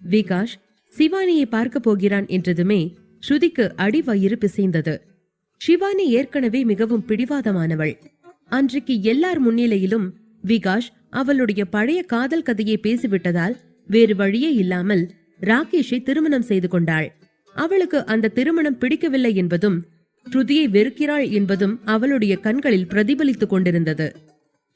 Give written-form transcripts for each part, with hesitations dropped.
விகாஷ் சிவானியை பார்க்க போகிறான் என்றதுமே ஸ்ருதிக்கு அடிவயிறு பிசைந்தது. சிவானி ஏற்கனவே மிகவும் பிடிவாதமானவள். அன்றைக்கு எல்லார் முன்னிலையிலும் விகாஷ் அவளுடைய பழைய காதல் கதையை பேசிவிட்டதால் வேறு வழியே இல்லாமல் ராகேஷை திருமணம் செய்து கொண்டாள். அவளுக்கு அந்த திருமணம் பிடிக்கவில்லை என்பதும் ஸ்ருதியை வெறுக்கிறாள் என்பதும் அவளுடைய கண்களில் பிரதிபலித்துக் கொண்டிருந்தது.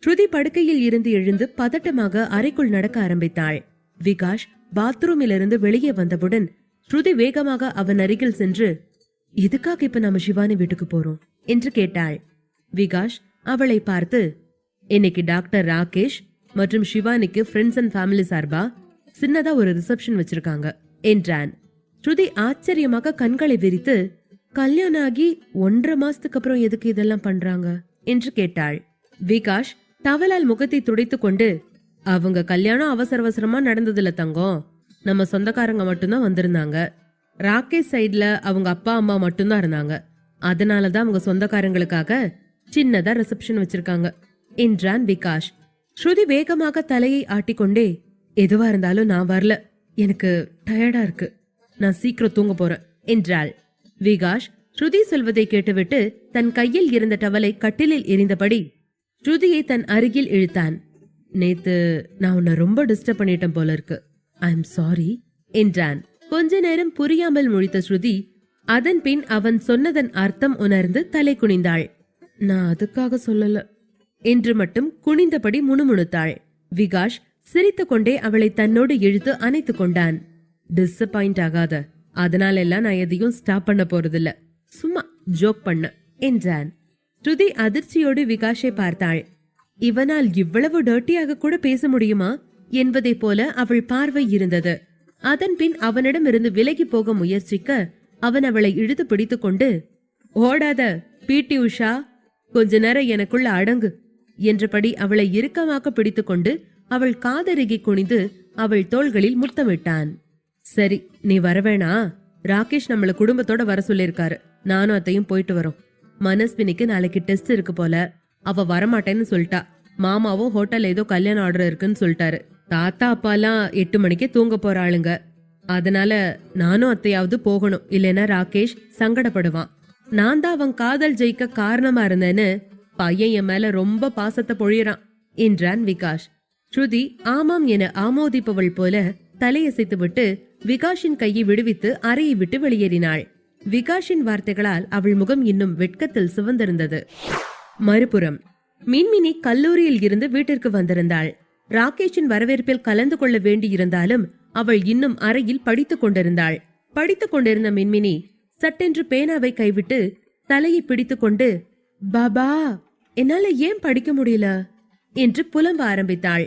ஸ்ருதி படுக்கையில் இருந்து எழுந்து பதட்டமாக அறைக்குள் நடக்க ஆரம்பித்தாள். விகாஷ் பாத்ரூமிலிருந்து வெளியே வந்தவுடன் ஸ்ருதி வேகமாக அவன் அருகில் சென்று, "எதுக்காக இப்ப நம்ம சிவானி வீட்டுக்கு போறோம்?" என்று கேட்டாள். விகாஷ் அவளை பார்த்து, "இன்னைக்கு டாக்டர் ராகேஷ் மற்றும் சிவானிக்கு ஃப்ரெண்ட்ஸ் அண்ட் ஃபேமிலி சார்பா சின்னதா ஒரு ரிசப்ஷன் வச்சிருக்காங்க" என்றான். ஸ்ருதி ஆச்சரியமாக கண்களை விரித்து, "கல்யாணம் ஆகி 1.5 மாசத்துக்கு அப்புறம் எதுக்கு இதெல்லாம் பண்றாங்க?" என்று கேட்டாள். விகாஷ் டவலால் முகத்தை துடைத்துக் கொண்டு, "அவங்க கல்யாணம் அவசர அவசரமா நடந்ததுல தங்கம். நம்ம சொந்தக்காரங்க மட்டும்தான் வந்திருந்தாங்க. ராகேஷ் சைட்ல அவங்க அப்பா அம்மா மட்டும்தான் இருந்தாங்க. அதனாலதான் அவங்க சொந்தக்காரங்களுக்காக சின்னதா ரிசப்ஷன் வச்சிருக்காங்க" என்றான் விகாஷ். ஸ்ருதி வேகமாக தலையை ஆட்டிக்கொண்டே, "எதுவா இருந்தாலும் நான் வரல. எனக்கு டயர்டா இருக்கு. நான் சீக்கிரம் தூங்க போறேன்" என்றாள். விகாஷ் ஸ்ருதி சொல்வதை கேட்டுவிட்டு தன் கையில் இருந்த டவலை கட்டிலில் எறிந்தபடி ஸ்ருதியை தன் அருகில் இழுத்தான். "நேத்து நான் உன்னை ரொம்ப டிஸ்டர்ப் பண்ணிட்டேன் போல இருக்கு. ஐ எம் சாரி" என்றான். கொஞ்ச நேரம் புரியாமல் முழித்த ஸ்ருதி அதன் பின் அவன் சொன்னதன் அர்த்தம் உணர்ந்து தலை குனிந்தாள். "நான் அதுக்காக சொல்லல" என்று மட்டும் குனிந்தபடி முணுமுணுத்தாள். விகாஷ் சிரித்துக் கொண்டே அவளை தன்னோடு இழுத்து அணைத்துக் கொண்டான். "டிசப்பாயிண்ட் ஆகாத. அதனால எல்லாம் நான் எதையும் ஸ்டாப் பண்ண போறதில்ல. சும்மா ஜோக் பண்ண" என்றான். ஸ்ருதி அதிர்ச்சியோடு விகாஷை பார்த்தாள். இவனால் இவ்வளவு டர்ட்டியாக கூட பேச முடியுமா என்பதை போல அவள் பார்வை இருந்தது. அதன் பின் அவனிடமிருந்து விலகி போக முயற்சிக்க அவன் அவளை இழுத்து பிடித்துக் கொண்டு, "ஓடாத பிடி உஷா, கொஞ்ச நேரம் எனக்குள்ள அடங்கு" என்றபடி அவளை இறுக்கமாக பிடித்துக் கொண்டு அவள் காதருகே குனிந்து அவள் தோள்களில் முத்தமிட்டான். "சரி, நீ வரவேணா. ராகேஷ் நம்மள குடும்பத்தோட வர சொல்லிருக்காரு. நானும் அத்தையும் போயிட்டு வரோம். மனஸ்வினிக்கு நாளைக்கு டெஸ்ட் இருக்கு போல. அவ வரமாட்டேன்னு சொல்லிட்டா. மாமாவும் ஹோட்டல் ஏதோ கல்யாண ஆர்டர் இருக்குன்னு சொல்லிட்டாரு. தாத்தா அப்பாலாம் 8 மணிக்கே தூங்க போறாளுங்க. அதனால நானும் அத்தையாவது போகணும். இல்லைன்னா ராகேஷ் சங்கடப்படுவான். நான் தான் அவன் காதல் ஜெயிக்க காரணமா இருந்தேன்னு பையன் என் மேல ரொம்ப பாசத்தை பொழியறான்" என்றான் விகாஷ். ஸ்ருதி ஆமாம் என ஆமோதிப்பவள் போல தலையசைத்து விட்டு விகாஷின் கையை விடுவித்து அறையை விட்டு வெளியேறினாள். விகாஷின் வார்த்தைகளால் அவள் முகம் இன்னும் வெட்கத்தில் சிவந்திருந்தது. மறுபுறம் மின்மினி கல்லூரியில் இருந்து வீட்டிற்கு வந்திருந்தாள். ராகேஷின் வரவேற்பில் கலந்து கொள்ள வேண்டியிருந்தாலும் அவள் இன்னும் அறையில் படித்துக் கொண்டிருந்தாள். படித்துக் கொண்டிருந்த மின்மினி சட்டென்று பேனாவை கைவிட்டு தலையை பிடித்துக் கொண்டு, "பாபா, என்னால ஏன் படிக்க முடியல?" என்று புலம்ப ஆரம்பித்தாள்.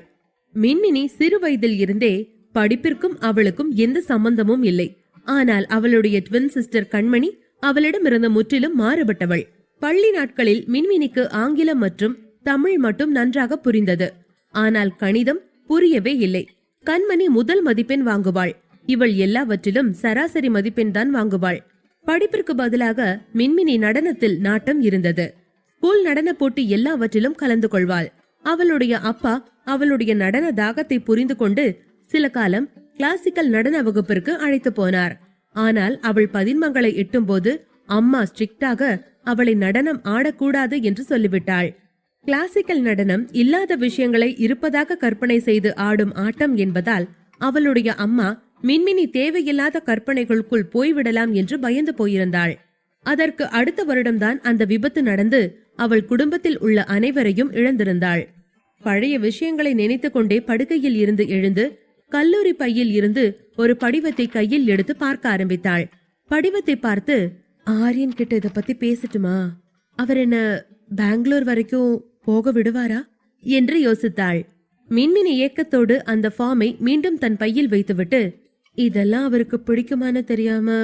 மின்மினி சிறு வயதில் இருந்தே படிப்பிற்கும் அவளுக்கும் எந்த சம்பந்தமும் இல்லை. ஆனால் அவளுடைய ட்வின் சிஸ்டர் கண்மணி அவளிடமிருந்து முற்றிலும் மாறுபட்டவள். பள்ளி நாட்களில் மின்மினிக்கு ஆங்கிலம் மற்றும் தமிழ் மட்டும் நன்றாக புரிந்தது. ஆனால் கணிதம் புரியவே இல்லை. கண்மணி முதல் மதிப்பெண் வாங்குவாள். இவள் எல்லாவற்றிலும் சராசரி மதிப்பெண் தான் வாங்குவாள். படிப்பிற்கு பதிலாக மின்மினி நடனத்தில் நாட்டம் இருந்தது. ஸ்கூல் நடன போட்டி எல்லாவற்றிலும் கலந்து கொள்வாள். அவளுடைய அப்பா அவளுடைய நடன தாகத்தை புரிந்து கொண்டு சில காலம் கிளாசிக்கல் நடன வகுப்பிற்கு அழைத்து போனார். ஆனால் அவள் 11 எட்டும் போது அம்மா ஸ்ட்ரிக்டாக அவளை நடனம் ஆடக்கூடாது என்று சொல்லிவிட்டாள். கிளாசிக்கல் நடனம் இல்லாத விஷயங்களை இருப்பதாக கற்பனை செய்து ஆடும் ஆட்டம் என்பதால் அவளுடைய அம்மா மின்மினி தேவையில்லாத கற்பனைகளுக்குள் போய்விடலாம் என்று பயந்து போயிருந்தாள். அதற்கு அடுத்த வருடம்தான் அந்த விபத்து நடந்து அவள் குடும்பத்தில் உள்ள அனைவரையும் இழந்திருந்தாள். பழைய விஷயங்களை நினைத்து கொண்டே படுக்கையில் இருந்து எழுந்து கல்லூரி பையில் இருந்து ஒரு படிவத்தை கையில் எடுத்து பார்க்க ஆரம்பித்தாள். படிவத்தை பார்த்து, "ஆரியன் கிட்ட இத பத்தி பேசட்டுமா? அவர் என்ன பெங்களூர் வரைக்கும் போக விடுவாரா?" என்று யோசித்தாள். மின்மினி ஏக்கத்தோடு அந்த ஃபார்மை மீண்டும் தன் பையில் வைத்துவிட்டு, "இதெல்லாம் அவருக்கு பிடிக்குமான்னு தெரியாம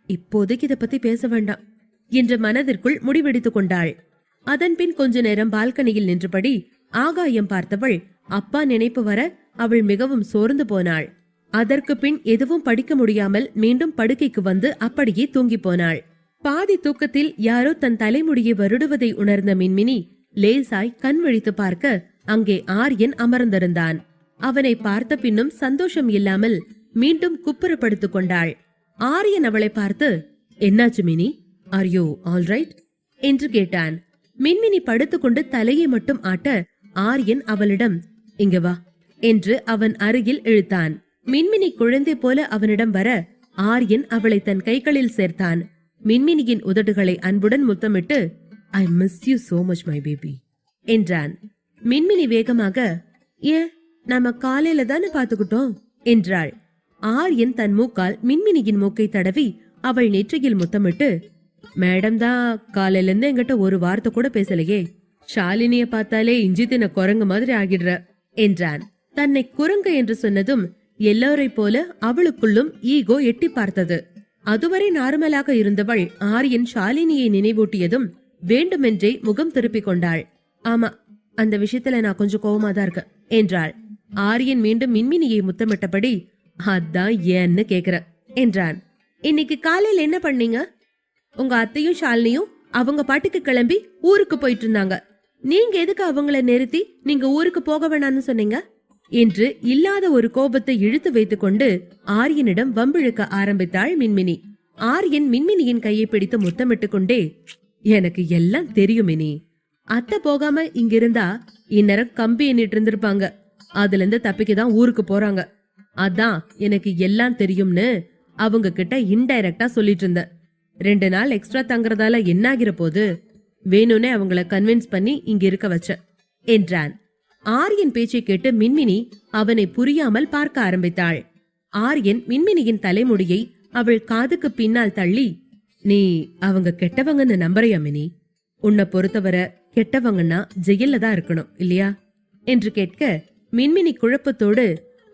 இப்போதைக்கு இத பத்தி பேச வேண்டாம்" என்று மனதிற்குள் முடிவெடுத்துக் கொண்டாள். அதன் பின் கொஞ்ச நேரம் பால்கனியில் நின்றபடி ஆகாயம் பார்த்தவள் அப்பா நினைப்பு வர அவள் மிகவும் சோர்ந்து போனாள். அதற்கு பின் எதுவும் படிக்க முடியாமல் மீண்டும் படுக்கைக்கு வந்து அப்படியே தூங்கி போனாள். பாதி தூக்கத்தில் யாரோ தன் தலைமுடியை வருடுவதை உணர்ந்த மின்மினி லேசாய் கண் விழித்து பார்க்க அங்கே ஆரியன் அமர்ந்திருந்தான். அவனை பார்த்த பின்னும் சந்தோஷம் இல்லாமல் மீண்டும் குப்புறப்படுத்திக் கொண்டாள். ஆரியன் அவளை பார்த்து, என்னாச்சு மினி, ஆர் யூ ஆல்ரைட் என்று கேட்டான். மின்மினி படுத்துக்கொண்டு தலையை மட்டும் ஆட்ட ஆரியன் அவளிடம், இங்க வா என்று அவன் அருகில் இழுத்தான். மின்மினி குழந்தை போல அவனிடம் வர ஆரியன் அவளை தன் கைகளில் சேர்த்தான். மின்மினியின் உதடுகளை அன்புடன் முத்தமிட்டு, I miss you so much my baby என்றான். மின்மினி வேகமாக, ஏன் நாம காலையில தானே பாத்துக்கிட்டோம் என்றாள். ஆரியன் தன் மூக்கால் மின்மினியின் மூக்கை தடவி அவள் நெற்றியில் முத்தமிட்டு, மேடம் தான் காலையில இருந்து என்கிட்ட ஒரு வார்த்தை கூட பேசலையே, ஷாலினிய பார்த்தாலே இஞ்சி தின குரங்கு மாதிரி ஆகிடுற என்றான். தன்னை குரங்கு என்று சொன்னதும் எல்லோரை போல அவளுக்குள்ளும் ஈகோ எட்டி பார்த்தது. அதுவரை நார்மலாக இருந்தவள் ஆரியன் ஷாலினியை நினைவூட்டியதும் வேண்டுமென்றே முகம் திருப்பிக் கொண்டாள். ஆமா, அந்த விஷயத்துல நான் கொஞ்சம் கோவமாதான் இருக்க என்றாள். ஆரியன் மீண்டும் மின்மினியை முத்தமிட்டபடி, அதான் ஏன்னு கேக்குற என்றான். இன்னைக்கு காலையில என்ன பண்ணீங்க? உங்க அத்தையும் ஷாலினியும் அவங்க பாட்டுக்கு கிளம்பி ஊருக்கு போயிட்டு இருந்தாங்க. நீங்க எதுக்கு அவங்கள நிறுத்தி நீங்க ஊருக்கு போக வேணாம்னு சொன்னீங்க என்று இல்லாத ஒரு கோபத்தை இழுத்து வைத்துக் கொண்டு ஆரியனிடம் வம்பிழுக்க ஆரம்பித்தாள் மின்மினி. ஆரியன் மின்மினியின் கையை பிடித்து முத்தமிட்டு கொண்டே, எனக்கு எல்லாம் தெரியும் மினி, அத்தை போகாம இங்கிருந்தா இந்நேரம் கம்பி எண்ணிட்டு இருந்திருப்பாங்க, அதுல இருந்து தப்பிக்கதான் ஊருக்கு போறாங்க. அதான் எனக்கு எல்லாம் தெரியும்னு அவங்க கிட்ட இன்டைரக்டா சொல்லிட்டு இருந்தேன். 2 நாள் எக்ஸ்ட்ரா தங்குறதால என்ன ஆகிற போது, வேணும்னே அவங்கள கன்வின்ஸ் பண்ணி இங்க இருக்க வச்ச என்றான். ஆரியன் பேச்சை கேட்டு மின்மினி அவனை புரியாமல் பார்க்க ஆரம்பித்தாள். ஆரியன் மின்மினியின் தலைமுடியை அவள் காதுக்கு பின்னால் தள்ளி, நீ அவங்க கெட்டவங்கன்னு நம்புறியா மினி? உன்னை பொறுத்தவரை கெட்டவங்கன்னா ஜெயில தான் இருக்கணும் இல்லையா என்று கேட்க மின்மினி குழப்பத்தோடு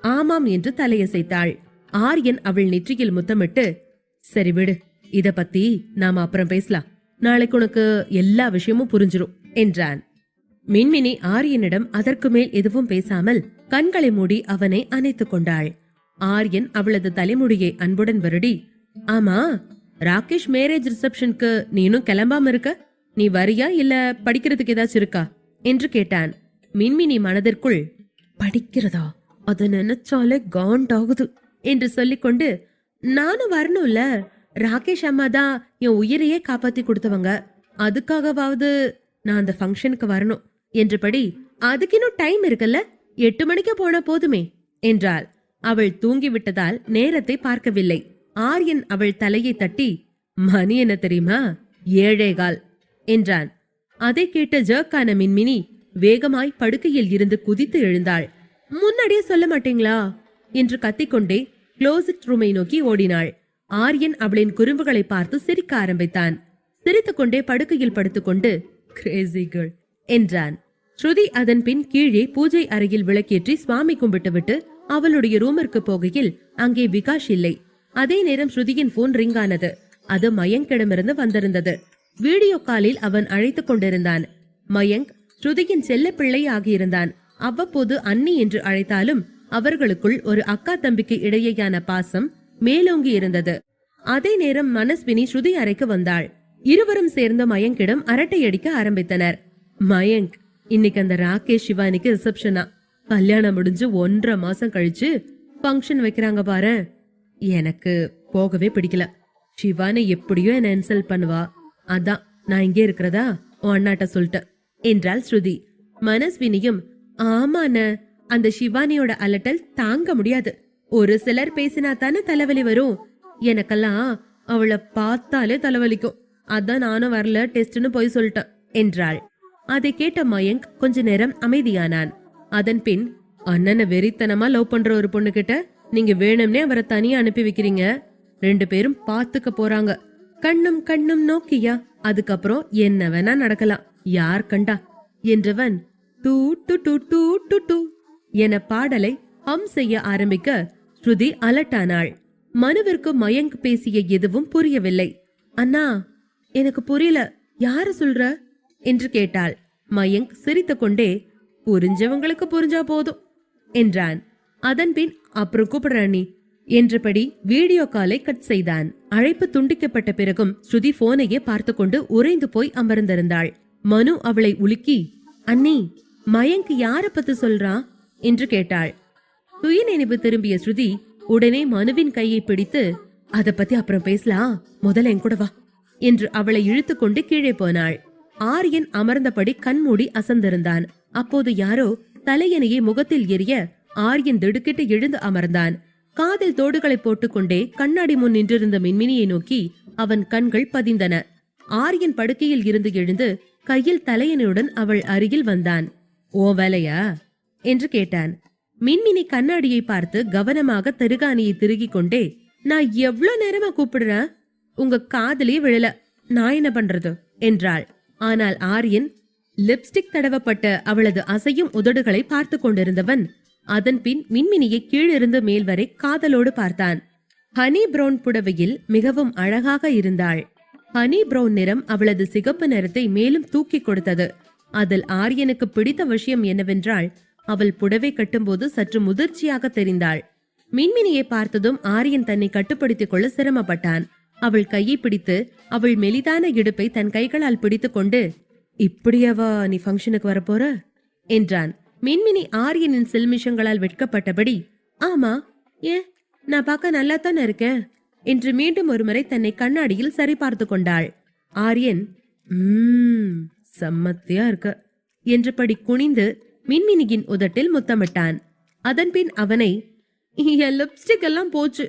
ஆமாம் என்று தலையசைத்தாள். ஆரியன் அவள் நெற்றியில் முத்தமிட்டு, சரி விடு, இத பத்தி நாம அப்புறம் பேசலாம், நாளைக்கு உனக்கு எல்லா விஷயமும் புரிஞ்சிரும் என்றான். மின்மினி ஆரியனிடம் அதற்கு மேல் எதுவும் பேசாமல் கண்களை மூடி அவனை அணைத்துக் கொண்டாள். ஆரியன் அவளது தலைமுடியை அன்புடன் வருடி, ஆமா, ராகேஷ் மேரேஜ் ரிசப்ஷனுக்கு நீனும் கிளம்பாம இருக்க, நீ வரியா இல்ல படிக்கிறதுக்கு ஏதாச்சும் இருக்கா என்று கேட்டான். மின்மினி மனதிற்குள், படிக்கிறதா, அத நினைச்சாலே காண்டாகுது என்று சொல்லிக்கொண்டு, நானும் வரணும்ல, ராகேஷ் அம்மா தான் என் உயிரையே காப்பாத்தி கொடுத்தவங்க, அதுக்காகவாவது நான் அந்த ஃபங்க்ஷனுக்கு வரணும் என்றபடி, அதுக்கு இன்னும் டைம் இருக்குல்ல, 8 மணிக்கு போனா போதுமே என்றாள். அவள் தூங்கிவிட்டதால் நேரத்தை பார்க்கவில்லை. ஆரியன் அவள் தலையை தட்டி, மணி என்ன தெரியுமா, 7:15 என்றான். அதை கேட்ட ஜர்க்கான மின்மினி வேகமாய் படுக்கையில் இருந்து குதித்து எழுந்தாள். முன்னாடியே சொல்ல மாட்டீங்களா என்று கத்திக்கொண்டே க்ளோசெட் ரூமை நோக்கி ஓடினாள். ஆரியன் அவளின் குறும்புகளை பார்த்து சிரிக்க ஆரம்பித்தான். சிரித்துக்கொண்டே படுக்கையில் படுத்துக்கொண்டு, கிரேசி கேர்ள் என்றான். ஸ்ருதி அதன் பின் கீழே பூஜை அறையில் விளக்கேற்றி சுவாமி கும்பிட்டுவிட்டு அவளுடைய ரூமிற்கு போகையில் அங்கே விகாஷ் இல்லை. அதே நேரம் ஸ்ருதியின் போன் ரிங் ஆனது. அது மயங்கிடமிருந்து வந்திருந்தது. வீடியோ காலில் அவன் அழைத்துக் கொண்டிருந்தான். மயங்க் ஸ்ருதியின் செல்ல பிள்ளை ஆகியிருந்தான். அவ்வப்போது அண்ணி என்று அழைத்தாலும் அவர்களுக்குள் ஒரு அக்கா தம்பிக்கு இடையேயான பாசம் மேலோங்கி இருந்தது. அதே நேரம் மனஸ்வினி ஸ்ருதி அறைக்கு வந்தாள். இருவரும் சேர்ந்த மயங்கிடம் அரட்டை அடிக்க ஆரம்பித்தனர். மயங்க், இன்னைக்கு அந்த ராகேஷ் சிவானிக்கு ரிசப்ஷனா, கல்யாணம் முடிஞ்சு 1.5 மாசம் கழிச்சு ஃபங்க்ஷன் வைக்கிறாங்க பாரு. எனக்கு போகவே பிடிக்கல. சிவானி எப்படியோ என்ன இன்சல்ட் பண்ணுவா, அதான் நான் இங்கே இருக்கிறதா உன் அண்ணாட்ட சொல்லிட்டேன் என்றாள் ஸ்ருதி. மனஸ்வினியும், ஆமான, அந்த சிவானியோட அலட்டல் தாங்க முடியாது. ஒரு சிலர் பேசினா தானே தலைவலி வரும். எனக்கெல்லாம் அவளை பார்த்தாலே தலைவலிக்கும். அதான் நானும் வரல, டெஸ்ட்னு போய் சொல்லிட்டேன் என்றாள். அதை கேட்ட மயங்க் கொஞ்ச நேரம் அமைதியானான். அதன் பின், அண்ணனை வெறித்தனமா லவ் பண்ற ஒரு பொண்ணு கிட்ட நீங்க வேணும்னே அவரை தனியா அனுப்பி வைக்கிறீங்க. 2 பேரும் பாத்துக்க போறாங்க. கண்ணும் கண்ணும் நோக்கியா, அதுக்கப்புறம் என்ன வேணா நடக்கலாம், யார் கண்டா என்றவன் டூ டு டு டு டு டு என பாடலை ஹம் செய்ய ஆரம்பிக்க ஸ்ருதி அலட்டானாள். மனுவிற்கு மயங்க் பேசிய எதுவும் புரியவில்லை. அண்ணா, எனக்கு புரியல, யாரு சொல்ற என்று கேட்டாள். மயங்க் சிரித்துக் கொண்டே, புரிஞ்சவங்களுக்கு புரிஞ்சா போதும் என்றான். அதன்பின் அப்புறம் கூப்பிடுற நீ என்றபடி வீடியோ காலை கட் செய்தான். அழைப்பு துண்டிக்கப்பட்ட பிறகும் ஸ்ருதி போனையே பார்த்து கொண்டு உறைந்து போய் அமர்ந்திருந்தாள். மனு அவளை உலுக்கி, அண்ணி, மயங்க் யார பத்தி சொல்றான் என்று கேட்டாள். சுய நினைவு திரும்பிய ஸ்ருதி உடனே மனுவின் கையை பிடித்து, அத பத்தி அப்புறம் பேசலாம், முதல்ல என் கூட வா என்று அவளை இழுத்துக்கொண்டு கீழே போனாள். ஆரியன் அமர்ந்தபடி கண்மூடி அசந்திருந்தான். அப்போது யாரோ தலையணையை முகத்தில் எரிய ஆரியன் திடுக்கிட்டு எழுந்து அமர்ந்தான். காதில் தோடுகளை போட்டுக்கொண்டே கண்ணாடி முன் நின்றிருந்த மின்மினியை நோக்கி அவன் கண்கள் பதிந்தன. ஆரியன் படுக்கையில் இருந்து எழுந்து கையில் தலையணையுடன் அவள் அருகில் வந்தான். ஓ வேலையா என்று கேட்டான். மின்மினி கண்ணாடியை பார்த்து கவனமாக திருகாணியை திருகிக் கொண்டே, நான் எவ்வளவு நேரமா கூப்பிடுறேன், உங்க காதலே விழல, நான் என்ன பண்றது என்றாள். ஆனால் ஆரியன் லிப்ஸ்டிக் தடவப்பட்ட அவளது அசையும் உதடுகளை பார்த்து கொண்டிருந்தவன் அதன் பின் மின்மினியை கீழிருந்து மேல் வரை காதலோடு பார்த்தான். ஹனி பிரவுன் புடவையில் மிகவும் அழகாக இருந்தாள். ஹனி பிரவுன் நிறம் அவளது சிகப்பு நிறத்தை மேலும் தூக்கி கொடுத்தது. அதில் ஆரியனுக்கு பிடித்த விஷயம் என்னவென்றால், அவள் புடவை கட்டும்போது சற்று முதிர்ச்சியாக தெரிந்தாள். மின்மினியை பார்த்ததும் ஆரியன் தன்னை கட்டுப்படுத்திக் கொள்ள சிரமப்பட்டான். அவள் கையை பிடித்து அவள் மெலிதான இடுப்பை தன் கைகளால் பிடித்துக் கொண்டு, இப்படியாவா நீ ஃபங்க்ஷனுக்கு வரப்போற என்றான். மின்மினி ஆரியனின் சில்மிஷங்களால் வெட்கப்பட்டபடி, ஆமா, ஏன் நான் பார்க்க நல்லா தானே இருக்கேன் என்று மீண்டும் ஒருமுறை தன்னை கண்ணாடியில் சரிபார்த்து கொண்டாள். ஆரியன், சம்மத்தியா இருக்க என்றபடி குனிந்து மின்மினியின் உதட்டில் முத்தமிட்டான். அதன்பின் அவனை, என் லிப்ஸ்டிக் எல்லாம் போச்சு,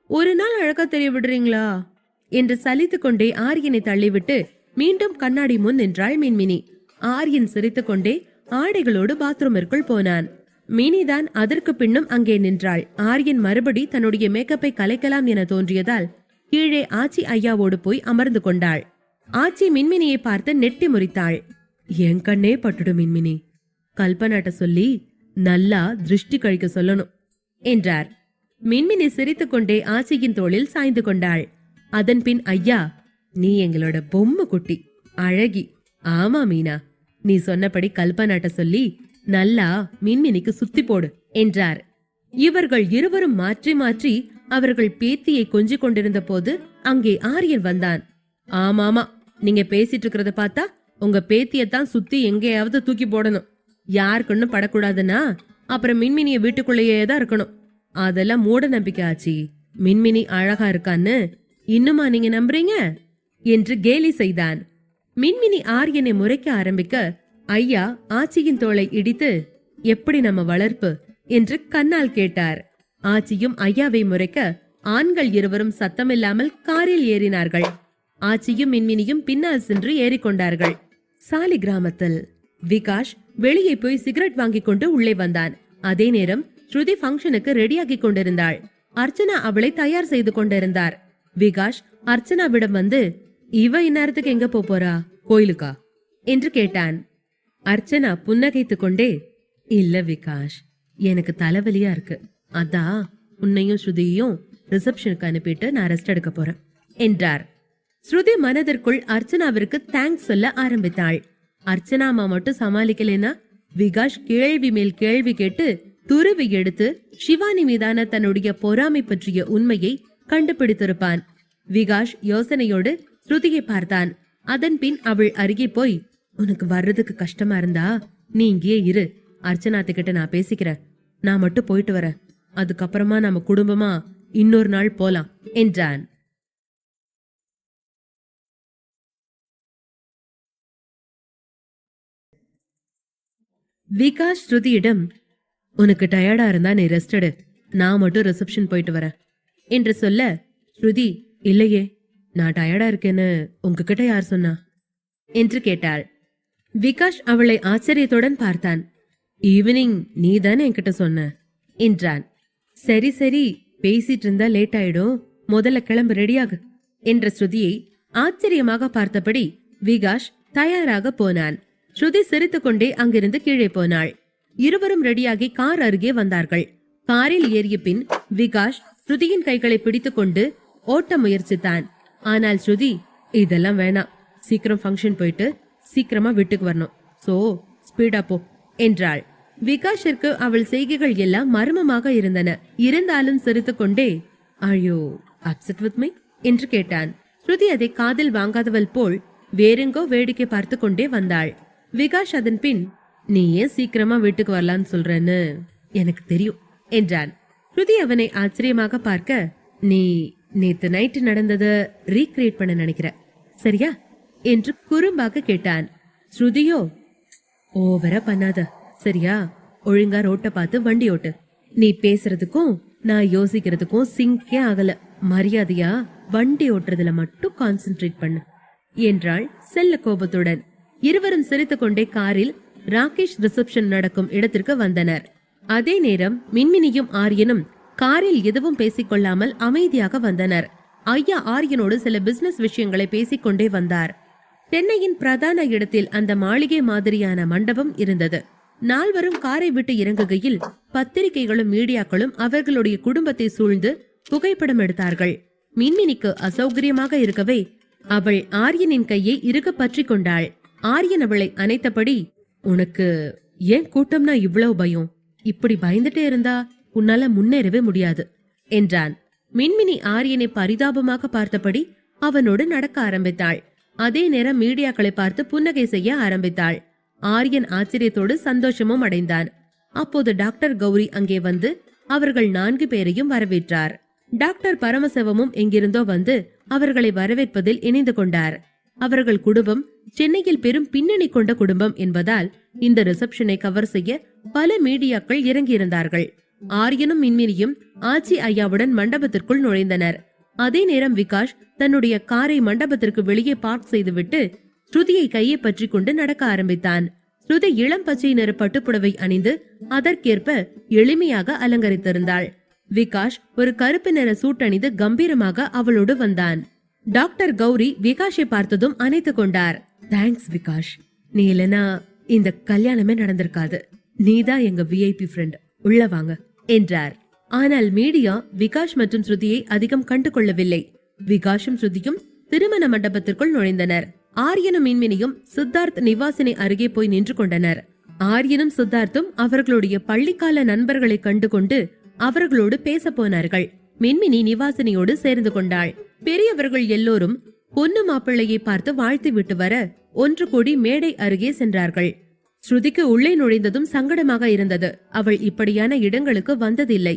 ஒரு நாள் அழகா தெரிய விடுறீங்களா என்று சலித்துக் கொண்டே ஆரியனை தள்ளிவிட்டு மீண்டும் கண்ணாடி முன் நின்றாள் மின்மினி. ஆரியன் சிரித்துக் கொண்டே ஆடைகளோடு பாத்ரூமிற்குள் போனான். மினிதான் அதற்கு பின்னும் அங்கே நின்றாள். ஆரியன் மறுபடி தன்னுடைய மேக்கப்பை கலைக்கலாம் என தோன்றியதால் கீழே ஆச்சி ஐயாவோடு போய் அமர்ந்து கொண்டாள். ஆச்சி மின்மினியை பார்த்து நெட்டி முறித்தாள். என் கண்ணே பட்டுடும் மின்மினி, கல்பனாட்ட சொல்லி நல்லா திருஷ்டி கழிக்க சொல்லணும் என்றார். மின்மினி சிரித்துக் கொண்டே ஆச்சியின் தோளில் சாய்ந்து கொண்டாள். அதன் பின், ஐயா, நீ எங்களோட பொம்மை குட்டி, அழகி. ஆமா மீனா, நீ சொன்னபடி கல்பனாட்ட சொல்லி நல்லா மின்மினிக்கு சுத்தி போடு என்றார். இவர்கள் இருவரும் மாற்றி மாற்றி அவர்கள் பேத்தியை கொஞ்சிக் கொண்டிருந்த போது அங்கே ஆரியன் வந்தான். ஆமாமா, நீங்க பேசிட்டு இருக்கிறத பார்த்தா உங்க பேத்தியத்தான் சுத்தி எங்கேயாவது தூக்கி போடணும். யாருக்குன்னு படக்கூடாதுன்னா அப்புறம் மின்மினிய வீட்டுக்குள்ளேயே தான் இருக்கணும். அதெல்லாம் மூட நம்பிக்கை ஆச்சி. மின்மினி அழகா இருக்கான்னு இன்னுமா நீங்க நம்புறீங்க என்று கேலி செய்தான். மின்மினி ஆரியனை முறைக்க ஆரம்பிக்க ஐயா ஆச்சியின் தோளை இடித்து, எப்படி நம்ம வளர்ப்பு என்று கண்ணால் கேட்டார். ஆச்சியும் ஐயாவை முறைக்க ஆண்கள் இருவரும் சத்தமில்லாமல் காரில் ஏறினார்கள். ஆச்சியும் மின்மினியும் பின்னால் சென்று ஏறிக்கொண்டார்கள். சாலி கிராமத்தில் விகாஷ் வெளியே போய் சிகரெட் வாங்கிக் கொண்டு உள்ளே வந்தான். அதே நேரம் ஸ்ருதி ஃபங்க்ஷனுக்கு ரெடியாகி கொண்டிருந்தாள். அர்ச்சனா அவளை தயார் செய்து கொண்டிருந்தார். விகாஷ் அர்ச்சனாவிடம் வந்து, இவ இந்நேரத்துக்கு எங்க போறா, கோயிலுக்கா என்று கேட்டான். அர்ச்சனா புன்னகைத்து கொண்டே, இல்ல விகாஷ், எனக்கு தலைவலியா இருக்கு, அதான் உன்னையும் ஸ்ருதியையும் ரிசப்ஷனுக்கு அனுப்பிட்டு நான் ரெஸ்ட் எடுக்க போறேன் என்றார். ஸ்ருதி மனதிற்குள் அர்ச்சனாவிற்கு தேங்க்ஸ் சொல்ல ஆரம்பித்தாள். அர்ச்சனா அம்மா மட்டும் சமாளிக்கலைன்னா விகாஷ் கேள்வி மேல் கேள்வி கேட்டு துருவி எடுத்து சிவானி மீதான தன்னுடைய பொறாமை பற்றிய உண்மையை கண்டுபிடித்திருப்பான். விகாஷ் யோசனையோடு ஸ்ருதியை பார்த்தான். அதன் பின் அவள் அருகே போய், உனக்கு வர்றதுக்கு கஷ்டமா இருந்தா நீ இங்கேயே இரு, அர்ச்சனாத்துக்கிட்ட நான் பேசிக்கிறேன், நான் மட்டும் போயிட்டு வரேன், அதுக்கப்புறமா நம்ம குடும்பமா இன்னொரு நாள் போலாம் என்றான். விகாஷ் ஸ்ருதியிடம், உனக்கு டயர்டா இருந்தா நீ ரெஸ்ட் எடு, நான் மட்டும் ரிசப்ஷன் போயிட்டு வரேன் என்று சொல்ல, ஸ்ருதி, இல்லையே, நான் டயர்டா இருக்கேன்னு உங்ககிட்ட யார் சொன்னா என்று கேட்டாள். விகாஷ் அவளை ஆச்சரியத்துடன் பார்த்தான். ஈவினிங் நீ தானே என்கிட்ட சொன்ன என்றான். சரி சரி, பேசிட்டு இருந்தா லேட் ஆயிடும், முதல்ல கிளம்பு, ரெடியாகு என்ற ஸ்ருதியை ஆச்சரியமாக பார்த்தபடி விகாஷ் தயாராக போனான். ஸ்ருதி சிரித்துக் கொண்டே அங்கிருந்து கீழே போனாள். இருவரும் ரெடியாகி கார் அருகே வந்தார்கள். காரில் ஏறிய பின் விகாஷ் ஸ்ருதியின் கைகளை பிடித்துக் கொண்டு ஓட்ட முயற்சித்தான். ஆனால் ஸ்ருதி, இதெல்லாம் வேணாம், சீக்கிரம் ஃபங்க்ஷன் போயிட்டு சீக்கிரமா வீட்டுக்கு வரணும், சோ ஸ்பீடா போ என்றாள். விகாஷிற்கு அவள் செய்கைகள் எல்லாம் மர்மமாக இருந்தன. இருந்தாலும் சிரித்துக் கொண்டே, ஐயோ அப்செட் வித் மீ என்று கேட்டான். ஸ்ருதி அதை காதில் வாங்காதவள் போல் வேறெங்கோ வேடிக்கை பார்த்து கொண்டே வந்தாள். விகாஷ் அதன் பின், நீ ஏன் சீக்கிரமா வீட்டுக்கு வரலான்னு சொல்றேன்னு எனக்கு தெரியும் என்றான். ஸ்ருதி அவனை ஆச்சரியமாக பார்க்க, நீ நேத்து நைட்டு நடந்தத ரீக்ரியேட் பண்ண நினைக்கிற, சரியா என்று குறும்பாக கேட்டான். ஸ்ருதியோ, ஓவரா பண்ணாத சரியா, ஒழுங்கா ரோட்ட பார்த்து வண்டி ஓட்டு. நீ பேசுறதுக்கும் நான் யோசிக்கிறதுக்கும் சிங்கே ஆகல. மரியாதையா வண்டி ஓட்டுறதுல மட்டும் கான்சென்ட்ரேட் பண்ணு என்றாள் செல்ல கோபத்துடன். இருவரும் சிரித்துக் கொண்டே காரில் ராகேஷ் ரிசப்ஷன் நடக்கும் இடத்திற்கு வந்தனர். அதே நேரம் மின்மினியும் ஆரியனும் காரில் எதுவும் பேசிக்கொள்ளாமல் அமைதியாக வந்தனர். ஐயா ஆரியனோடு சில பிசினஸ் விஷயங்களை பேசிக்கொண்டே வந்தார். சென்னையின் பிரதான இடத்தில் அந்த மாளிகை மாதிரியான மண்டபம் இருந்தது. நால்வரும் காரை விட்டு இறங்குகையில் பத்திரிகைகளும் மீடியாக்களும் அவர்களுடைய குடும்பத்தை சூழ்ந்து புகைப்படம் எடுத்தார்கள். மின்மினிக்கு அசௌகரியமாக இருக்கவே அவள் ஆரியனின் கையை இறுக பற்றி கொண்டாள். ஆரியன் அவளை அணைத்தபடி, உனக்கு ஏன் கூட்டம்னா இவ்வளவு பயம்? இப்படி பயந்துட்டே இருந்தா உன்னால முன்னேறவே முடியாது என்றான். மின்மினி ஆரியனை பரிதாபமாக பார்த்தபடி அவனோடு நடக்க ஆரம்பித்தாள். அதே நேரம் மீடியாக்களை பார்த்து புன்னகை செய்ய ஆரம்பித்தாள். ஆரியன் ஆச்சரியத்தோடு சந்தோஷமும் அடைந்தான். அப்போது டாக்டர் கௌரி அங்கே வந்து அவர்கள் 4 பேரையும் வரவேற்றார். டாக்டர் பரமசிவமும் எங்கிருந்தோ வந்து அவர்களை வரவேற்பதில் இணைந்து கொண்டார். அவர்கள் குடும்பம் சென்னையில் பெரும் பின்னணி கொண்ட குடும்பம் என்பதால் இந்த ரிசப்ஷனை கவர் செய்ய பல மீடியாக்கள் இறங்கியிருந்தார்கள். ஆரியனும் மின்மினியும் ஆச்சி ஐயாவுடன் மண்டபத்திற்குள் நுழைந்தனர். அதே நேரம் விகாஷ் தன்னுடைய காரை மண்டபத்திற்கு வெளியே பார்க் செய்துவிட்டு ஸ்ருதியை கையை பற்றி கொண்டு நடக்க ஆரம்பித்தான். ஸ்ருதி இளம் பச்சை நிற பட்டுப்புடவை அணிந்து அதற்கேற்ப எளிமையாக அலங்கரித்திருந்தாள். விகாஷ் ஒரு கருப்பு நிற சூட் அணிந்து கம்பீரமாக அவளோடு வந்தான். டாக்டர் கௌரி விகாஷை பார்த்ததும் அணைத்துக் கொண்டார். தேங்க்ஸ் விகாஷ், நீ இல்லனா இந்த கல்யாணமே நடந்திருக்காது. நீதான் எங்க விஐபி ஃப்ரெண்ட், உள்ள வாங்க என்றார். ஆனால் மீடியா விகாஷ் மற்றும் ஸ்ருதியை அதிகம் கண்டு கொள்ளவில்லை. விகாஷும் ஸ்ருதியும் திருமண மண்டபத்திற்குள் நுழைந்தனர். ஆரியனும் மின்மினியும் சித்தார்த் நிவாசினை அருகே போய் நின்று கொண்டனர். ஆரியனும் சித்தார்த்தும் அவர்களுடைய பள்ளிக்கால நண்பர்களை கண்டு கொண்டு அவர்களோடு பேச போனார்கள். மின்மினி நிவாசினியோடு சேர்ந்து கொண்டாள். பெரியவர்கள் எல்லோரும் பொண்ணு மாப்பிள்ளையை பார்த்து வாழ்த்து விட்டு வர ஒன்று கூடி மேடை அருகே சென்றார்கள். ஸ்ருதிக்கு உள்ளே நுழைந்ததும் சங்கடமாக இருந்தது. அவள் இப்படியான இடங்களுக்கு வந்ததில்லை.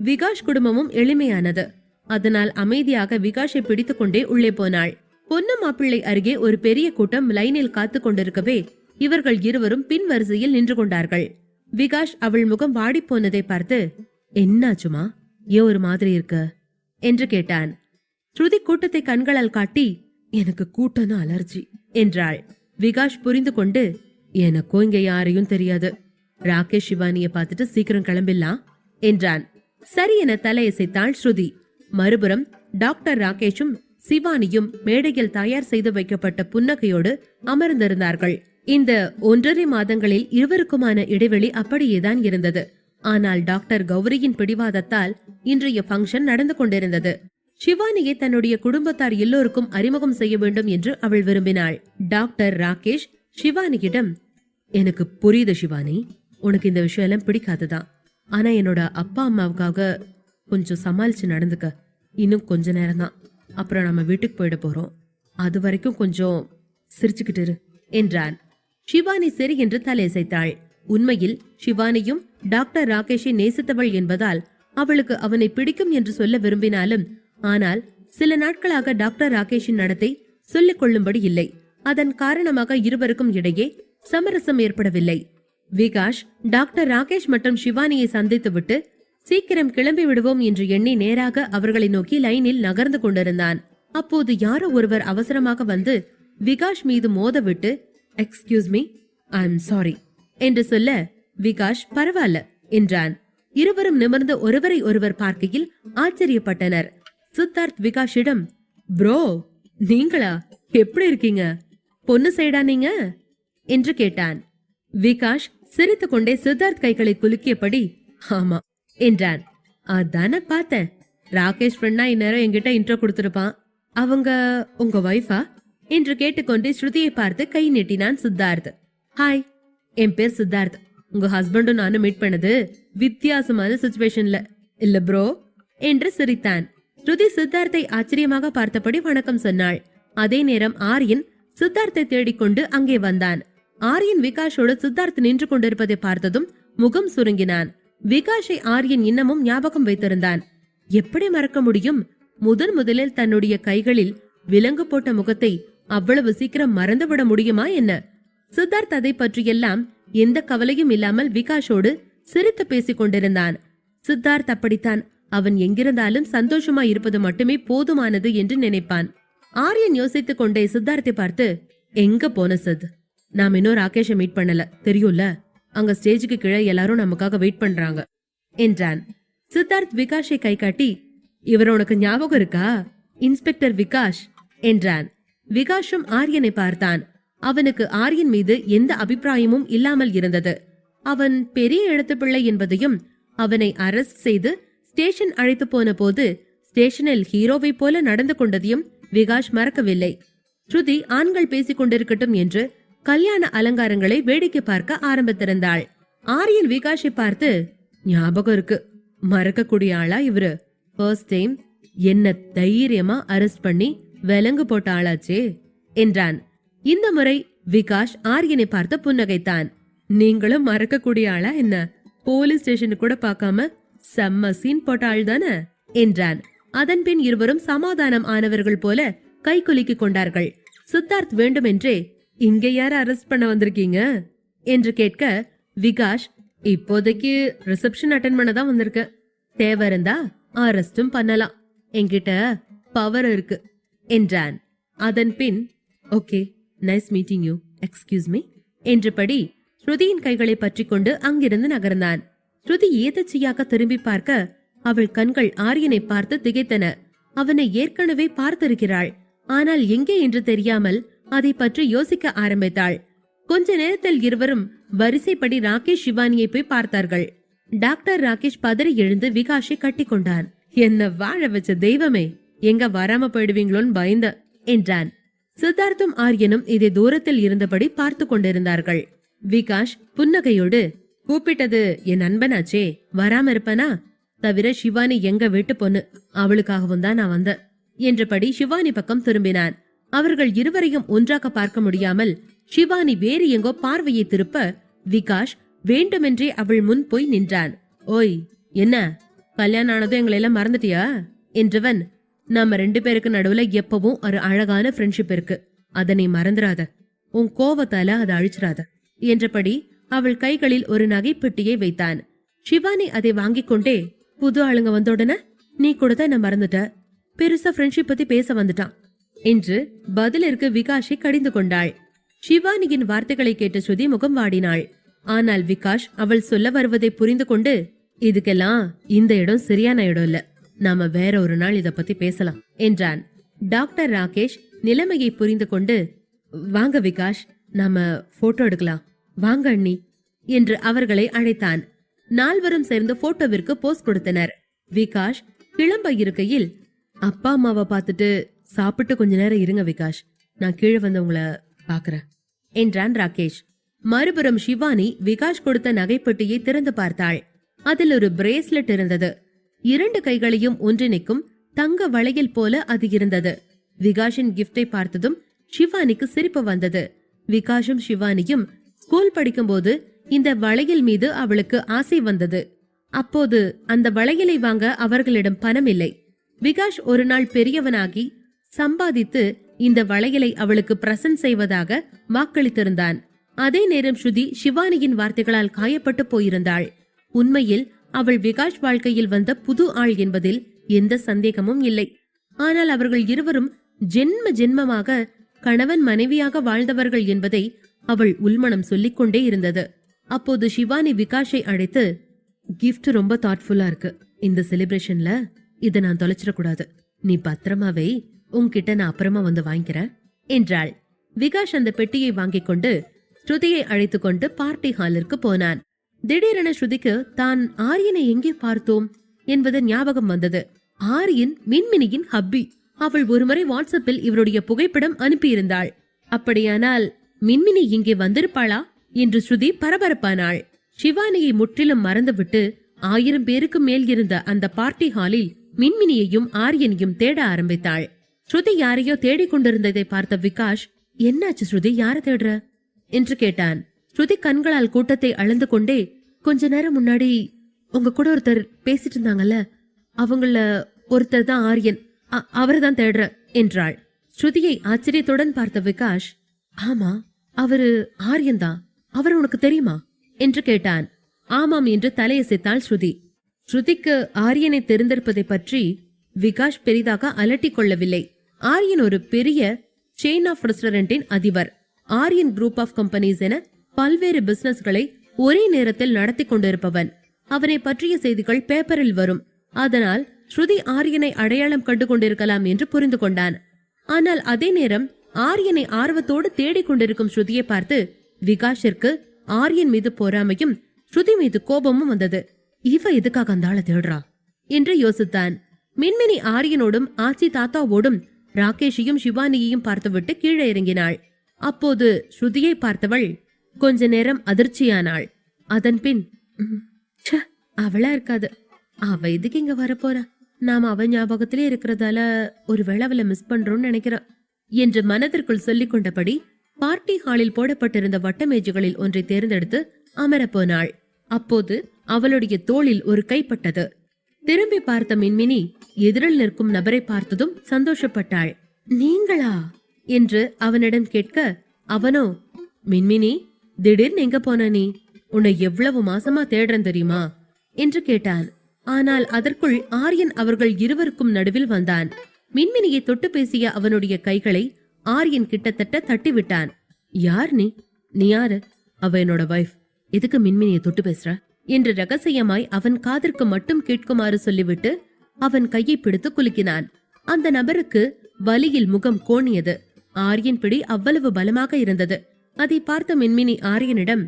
விகாஷ் குடும்பமும் எளிமையானது. அதனால் அமைதியாக விகாஷை பிடித்துக் கொண்டே உள்ளே போனாள். பொண்ணு மாப்பிள்ளை அருகே ஒரு பெரிய கூட்டம் லைனில் காத்து கொண்டிருக்கவே இவர்கள் இருவரும் பின் வரிசையில் நின்று கொண்டார்கள். விகாஷ் அவள் முகம் வாடி போனதை பார்த்து, என்னாச்சுமா, ஏன் ஒரு மாதிரி இருக்க என்று கேட்டான். ஸ்ருதி கூட்டத்தை கண்களால் காட்டி, எனக்கு கூட்டம்னு அலர்ஜி என்றாள். விகாஷ் புரிந்து கொண்டு, எனக்கும் இங்க யாரையும் தெரியாது, ராகேஷ் சிவானிய பார்த்துட்டு சீக்கிரம் கிளம்பிடலாம் என்றான். சரி என தலையசைத்தாள் ஸ்ருதி. மறுபுறம் டாக்டர் ராகேஷும் சிவானியும் மேடையில் தயார் செய்து வைக்கப்பட்ட புன்னகையோடு அமர்ந்திருந்தார்கள். இந்த 1.5 மாதங்களில் இருவருக்குமான இடைவெளி அப்படியேதான் இருந்தது. ஆனால் டாக்டர் கௌரியின் பிடிவாதத்தால் இன்றைய ஃபங்க்ஷன் நடந்து கொண்டிருந்தது. சிவானியை தன்னுடைய குடும்பத்தார் எல்லோருக்கும் அறிமுகம் செய்ய வேண்டும் என்று அவள் விரும்பினாள். டாக்டர் ராகேஷ் சிவானியிடம், எனக்கு புரியுது சிவானி, உனக்கு இந்த விஷயம் எல்லாம் பிடிக்காதுதான். ஆனா என்னோட அப்பா அம்மாவுக்காக கொஞ்சம் சமாளிச்சு நடந்துக்க. இன்னும் கொஞ்ச நேரம் தான், அப்புறம் நம்ம வீட்டுக்கு போயிட போறோம். அது வரைக்கும் கொஞ்சம் சிரிச்சுக்கிட்டு என்றான். சிவானி சரி என்று தலையசைத்தாள். உண்மையில் சிவானியும் டாக்டர் ராகேஷை நேசித்தவள் என்பதால் அவளுக்கு அவனை பிடிக்கும் என்று சொல்ல விரும்பினாலும், ஆனால் சில நாட்களாக டாக்டர் ராகேஷின் நடத்தை சொல்லிக் கொள்ளும்படி இல்லை. அதன் காரணமாக இருவருக்கும் இடையே சமரசம் ஏற்படவில்லை. விகாஷ் டாக்டர் ராகேஷ் மற்றும் சிவானியை சந்தித்துவிட்டு சீக்கிரம் கிளம்பி விடுவோம் என்று எண்ணி நேராக அவர்களை நோக்கி லைனில் நகர்ந்து கொண்டிருந்தான். அப்போது யாரோ ஒருவர் அவசரமாக வந்து விகாஷ் மீது மோதவிட்டு, excuse me, I am sorry என்று சொல்ல, விகாஷ் பரவாயில்ல என்றான். இருவரும் நிமிர்ந்து ஒருவரை ஒருவர் பார்க்கையில் ஆச்சரியப்பட்டனர். சித்தார்த் விகாஷிடம், ப்ரோ நீங்களா, எப்படி இருக்கீங்க, பொண்ணு சைடா நீங்க என்று கேட்டான். விகாஷ் சிரித்துக் கொண்டே சித்தார்த் கைகளை குலுக்கியபடி, ஆமா என்றான். அதான பார்த்தேன், ராகேஷ் ஃப்ரெண்டா இந்நேரம் என்கிட்ட இன்ட்ரோ கொடுத்திருப்பான். அவங்க உங்க வைஃபா என்று கேட்டுக்கொண்டு ஸ்ருதியை பார்த்து கை நீட்டினான் சித்தார்த். ஹாய், என் பேர் சித்தார்த். உங்க ஹஸ்பண்டும் நானும் மீட் பண்ணது வித்தியாசமான சிச்சுவேஷன்ல இல்ல ப்ரோ என்று சிரித்தான். ஸ்ருதி சித்தார்த்தை ஆச்சரியமாக பார்த்தபடி வணக்கம் சொன்னாள். அதே நேரம் ஆரியன் சித்தார்த்தை தேடிக்கொண்டு அங்கே வந்தான். ஆரியன் விகாஷோடு சித்தார்த் நின்று கொண்டிருப்பதை பார்த்ததும் முகம் சுருங்கினான். விகாஷை ஆரியன் இன்னமும் ஞாபகம் வைத்திருந்தான். எப்படி மறக்க முடியும்? முதலில் தன்னுடைய கைகளில் விலங்கு போட்ட முகத்தை அவ்வளவு சீக்கிரம் மறந்துவிட முடியுமா என்ன? சித்தார்த் அதை பற்றியெல்லாம் எந்த கவலையும் இல்லாமல் விகாஷோடு சிரித்து பேசிக் கொண்டிருந்தான். சித்தார்த் அப்படித்தான். அவன் எங்கிருந்தாலும் சந்தோஷமா இருப்பது மட்டுமே போதுமானது என்று நினைப்பான். ஆரியன் யோசித்துக் கொண்டே சித்தார்த்தை பார்த்து, எங்க போன சித்? நாம் இன்னும் ராகேஷ மீட் பண்ணல, தெரியும்ல? அங்க ஸ்டேஜுக்கு கீழே எல்லாரும் நமக்காக வெயிட் பண்றாங்க என்றான். சித்தார்த் விகாஷை கை காட்டி, இவர் உனக்கு ஞாபகம் இருக்கா? இன்ஸ்பெக்டர் விகாஷ் என்றான். விகாஷும் ஆரியனை பார்த்தான். அவனுக்கு ஆரியன் மீது எந்த அபிப்பிராயமும் இல்லாமல் இருந்தது. அவன் பெரிய இடத்து பிள்ளை என்பதையும் அவனை அரெஸ்ட் செய்து ஸ்டேஷன் அழைத்து போன போது ஸ்டேஷனில் ஹீரோவை போல நடந்து கொண்டதையும் விகாஷ் மறக்கவில்லை. ஸ்ருதி ஆண்கள் பேசிக் கொண்டிருக்கட்டும் என்று கல்யாண அலங்காரங்களை வேடிக்கை பார்க்க ஆரம்பித்திருந்தாள். ஆரியன் விகாஷை பார்த்து, ஞாபகம் இருக்கு, மறக்கக்கூடிய ஆளா இவரு? ஃபர்ஸ்ட் டைம் என்ன தைரியமா அரெஸ்ட் பண்ணி விலங்கு போட்ட ஆளாச்சே என்றான். இந்த முறை விகாஷ் ஆரியனை பார்த்து புன்னகைத்தான். நீங்களும் மறக்கக்கூடிய ஆளா என்ன? போலீஸ் ஸ்டேஷனு கூட பார்க்காம செம்ம சீன் போட்ட ஆள் தானே என்றான். அதன்பின் இருவரும் சமாதானம் ஆனவர்கள் போல கை குலுக்கிக் கொண்டார்கள். சித்தார்த் வேண்டுமென்றே, இங்க யார அரெஸ்ட் பண்ண வந்திருக்கீங்க என்று கேட்க, விகாஷ், இப்போதைக்கு ரிசப்ஷன் அட்டென்ட் பண்ண தான் வந்திருக்க. தேவை இருந்தா அரெஸ்டும் பண்ணலாம், என்கிட்ட பவர் இருக்கு என்றான். அதன் பின், okay, nice meeting you, excuse me என்றபடி ஸ்ருதியின் கைகளை பற்றி கொண்டு அங்கிருந்து நகர்ந்தான். ஸ்ருதி ஏதச்சியாக திரும்பி பார்க்க அவள் கண்கள் ஆரியனை பார்த்து திகைத்தன. அவனை ஏற்கனவே பார்த்திருக்கிறாள், ஆனால் எங்கே என்று தெரியாமல் அதை பற்றி யோசிக்க ஆரம்பித்தாள். கொஞ்ச நேரத்தில் இருவரும் வரிசைப்படி ராகேஷ் சிவானியை போய் பார்த்தார்கள். டாக்டர் ராகேஷ் பதறி எழுந்து விகாஷை கட்டி கொண்டான். என்ன வாழ வச்ச தெய்வமே, எங்க வராம போயிடுவீங்களோன்னு பயந்த என்றான். சித்தார்த்தும் ஆரியனும் இதை தூரத்தில் இருந்தபடி பார்த்து கொண்டிருந்தார்கள். விகாஷ் புன்னகையோடு, கூப்பிட்டது என் நண்பனாச்சே, வராம இருப்பனா? தவிர சிவானி எங்க வீட்டு பொண்ணு, அவளுக்காகவும் தான் நான் வந்தேன் என்றபடி சிவானி பக்கம் திரும்பினான். அவர்கள் இருவரையும் ஒன்றாக பார்க்க முடியாமல் சிவானி வேறு எங்கோ பார்வையை திருப்ப விகாஷ் வேண்டுமென்றே அவள் முன் போய் நின்றான். ஓய், என்ன கல்யாணம் ஆனதும் எங்களை எல்லாம் மறந்துட்டியா என்றவன், நம்ம 2 பேருக்கு நடுவுல எப்பவும் ஒரு அழகான ஃப்ரெண்ட்ஷிப் இருக்கு, அதனை மறந்துடாத, உன் கோவத்தால அதை அழிச்சிடாத என்றபடி அவள் கைகளில் ஒரு நகைப்பெட்டியை வைத்தான். சிவானி அதை வாங்கிக் கொண்டே, புது ஆளுங்க வந்தோடனே நீ கூட தான் என்ன மறந்துட்ட, பெருசா ஃப்ரெண்ட்ஷிப் பத்தி பேச வந்துட்டான் என்று பதிலிற்கு விகாஷை கடிந்து கொண்டாள். சிவானியின் வார்த்தைகளை கேட்ட ஸ்ருதி முகம் வாடினாள். ஆனால் விகாஷ் அவள் சொல்ல வருவதை புரிந்து கொண்டு, இதுக்கெல்லாம் இந்த இடம் சரியான இடம் இல்ல, நாம வேற ஒரு நாள் இத பத்தி பேசலாம் என்றான். டாக்டர் ராகேஷ் நிலைமையை புரிந்து கொண்டு, வாங்க விகாஷ், நாம போட்டோ எடுக்கலாம், வாங்க அண்ணி என்று அவர்களை அழைத்தான். நால்வரும் சேர்ந்து போட்டோவிற்கு போஸ் கொடுத்தனர். விகாஷ் கிளம்ப இருக்கையில், அப்பா அம்மாவை பார்த்துட்டு சாப்பிட்டு கொஞ்ச நேரம் இருங்க விகாஷ், நான் கீழே வந்து உங்களை பாக்குறேன் என்றான் ராகேஷ். மறுபுறம் சிவானி விகாஷ் கொடுத்த நகைப்பெட்டியை திறந்து பார்த்தாள். அதில் ஒரு பிரேஸ்லெட் இருந்தது. 2 கைகளையும் ஒன்றிணைக்கும் தங்க வளையல் போல அது இருந்தது. விகாஷின் கிஃப்டை பார்த்ததும் சிவானிக்கு சிரிப்பு வந்தது. விகாஷும் சிவானியும் ஸ்கூல் படிக்கும்போது இந்த வளையல் மீது அவளுக்கு ஆசை வந்தது. அப்போது அந்த வளையலை வாங்க அவர்களிடம் பணம் இல்லை. விகாஷ் ஒரு நாள் பெரியவனாகி சம்பாதித்து இந்த வளையலை அவளுக்கு பிரசன்ட் செய்வதாக வாக்களித்திருந்தான். அதே நேரம் ஸ்ருதி சிவானியின் வார்த்தைகளால் காயப்பட்டு போயிருந்தாள். உண்மையில் அவள் விகாஷ் வாழ்க்கையில் வந்த புது ஆள் என்பதில் எந்த சந்தேகமும் இல்லை. ஆனால் அவர்கள் இருவரும் ஜென்மமாக கணவன் மனைவியாக வாழ்ந்தவர்கள் என்பதை அவள் உள்மனம் சொல்லிக் கொண்டே இருந்தது. அப்போது சிவானி விகாஷை அழைத்து, கிஃப்ட் ரொம்ப தாட்ஃபுல்லா இருக்கு, இந்த செலிப்ரேஷன்ல இத நான் தொலைச்சிடக்கூடாது, நீ பத்திரமாவே, உன்கிட்ட நான் அப்புறமா வந்து வாங்கிக்கிறேன் என்றாள். விகாஷ் அந்த பெட்டியை வாங்கிக் கொண்டு ஸ்ருதியை அழைத்து கொண்டு பார்ட்டி ஹாலிற்கு போனான். திடீரென ஸ்ருதிக்கு தான் ஆரியனை எங்கே பார்த்தோம் என்பது ஞாபகம் வந்தது. ஆரியன் மின்மினியின் ஹப்பி. அவள் ஒருமுறை வாட்ஸ்அப்பில் இவருடைய புகைப்படம் அனுப்பியிருந்தாள். அப்படியானால் மின்மினி இங்கே வந்திருப்பாளா என்று ஸ்ருதி பரபரப்பானாள். சிவானியை முற்றிலும் மறந்துவிட்டு 1000 பேருக்கு மேல் இருந்த அந்த பார்ட்டி ஹாலில் மின்மினியையும் ஆரியனையும் தேட ஆரம்பித்தாள். ஸ்ருதி யாரையோ தேடிக் கொண்டிருந்ததை பார்த்த விகாஷ், என்னாச்சு ஸ்ருதி, யார தேடுற என்று கேட்டான். ஸ்ருதி கண்களால் கூட்டத்தை அளந்து கொண்டே, கொஞ்ச நேரம் முன்னாடி உங்க கூட ஒருத்தர் பேசிட்டு இருந்தாங்கல்ல, அவங்கள ஒருத்தர் தான் ஆரியன். அவரை தான் தேடுறேன் என்றாள். ஸ்ருதியை ஆச்சரியத்துடன் பார்த்த விகாஷ், ஆமா, அவரு ஆரியன் தான். அவர் உனக்கு தெரியுமா என்று கேட்டான். ஆமாம் என்று தலையசைத்தாள் ஸ்ருதி. ஸ்ருதிக்கு ஆரியனை தெரிந்திருப்பதை பற்றி விகாஷ் பெரிதாக அலட்டிக் கொள்ளவில்லை. ஆரியன் ஒரு பெரிய செயின் ஆஃப் ரெஸ்டாரண்டின் அதிபர். ஆரியன் குரூப் ஆஃப் கம்பெனிஸ் என பல்வேறு பிசினஸ்களை ஒரே நேரத்தில் நடத்தி கொண்டிருப்பவன். அவனை பற்றிய செய்திகள் பேப்பரில் வரும். அதனால் ஸ்ருதி ஆரியனை அடையாளம் கண்டு கொண்டிருக்கலாம் என்று புரிந்து கொண்டான். ஆனால் அதே நேரம் ஆரியனை ஆர்வத்தோடு தேடிக் கொண்டிருக்கும் ஸ்ருதியை பார்த்து விகாஷிற்கு ஆரியன் மீது பொறாமையும் ஸ்ருதி மீது கோபமும் வந்தது. இவ எதுக்காக அந்த ஆளை தேடுறா என்று யோசித்தான். மின்மினி ஆரியனோடும் ஆச்சி தாத்தாவோடும் ராகேஷையும் சிவானியையும் பார்த்துவிட்டு கீழே இறங்கினாள். அப்போது ஸ்ருதியை பார்த்தவள் கொஞ்ச நேரம் அதிர்ச்சியானாள். அதன் பின், அவளா இருக்காது, அவ இதுக்கு இங்க வரப்போறா, நாம அவ ஞாபகத்திலே இருக்கிறதால ஒருவேளை அவளை மிஸ் பண்றோம்னு நினைக்கிறோம் என்று மனதிற்குள் சொல்லிக் கொண்டபடி பார்ட்டி ஹாலில் போடப்பட்டிருந்த வட்டமேஜுகளில் ஒன்றை தேர்ந்தெடுத்து அமரப்போனாள். அப்போது அவளுடைய தோளில் ஒரு கைப்பட்டது. திரும்பி பார்த்த மின்மினி எதிரில் நிற்கும் நபரை பார்த்ததும் சந்தோஷப்பட்டாள். நீங்களா என்று அவனிடம் கேட்க, அவனோ, மின்மினி, திடீர்னு எங்க போன நீ? உன்னை எவ்வளவு மாசமா தேடுறேன் தெரியுமா என்று கேட்டான். ஆனால் அதற்குள் ஆரியன் அவர்கள் இருவருக்கும் நடுவில் வந்தான். மின்மினியை தொட்டு பேசிய அவனுடைய கைகளை ஆரியன் கிட்டத்தட்ட தட்டிவிட்டான். யார் நீ? நீ யாரு? அவ என்னோட வைஃப். எதுக்கு மின்மினியை தொட்டு பேசுற என்று ரகசியமாய் அவன் காதிற்கு மட்டும் கேட்குமாறு சொல்லிவிட்டு அவன் கையை பிடித்து குலுக்கினான். அந்த நபருக்கு வலியில் முகம் கோணியது. ஆரியன் பிடி அவ்வளவு பலமாக இருந்தது. அதை பார்த்த மின்மினி ஆரியனிடம்,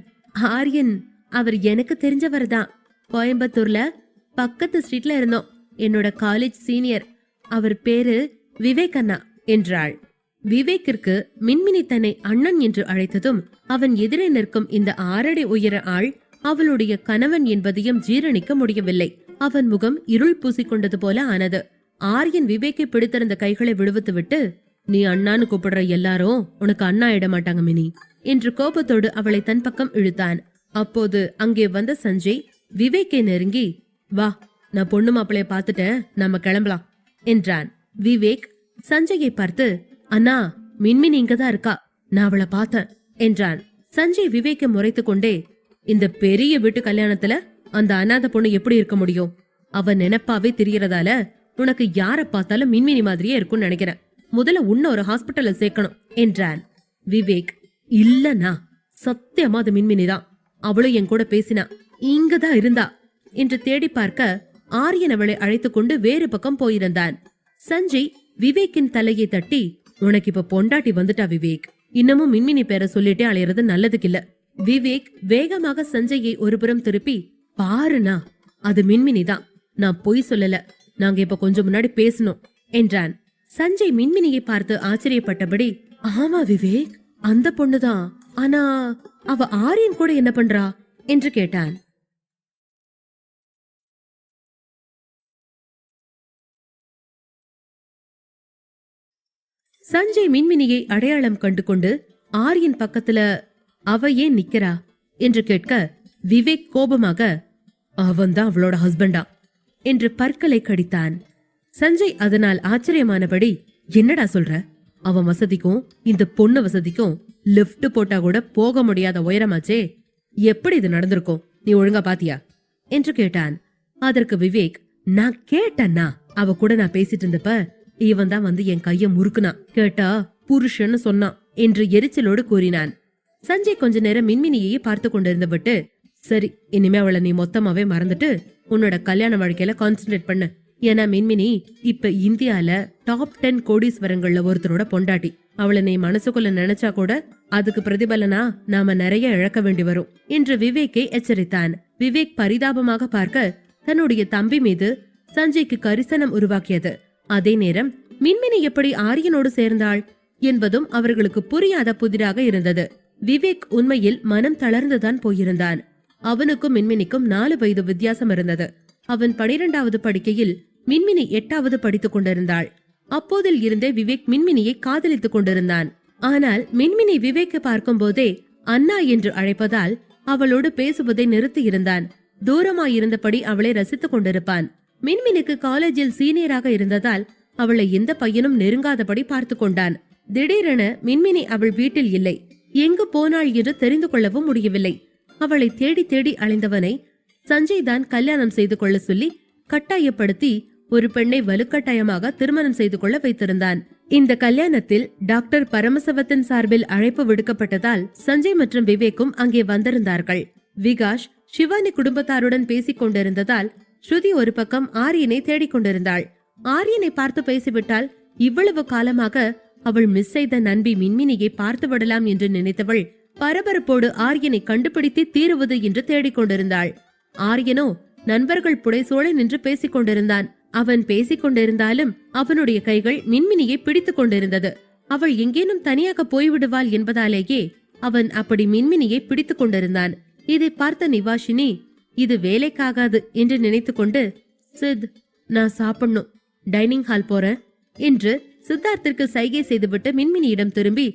ஆரியன் அவர் எனக்கு தெரிஞ்சவர் தான். கோயம்புத்தூர்ல பக்கத்து ஸ்ட்ரீட்ல இருந்தோம். என்னோட காலேஜ் சீனியர். அவர் பேரு விவேக் அண்ணா என்றாள். விவேக்கிற்கு மின்மினி தன்னை அண்ணன் என்று அழைத்ததும் அவன் எதிரே நிற்கும் இந்த 6 அடி உயர ஆள் அவளுடைய கணவன் என்பதையும் ஜீரணிக்க முடியவில்லை. அவன் முகம் இருள் பூசிக்கொண்டது போல ஆனது. ஆரியன் விவேக்கை பிடித்திருந்த கைகளை விடுவித்துவிட்டு, நீ அண்ணான்னு கூப்பிடுற எல்லாரும் உனக்கு அண்ணா இட மாட்டாங்க மினி என்று கோபத்தோடு அவளை தன் பக்கம் இழுத்தான். அப்போது அங்கே வந்த சஞ்சய் விவேக்கை நெருங்கி, வா, நான் பொண்ணு மாப்பிளைய பார்த்துட்டேன், நாம கிளம்பலாம் என்றான். விவேக் சஞ்சயை பார்த்து, அண்ணா, மின்மினி இங்கதான் இருக்கா, நான் அவளை பார்த்தேன் என்றான். சஞ்சய் விவேக்கை முறைத்து கொண்டே, இந்த பெரிய வீட்டு கல்யாணத்துல அந்த அநாத பொண்ணு எப்படி இருக்க முடியும்? அவ நினைப்பாவே தெரியறதால உனக்கு யார பார்த்தாலும் மின்மினி மாதிரியே இருக்கும்னு நினைக்கிறேன். முதல்ல உன்ன ஒரு ஹாஸ்பிட்டல்ல சேர்க்கணும் என்றான். விவேக், இல்லனா சத்தியமா அது மின்மினிதான். அவளும் என் கூட பேசினா, இங்கதான் இருந்தா என்று தேடி பார்க்க ஆரியன் அவளை அழைத்து கொண்டு வேறு பக்கம் போயிருந்தான். சஞ்சய் விவேக்கின் தலையை தட்டி, உனக்கு இப்ப பொண்டாட்டி வந்துட்டா விவேக், இன்னமும் மின்மினி பேரை சொல்லிட்டே அலையறது நல்லதுக்கில்ல. விவேக் வேகமாக சஞ்சயை ஒருபுறம் திருப்பி, பாருனா, அது மின்மினிதான், நான் பொய் சொல்லல, நாங்க இப்ப கொஞ்சம் முன்னாடி பேசணும் என்றான். சஞ்சய் மின்மினியை பார்த்து ஆச்சரியப்பட்டபடி, ஆமா விவேக், அந்த பொண்ணுதான். ஆனா அவ ஆரியன் கூட என்ன பண்றா என்று கேட்டான். சஞ்சய் மின்மினியை அடையாளம் கண்டு கொண்டு ஆரியன் பக்கத்துல அவ ஏன் நிக்கிறா என்று கேட்க, விவேக் கோபமாக, அவன்தான் அவளோட ஹஸ்பண்டா என்று பற்களை கடித்தான். சஞ்சய் அதனால் ஆச்சரியமானபடி, என்னடா சொல்ற? அவன் வசதிக்கும் இந்த பொண்ணு வசதிக்கும் லிப்ட் போட்டா கூட போக முடியாத உயரமாச்சே, எப்படி இது நடந்திருக்கும்? நீ ஒழுங்கா பாத்தியா என்று கேட்டான். அதற்கு விவேக், நான் கேட்டேன்னா, அவ கூட நான் பேசிட்டு இருந்தப்ப இவன் தான் வந்து என் கைய முறுக்குனான், கேட்டா புருஷன்னு சொன்னான் என்று எரிச்சலோடு கூறினான். சஞ்சய் கொஞ்ச நேரம் மின்மினியை பார்த்து கொண்டிருந்தபட்டு, சரி, இனிமே அவளை நீ மொத்தமாவே மறந்துட்டு உன்னோட கல்யாண வாழ்க்கையில கான்சென்ட்ரேட் பண்ணு. ஏன்னா மின்மினி இப்ப இந்தியால டாப் 10 கோடீஸ்வரங்கள்ல ஒருத்தரோட பொண்டாட்டி. அவளை நீ மனசுக்குள்ள நினைச்சா கூட அதுக்கு பிரதிபலனா நாம நிறைய இழக்க வேண்டி வரும் என்று விவேக்கை எச்சரித்தான். விவேக் பரிதாபமாக பார்க்க தன்னுடைய தம்பி மீது சஞ்சய்க்கு கரிசனம் உருவாக்கியது. அதே நேரம் மின்மினி எப்படி ஆரியனோடு சேர்ந்தாள் என்பதும் அவர்களுக்கு புரியாத புதிராக இருந்தது. விவேக் உண்மையில் மனம் தளர்ந்துதான் போயிருந்தான். அவனுக்கும் மின்மினிக்கும் 4 வயது வித்தியாசம் இருந்தது. அவன் 12வது படிக்கையில் மின்மினி 8வது படித்துக் கொண்டிருந்தாள். அப்போதில் இருந்தே விவேக் மின்மினியை காதலித்துக் கொண்டிருந்தான். ஆனால் மின்மினி விவேக்கை பார்க்கும் போதே அண்ணா என்று அழைப்பதால் அவளோடு பேசுவதை நிறுத்தி இருந்தான். தூரமாயிருந்தபடி அவளை ரசித்துக் கொண்டிருப்பான். மின்மினிக்கு காலேஜில் சீனியராக இருந்ததால் அவளை எந்த பையனும் நெருங்காதபடி பார்த்து கொண்டான். திடீரென மின்மினி அவள் வீட்டில் இல்லை. எங்கு போனாள் என்று தெரிந்து கொள்ளவும் முடியவில்லை. அவளை தேடி தேடி அலைந்தவனை சஞ்சய் தான் கல்யாணம் செய்து கொள்ள சொல்லி கட்டாயப்படுத்தி ஒரு பெண்ணை வலுக்கட்டாயமாக திருமணம் செய்து கொள்ள வைத்திருந்தான். இந்த கல்யாணத்தில் டாக்டர் பரமசவத்தின் சார்பில் அழைப்பு விடுக்கப்பட்டதால் சஞ்சய் மற்றும் விவேக்கும் அங்கே வந்திருந்தார்கள். விகாஷ் சிவானி குடும்பத்தாருடன் பேசிக் கொண்டிருந்ததால் ஸ்ருதி ஒரு பக்கம் ஆரியனை தேடிக் கொண்டிருந்தாள். ஆரியனை பார்த்து பேசிவிட்டால் இவ்வளவு காலமாக அவள் மிஸ் செய்த நண்பி மின்மினியை பார்த்து விடலாம் என்று நினைத்தவள் பரபரப்போடு ஆரியனை கண்டுபிடித்து தீருவது என்று தேடிக்கொண்டிருந்தாள். ஆரியனோ நண்பர்கள் புடைசூழ நின்று பேசிக் கொண்டிருந்தான். அவன் பேசிக் கொண்டிருந்தாலும் அவனுடைய கைகள் மின்மினியை பிடித்துக் கொண்டிருந்தது. அவள் எங்கேனும் தனியாக போய்விடுவாள் என்பதாலேயே அவன் அப்படி மின்மினியை பிடித்துக் கொண்டிருந்தான். இதை பார்த்த நிவாஷினி இது வேலைக்காகாது என்று நினைத்துக் கொண்டு, சித், நான் சாப்பிடணும், டைனிங் ஹால் போறேன் என்று சித்தார்த்திற்கு சைகை செய்துவிட்டு மின்மினியிடம் திரும்பி,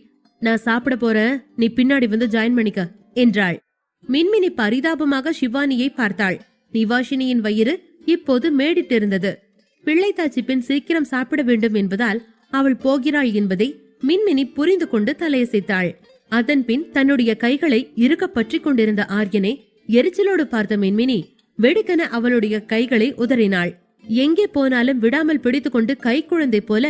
நான் சாப்பிட போறேன், நீ பின்னாடி வந்து ஜாயின் பண்ணிக்க என்றாள். மின்மினி பரிதாபமாக சிவானியை பார்த்தாள். நிவாஷினியின் வயிறு இப்போது மேடிட்டிருந்தது. பிள்ளைத்தாச்சி பெண் சீக்கிரம் சாப்பிட வேண்டும் என்பதால் அவள் போகிறாள் என்பதை மின்மினி புரிந்து கொண்டு தலையசைத்தாள். அதன் பின் தன்னுடைய கைகளை இறுக பற்றி கொண்டிருந்த ஆரியனை எரிச்சலோடு பார்த்த மின்மினி வெடிக்கென அவளுடைய கைகளை உதறினாள். எங்கே போனாலும் விடாமல் பிடித்துக்கொண்டு கை குழந்தை போல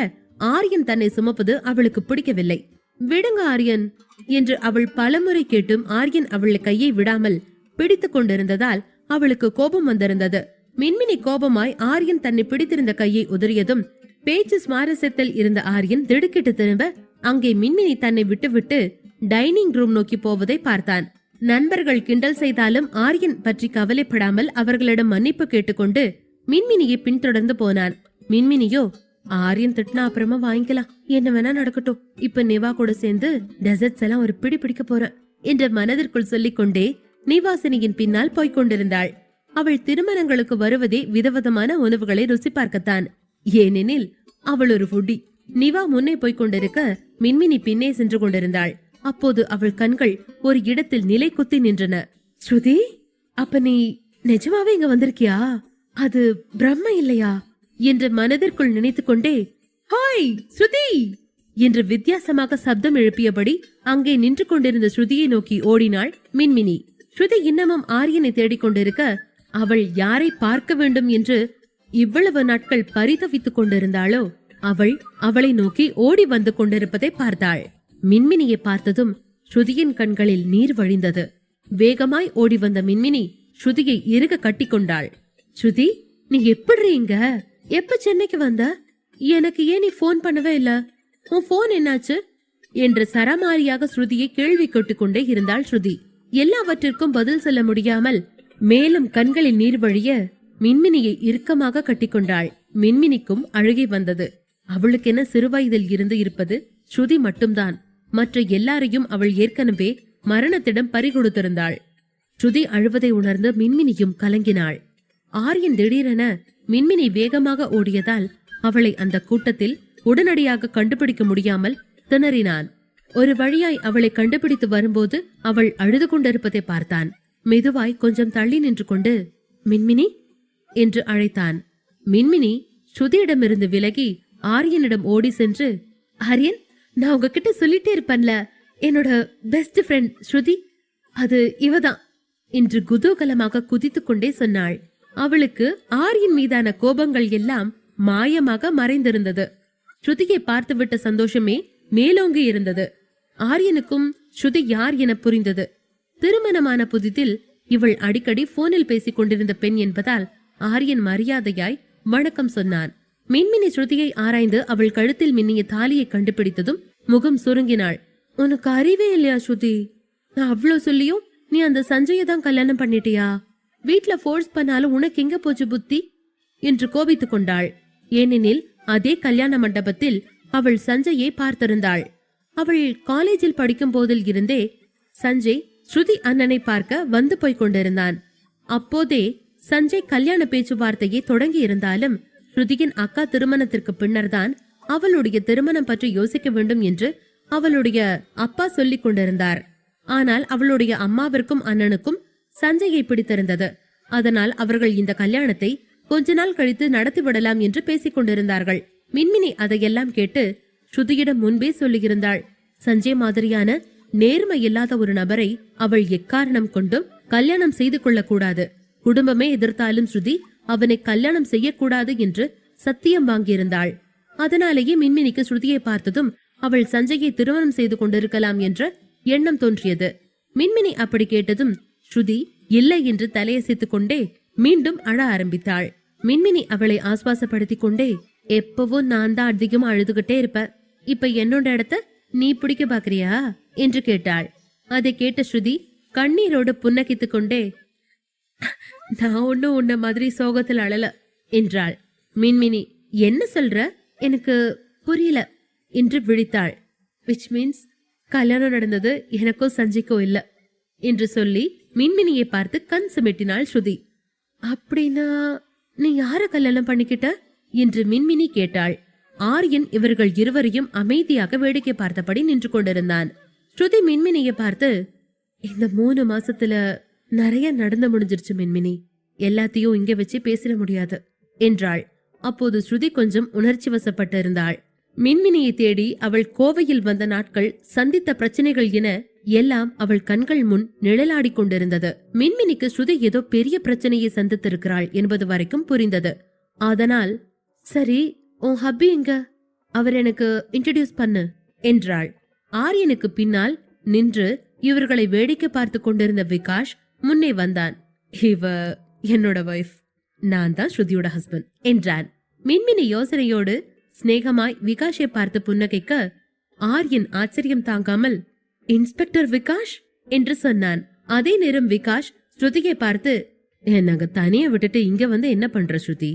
ஆரியன் தன்னை சுமப்பது அவளுக்கு பிடிக்கவில்லை. விடுங்க ஆரியன் என்று அவள் பலமுறை கேட்டும் ஆரியன் அவள் கையை விடாமல் பிடித்துக் கொண்டிருந்ததால் அவளுக்கு கோபம் வந்திருந்தது. மின்மினி கோபமாய் ஆரியன் தன்னை பிடித்திருந்த கையை உதறியதும் பேச்சு சுவாரஸ்யத்தில் இருந்த ஆரியன் திடுக்கிட்டு திரும்ப அங்கே மின்மினி தன்னை விட்டுவிட்டு டைனிங் ரூம் நோக்கி போவதை பார்த்தான். நண்பர்கள் கிண்டல் செய்தாலும் ஆரியன் பற்றி கவலைப்படாமல் அவர்களிடம் மன்னிப்பு கேட்டுக்கொண்டு மின்மினியை பின்தொடர்ந்து போனான். மின்மினியோ, ஆரியன் திட்டினா அப்புறமா வாங்கிக்கலாம், என்ன வேணா நடக்கட்டும், இப்ப நிவா கூட சேர்ந்து டெசர்ட்ஸ் எல்லாம் ஒரு பிடி பிடிக்க போறேன் என்ற மனதிற்குள் சொல்லிக் கொண்டே நிவாசினியின் பின்னால் போய்கொண்டிருந்தாள். அவள் திருமணங்களுக்கு வருவதே விதவிதமான உணவுகளை ருசி பார்க்கத்தான். ஏனெனில் அவள் ஒரு ஃபுட்டி. நிவா முன்னே போய்கொண்டிருக்க மின்மினி பின்னே சென்று கொண்டிருந்தாள். அப்போது அவள் கண்கள் ஒரு இடத்தில் நிலை குத்தி நின்றன. ஸ்ருதி, அப்ப நீ நிஜமாவே இங்க வந்திருக்கியா? அது பிரம்ம இல்லையா என்று மனதிற்குள் நினைத்துக் கொண்டே, ஹாய் ஸ்ருதி என்று வித்தியாசமாக சப்தம் எழுப்பியபடி அங்கே நின்று கொண்டிருந்த ஸ்ருதியை நோக்கி ஓடினாள் மின்மினி. ஸ்ருதி இன்னமும் ஆரியனை தேடிக்கொண்டிருக்க அவள் யாரை பார்க்க வேண்டும் என்று இவ்வளவு நாட்கள் பரிதவித்துக் கொண்டிருந்தாளோ அவள் அவளை நோக்கி ஓடி வந்து கொண்டிருப்பதை பார்த்தாள். மின்மினியை பார்த்ததும் ஸ்ருதியின் கண்களில் நீர் வழிந்தது. வேகமாய் ஓடி வந்த மின்மினி ஸ்ருதியை இறுக கட்டி கொண்டாள். ஸ்ருதி, நீ எப்படி இங்க? எப்ப சென்னைக்கு வந்த? எனக்கு ஏன் நீ போன் பண்ணவே இல்ல? உன் போன் என்னாச்சு என்று சரமாரியாக ஸ்ருதியை கேள்வி கேட்டுக்கொண்டே இருந்தாள் ஸ்ருதி. எல்லாவற்றிற்கும் பதில் சொல்ல முடியாமல் மேலும் கண்களில் நீர் வழிய மின்மினியை இறுக்கமாக கட்டிக்கொண்டாள். மின்மினிக்கும் அழுகை வந்தது. அவளுக்கென சிறுவயதில் இருந்து இருப்பது ஸ்ருதி மட்டும்தான். மற்ற எல்லாரையும் அவள் ஏற்கனவே மரணத்திடம் பறிகொடுத்திருந்தாள். ஸ்ருதி அழுவதை உணர்ந்து மின்மினியும் கலங்கினாள். ஆரியன் திடீரென மின்மினி வேகமாக ஓடியதால் அவளை அந்த கூட்டத்தில் உடனடியாக கண்டுபிடிக்க முடியாமல் திணறினான். ஒரு வழியாய் அவளை கண்டுபிடித்து வரும்போது அவள் அழுது கொண்டிருப்பதை பார்த்தான். மெதுவாய் கொஞ்சம் தள்ளி நின்று கொண்டு மின்மினி என்று அழைத்தான். மின்மினி ஸ்ருதியிடமிருந்து விலகி ஆரியனிடம் ஓடி சென்று, ஆரியன், நான் உங்ககிட்ட சொல்லிட்டே இருப்பேன்ல, என்னோட பெஸ்ட் ஃப்ரெண்ட் ஸ்ருதி, அது இவதான் என்று குதூகலமாக குதித்துக் கொண்டே சொன்னாள். அவளுக்கு ஆரியன் மீதான கோபங்கள் எல்லாம் மாயமாக மறைந்திருந்தது. ஸ்ருதியை பார்த்துவிட்ட சந்தோஷமே மேலோங்கி இருந்தது. ஆரியனுக்கும் ஸ்ருதி யார் என புரிந்தது. திருமணமான புதிதில் இவள் அடிக்கடி போனில் பேசிக் கொண்டிருந்த பெண் என்பதால் ஆரியன் மரியாதையாய் வணக்கம் சொன்னான். மின்மினி ஸ்ருதியை ஆராய்ந்து அவள் கழுத்தில் மின்னிய தாலியை கண்டுபிடித்ததும் முகம் சுருங்கினாள். உனக்கு அறிவே இல்லையா ஸ்ருதி? நான் அவ்வளவு சொல்லியும் நீ அந்த சஞ்சயை தான் கல்யாணம் பண்ணிட்டியா? வீட்ல போர்ஸ் பண்ணாலும் உனக்கு எங்க போச்சு புத்தி என்று கோபித்துக் கொண்டாள். ஏனெனில் அதே கல்யாண மண்டபத்தில் அவள் சஞ்சயை பார்த்திருந்தாள். அவள் காலேஜில் படிக்கும் போதில் இருந்தே சஞ்சய் ஸ்ருதி அண்ணனை பார்க்க வந்து போய் கொண்டிருந்தான். அப்போதே சஞ்சய் கல்யாண பேச்சுவார்த்தையை தொடங்கி இருந்தாலும் ஸ்ருதியின் அக்கா திருமணத்திற்கு பின்னர்தான் அவளுடைய திருமணம் பற்றி யோசிக்க வேண்டும் என்று அவளுடைய அப்பா சொல்லிக் கொண்டிருந்தார். ஆனால் அவளுடைய அம்மாவிற்கும் அண்ணனுக்கும் சஞ்சயை பிடித்திருந்தது. அதனால் அவர்கள் இந்த கல்யாணத்தை கொஞ்ச நாள் கழித்து நடத்தி விடலாம் என்று பேசிக் கொண்டிருந்தார்கள். மின்மினி அதையெல்லாம் கேட்டு ஸ்ருதியிடம் முன்பே சொல்லியிருந்தாள். சஞ்சய் மாதிரியான நேர்மை இல்லாத ஒரு நபரை அவள் எக்காரணம் கொண்டும் கல்யாணம் செய்து கொள்ளக்கூடாது. குடும்பமே எதிர்த்தாலும் ஸ்ருதி அவனை கல்யாணம் செய்யக்கூடாது என்று சத்தியம் வாங்கியிருந்தாள். அதனாலேயே மின்மினிக்கு ஸ்ருதியை பார்த்ததும் அவள் சஞ்சயை திருமணம் செய்து கொண்டிருக்கலாம் என்ற எண்ணம் தோன்றியது. மின்மினி அப்படி கேட்டதும் ஸ்ருதி இல்லை என்று தலையசைத்துக் கொண்டே மீண்டும் அழ ஆரம்பித்தாள். மின்மினி அவளை ஆஸ்வாசப்படுத்திக் கொண்டே, எப்பவும் நான் தான் அதிகமா அழுதுகிட்டே இருப்ப, இப்ப என்னோட இடத்த நீ பிடிக்க பாக்குறியா என்று கேட்டாள். அதை கேட்ட ஸ்ருதி கண்ணீரோடு புன்னகித்துக் கொண்டே, நான் ஒன்னும் உன்ன மாதிரி சோகத்தில் அழல என்றாள். மின்மினி, என்ன சொல்ற, எனக்கு புரியல என்று விழித்தாள். விச் மீன்ஸ் கல்யாணம் நடந்தது எனக்கோ சஞ்சய்க்கோ இல்ல என்று சொல்லி மின்மினியை பார்த்து கண் சுமிட்டினாள் ஸ்ருதி. அப்படின்னா நீ யார கல்யாணம் பண்ணிக்கிட்ட என்று மின்மினி கேட்டாள். ஆரியன் இவர்கள் இருவரையும் அமைதியாக வேடிக்கை பார்த்தபடி நின்று கொண்டிருந்தான். ஸ்ருதி மின்மினியை பார்த்து, இந்த 3 மாசத்துல நிறைய நடந்து முடிஞ்சிருச்சு மின்மினி, எல்லாத்தையும் இங்க வச்சு பேசிட முடியாது என்றாள். அப்போது ஸ்ருதி கொஞ்சம் உணர்ச்சி வசப்பட்டு இருந்தாள். மின்மினியை தேடி அவள் கோவையில் வந்த நாட்கள், சந்தித்த பிரச்சனைகள் என எல்லாம் அவள் கண்கள் முன் நிழலாடிக் கொண்டிருந்தது. மின்மினிக்கு ஸ்ருதி ஏதோ பெரிய பிரச்சனையை சந்தித்திருக்கிறாள் என்பது வரைக்கும் புரிந்தது. அதனால், சரி உன் ஹப்பி எங்க, அவர் எனக்கு இன்ட்ரோடியூஸ் பண்ணு என்றாள். ஆரியனுக்கு பின்னால் நின்று இவர்களை வேடிக்கை பார்த்து கொண்டிருந்த விகாஷ் முன்னே வந்தான். இவ என்னோட வைஃப், நான் தான் ஸ்ருதியோட ஹஸ்பண்ட் என்றான். மின்மினி யோசனையோடு சிநேகமாய் விகாஷை பார்த்து புன்னகைக்க ஆரியன் ஆச்சரியம் தாங்காமல், இன்ஸ்பெக்டர் விகாஷ் என்று சொன்னான். அதே நேரம் விகாஷ் ஸ்ருதியை பார்த்து, நாங்க தனியா விட்டுட்டு இங்க வந்து என்ன பண்ற ஸ்ருதி,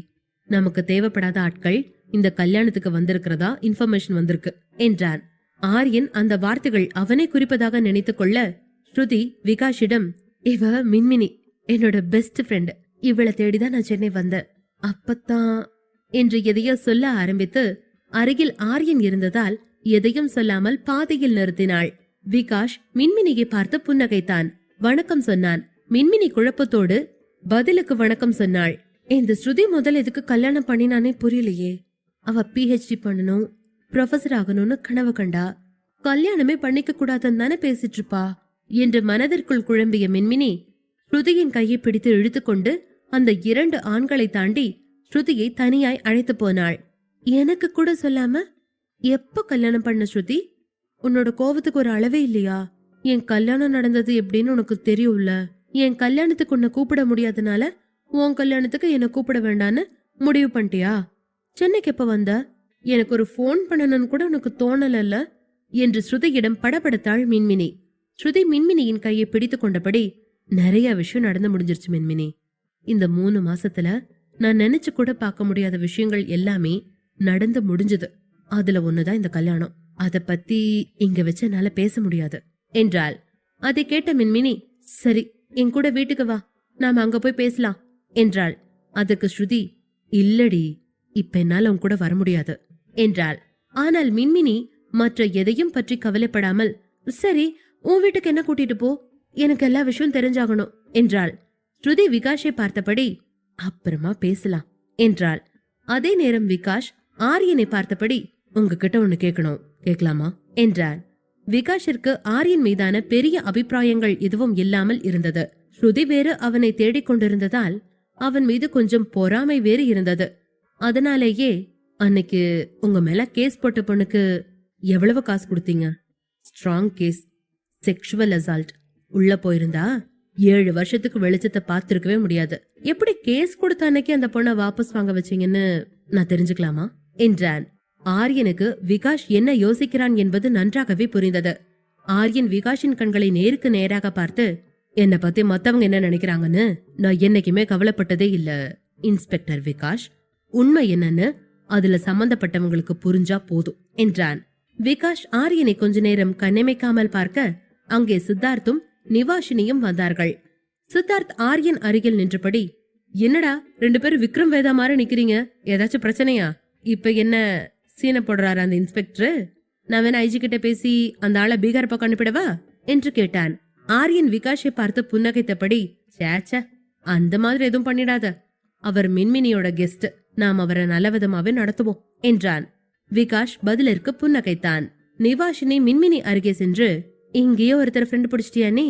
நமக்கு தேவைப்படாத ஆட்கள் இந்த கல்யாணத்துக்கு வந்திருக்கிறதா இன்ஃபர்மேஷன் வந்திருக்கு என்றான். ஆரியன் அந்த வார்த்தைகள் அவனை குறிப்பதாக நினைத்துக் கொள்ள ஸ்ருதி விகாஷிடம், இவ மின்மினி என்னோட பெஸ்ட் ஃப்ரெண்ட், இவளை தேடிதான் நான் சென்னை வந்தேன் அப்பத்தான் என்று எதையோ சொல்ல ஆரம்பித்து அருகில் ஆரியன் இருந்ததால் எதையும் சொல்லாமல் பாதையில் நிறுத்தினாள். விகாஷ் மின்மினியை பார்த்து புன்னகைத்தான். வணக்கம் சொன்னான். மின்மினி குழப்பத்தோடு பதிலுக்கு வணக்கம் சொன்னாள். இந்த ஸ்ருதி முதல் எதுக்கு கல்யாணம் பண்ணினானே புரியலையே. அவ PhD பண்ணணும், ப்ரொஃபசர் ஆகணும்னு கனவு கண்டா, கல்யாணமே பண்ணிக்க கூடாதுன்னு தானே பேசிட்டு இருப்பா என்று மனதிற்குள் குழம்பிய மின்மினி ஸ்ருதியின் கையை பிடித்து இழுத்துக்கொண்டு அந்த 2 ஆண்களை தாண்டி ஸ்ருதியை தனியாய் அழைத்து போனாள். எனக்கு கூட சொல்லாம எப்ப கல்யாணம் பண்ண ஸ்ருதி, உன்னோட கோவத்துக்கு ஒரு அளவே இல்லையா? என் கல்யாணம் நடந்தது எப்படின்னு உனக்கு தெரியும்ல. என் கல்யாணத்துக்கு உன்னை கூப்பிட முடியாதனால உன் கல்யாணத்துக்கு என்ன கூப்பிட வேண்டான்னு முடிவு பண்ணிட்டியா? சென்னைக்கு எப்ப வந்த? எனக்கு ஒரு போன் பண்ணணும்னு கூட உனக்கு தோணலல்ல என்று ஸ்ருதியிடம் படபடத்தாள் மின்மினி. ஸ்ருதி மின்மினியின் கையை பிடித்து கொண்டபடி, நிறைய விஷயம் நடந்து முடிஞ்சிருச்சு மின்மினி. இந்த 3 மாசத்துல நான் நினைச்சு கூட பார்க்க முடியாத விஷயங்கள் எல்லாமே நடந்து முடிஞ்சது. அதுல ஒண்ணுதான் இந்த கல்யாணம். அத பத்தி இங்க வச்சு என்னால பேச முடியாது என்றாள். அதை கேட்ட மின்மினி, சரி என் கூட வீட்டுக்கு வா, நாம அங்க போய் பேசலாம் என்றாள். அதுக்கு ஸ்ருதி, இல்லடி இப்ப என்னால உன் கூட வர முடியாது என்றாள். ஆனால் மின்மினி மற்ற எதையும் பற்றி கவலைப்படாமல், சரி உன் வீட்டுக்கு என்ன கூட்டிட்டு போ, எனக்கு எல்லா விஷயம் தெரிஞ்சாகணும் என்றாள். ஸ்ருதி விகாஷை பார்த்தபடி, அப்புறமா பேசலாம் என்றாள். அதே நேரம் விகாஷ் ஆரியனை பார்த்தபடி, உங்ககிட்ட ஒண்ணு கேட்கணும், கேட்கலாமா என்றான். விகாஷிற்கு ஆரியன் மீதான பெரிய அபிப்பிராயங்கள் எதுவும் இல்லாமல் இருந்தது. ஸ்ருதி வேறு அவனை தேடிக்கொண்டிருந்ததால் அவன் மீது கொஞ்சம் பொறாமை வேறு இருந்தது. அதனாலேயே, அன்னைக்கு உங்க மேல கேஸ் போட்ட பொண்ணுக்கு எவ்வளவு காசு கொடுத்தீங்க? Strong case, sexual assault. உள்ள போயிருந்தா 7 வருஷத்துக்கு வெளிச்சத்தை பார்த்திருக்கவே முடியாது. எப்படி கேஸ் கொடுத்த அன்னைக்கு அந்த பொண்ணை வாபஸ் வாங்க வச்சீங்கன்னு நான் தெரிஞ்சுக்கலாமா என்றான். ஆரியனுக்கு விகாஷ் என்ன யோசிக்கிறான் என்பது நன்றாகவே புரிந்தது. ஆரியன் விகாஷின் கண்களை நேருக்கு நேராக பார்த்து, என்னை பத்தி மத்தவங்க என்ன நினைக்கிறாங்கன்னு நான் என்னைக்குமே கவலைப்பட்டதே இல்ல இன்ஸ்பெக்டர் விகாஷ். உண்மை என்னன்னு அதுல சம்பந்தப்பட்டவங்களுக்கு புரிஞ்சா போதும் என்றான். விகாஷ் ஆரியனை கொஞ்ச நேரம் கண்ணிமைக்காமல் பார்க்க அங்கே சித்தார்த்தும் நிவாஷினியும் வந்தார்கள். சித்தார்த் ஆரியன் அருகில் நின்றபடி, என்னடா 2 பேரும் விக்ரம் வேதா மாதிரி நிக்கிறீங்க, ஏதாச்சும் பிரச்சனையா? இப்ப என்ன சீன போடுறாரு அந்த இன்ஸ்பெக்டர்? நான் வேணா ஐஜி கிட்ட பேசி அந்த ஆளை பீகார் பக்கம் அனுப்பிடவா என்று கேட்டான். ஆரியன் விகாஷை பார்த்து புன்னகைத்தபடி, சேச்ச அந்த மாதிரி எதுவும் பண்ணிடாத. அவர் மின்மினியோட கெஸ்ட், நாம் அவரை நல்லவிதமாவே நடத்துவோம் என்றான். விகாஷ் பதிலிற்கு புன்னகைத்தான். நிவாஷினி மின்மினி அருகே சென்று, இங்கேயே ஒருத்தர் ஃப்ரெண்ட் பிடிச்சிட்டியா நீ?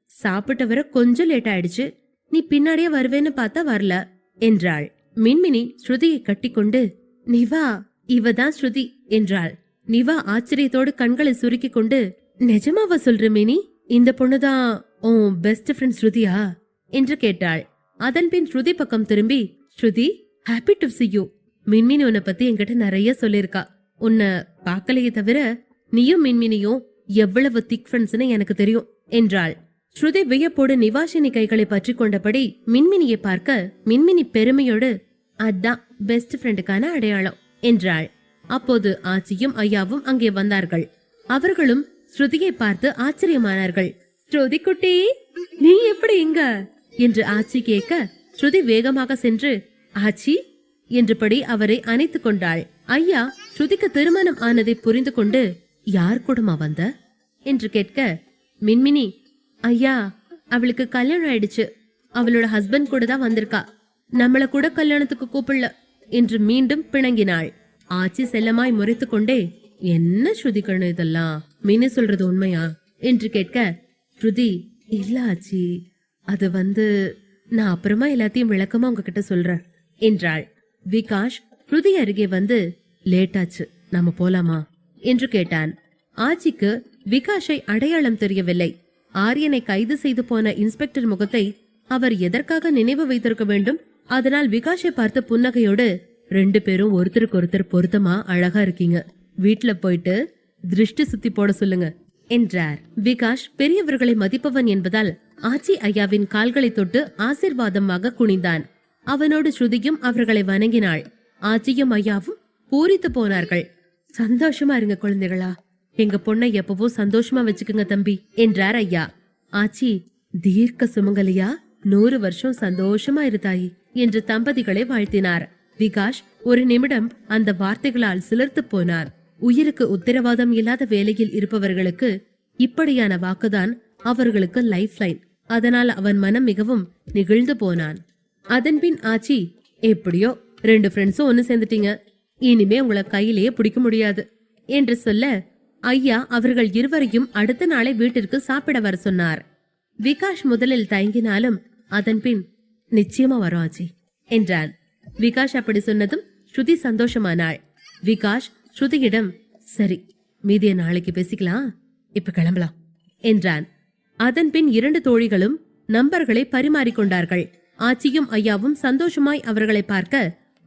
சாப்பிட்ட வர கொஞ்சம் லேட் ஆயிடுச்சு, நீ பின்னாடியே வருவேன்னு பார்த்தா வரல என்றாள். மின்மினி ஸ்ருதியை கட்டிக்கொண்டு, நிவா, இவதான் ஸ்ருதி என்றாள். நிவா ஆச்சரியத்தோடு கண்களை சுருக்கி கொண்டு, நிஜமாவா சொல்ற மினி? இந்த பொண்ணுதான் உன் பெஸ்ட் ஃப்ரெண்ட் ஸ்ருதியா என்று கேட்டாள். அதன்பின் ஸ்ருதி பக்கம் திரும்பி, ஸ்ருதி, ஹாப்பி டு see you. மின்மினி உன்னை பத்தி என்கிட்ட நிறைய சொல்லிருக்கா. உன்னை பார்க்கலையே தவிர நீயும் மின்மினியும் எவ்வளவு திக் ஃப்ரெண்ட்ஸ்னு எனக்கு தெரியும் என்றாள். ஸ்ருதி வியப்போடு நிவாஷினி கைகளை பற்றி கொண்டபடி மின்மினியை பார்க்க, மின்மினி பெருமையோடு, அதான் பெஸ்ட் ஃப்ரெண்டுக்கான அடையாளம் என்றாள். அப்போது ஆச்சியும் ஐயாவும் அங்கே வந்தார்கள். அவர்களும் ஸ்ருதியை பார்த்து ஆச்சரியமானார்கள். ஸ்ருதி குட்டி, நீ எப்படி இங்க என்று ஆச்சி கேட்க, ஸ்ருதி வேகமாக சென்று, ஆச்சி என்றபடி அவரை அணைத்துக் கொண்டாள். ஐயா ஸ்ருதிக்கு திருமணம் ஆனதை புரிந்து கொண்டு, யார் கூடமா வந்த என்று கேட்க, மின்மினி, ஐயா அவளுக்கு கல்யாணம் ஆயிடுச்சு, அவளோட ஹஸ்பண்ட் கூட தான் வந்திருக்கா, நம்மள கூட கல்யாணத்துக்கு கூப்பிடல என்று மீண்டும் பிணங்கினாள். ஆச்சி செல்லமாய் முறைத்து கொண்டே, என்ன ஸ்ருதி கண்ணு இதெல்லாம், மினி சொல்றது உண்மையா என்று கேட்க, ஸ்ருதி, இல்ல ஆச்சி, அது நான் அப்புறமா எல்லாத்தையும் விளக்கமா உங்ககிட்ட சொல்றேன் என்றாள். விகாஷ் ஸ்ருதி அருகே வந்து, லேட்டாச்சு, நாம போலாமா என்று கேட்டான். ஆச்சிக்கு விகாஷை அடையாளம் தெரியவில்லை. ஆரியனை கைது செய்து போன இன்ஸ்பெக்டர் முகத்தை அவர் எதற்காக நினைவு வைத்திருக்க வேண்டும்? அதனால் விகாஷை பார்த்து புன்னகையோடு, 2 பேரும் ஒருத்தருக்கு ஒருத்தர் பொருத்தமா அழகா இருக்கீங்க, வீட்டுல போயிட்டு திருஷ்டி சுத்தி போட சொல்லுங்க என்றார். விகாஷ் பெரியவர்களை மதிப்பவன் என்பதால் ஆச்சி ஐயாவின் கால்களை தொட்டு ஆசீர்வாதமாக குனிந்தான். அவனோடு ஸ்ருதியும் அவர்களை வணங்கினாள். ஆச்சியும் ஐயாவும் பூரித்து போனார்கள். சந்தோஷமா இருங்க குழந்தைகளா, எங்க பொண்ணை எப்பவோ சந்தோஷமா வச்சுக்குங்க தம்பி என்றார் ஐயா. ஆச்சி, தீர்க்க சுமங்கலியா, 100 வருஷம் சந்தோஷமா இருந்தாயி என்று தம்பதிகளை வாழ்த்தினார். விகாஷ் ஒரு நிமிடம் அந்த வார்த்தைகளால் சிலிர்த்து போனார். உயிருக்கு உத்தரவாதம் இல்லாத வேலையில் இருப்பவர்களுக்கு இப்படியான வாக்குதான் அவர்களுக்கு லைஃப் லைன். அதனால் அவன் மனம் மிகவும் நெகிழ்ந்து போனான். அதன்பின் ஆச்சி, எப்படியோ 2 ஃப்ரெண்ட்ஸும் ஒன்னு சேர்ந்துட்டீங்க, இனிமே உங்களை கையிலேயே பிடிக்க முடியாது என்று சொல்ல, ஐயா அவர்கள் இருவரையும் அடுத்த நாளை வீட்டிற்கு சாப்பிட வர சொன்னார். விகாஷ் முதலில் தயங்கினாலும் அதன்பின், நிச்சயமா வரும் ஆச்சி என்றான். விகாஷ் அப்படி சொன்னதும் ஸ்ருதி சந்தோஷமானாள். விகாஷ் ஸ்ருதியிடம், சரி, மீதிய நாளைக்கு பேசிக்கலாம், இப்ப கிளம்பலாம் என்றான். அதன்பின் 2 தோழிகளும் நம்பர்களை பரிமாறிக்கொண்டார்கள். ஆச்சியும் ஐயாவும் சந்தோஷமாய் அவர்களை பார்க்க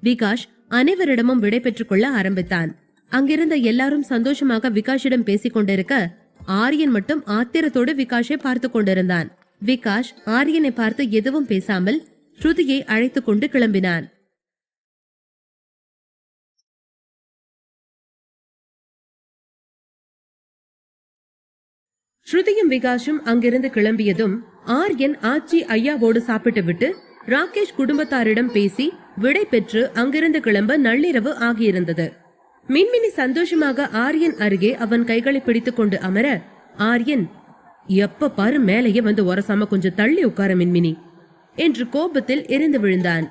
விகாஷ் அனைவரிடமும் விடை பெற்றுக் கொள்ள ஆரம்பித்தான். அங்கிருந்த எல்லாரும் சந்தோஷமாக விகாஷிடம் பேசிக் கொண்டிருக்க ஆரியன் மட்டும் ஆத்திரத்தோடு விகாஷை பார்த்து கொண்டிருந்தான். விகாஷ் ஆரியனை பார்த்து எதுவும் பேசாமல் ஸ்ருதியை அழைத்துக் கொண்டு கிளம்பினான். ஸ்ருதியும் விகாஷும் அங்கிருந்து கிளம்பியதும் ஆரியன் ஆச்சி ஐயாவோடு சாப்பிட்டு விட்டு ராகேஷ் குடும்பத்தாரிடம் பேசி விடை பெற்று அங்கிருந்து கிளம்ப நள்ளிரவு ஆகியிருந்தது. மின்மினி சந்தோஷமாக ஆரியன் அருகே அவன் கைகளை பிடித்துக் கொண்டு அமர, ஆரியன், எப்ப பாரு மேலேயே வந்து ஒரசாம கொஞ்சம் தள்ளி உட்கார மின்மினி என்று கோபத்தில் எரிந்து விழுந்தான்.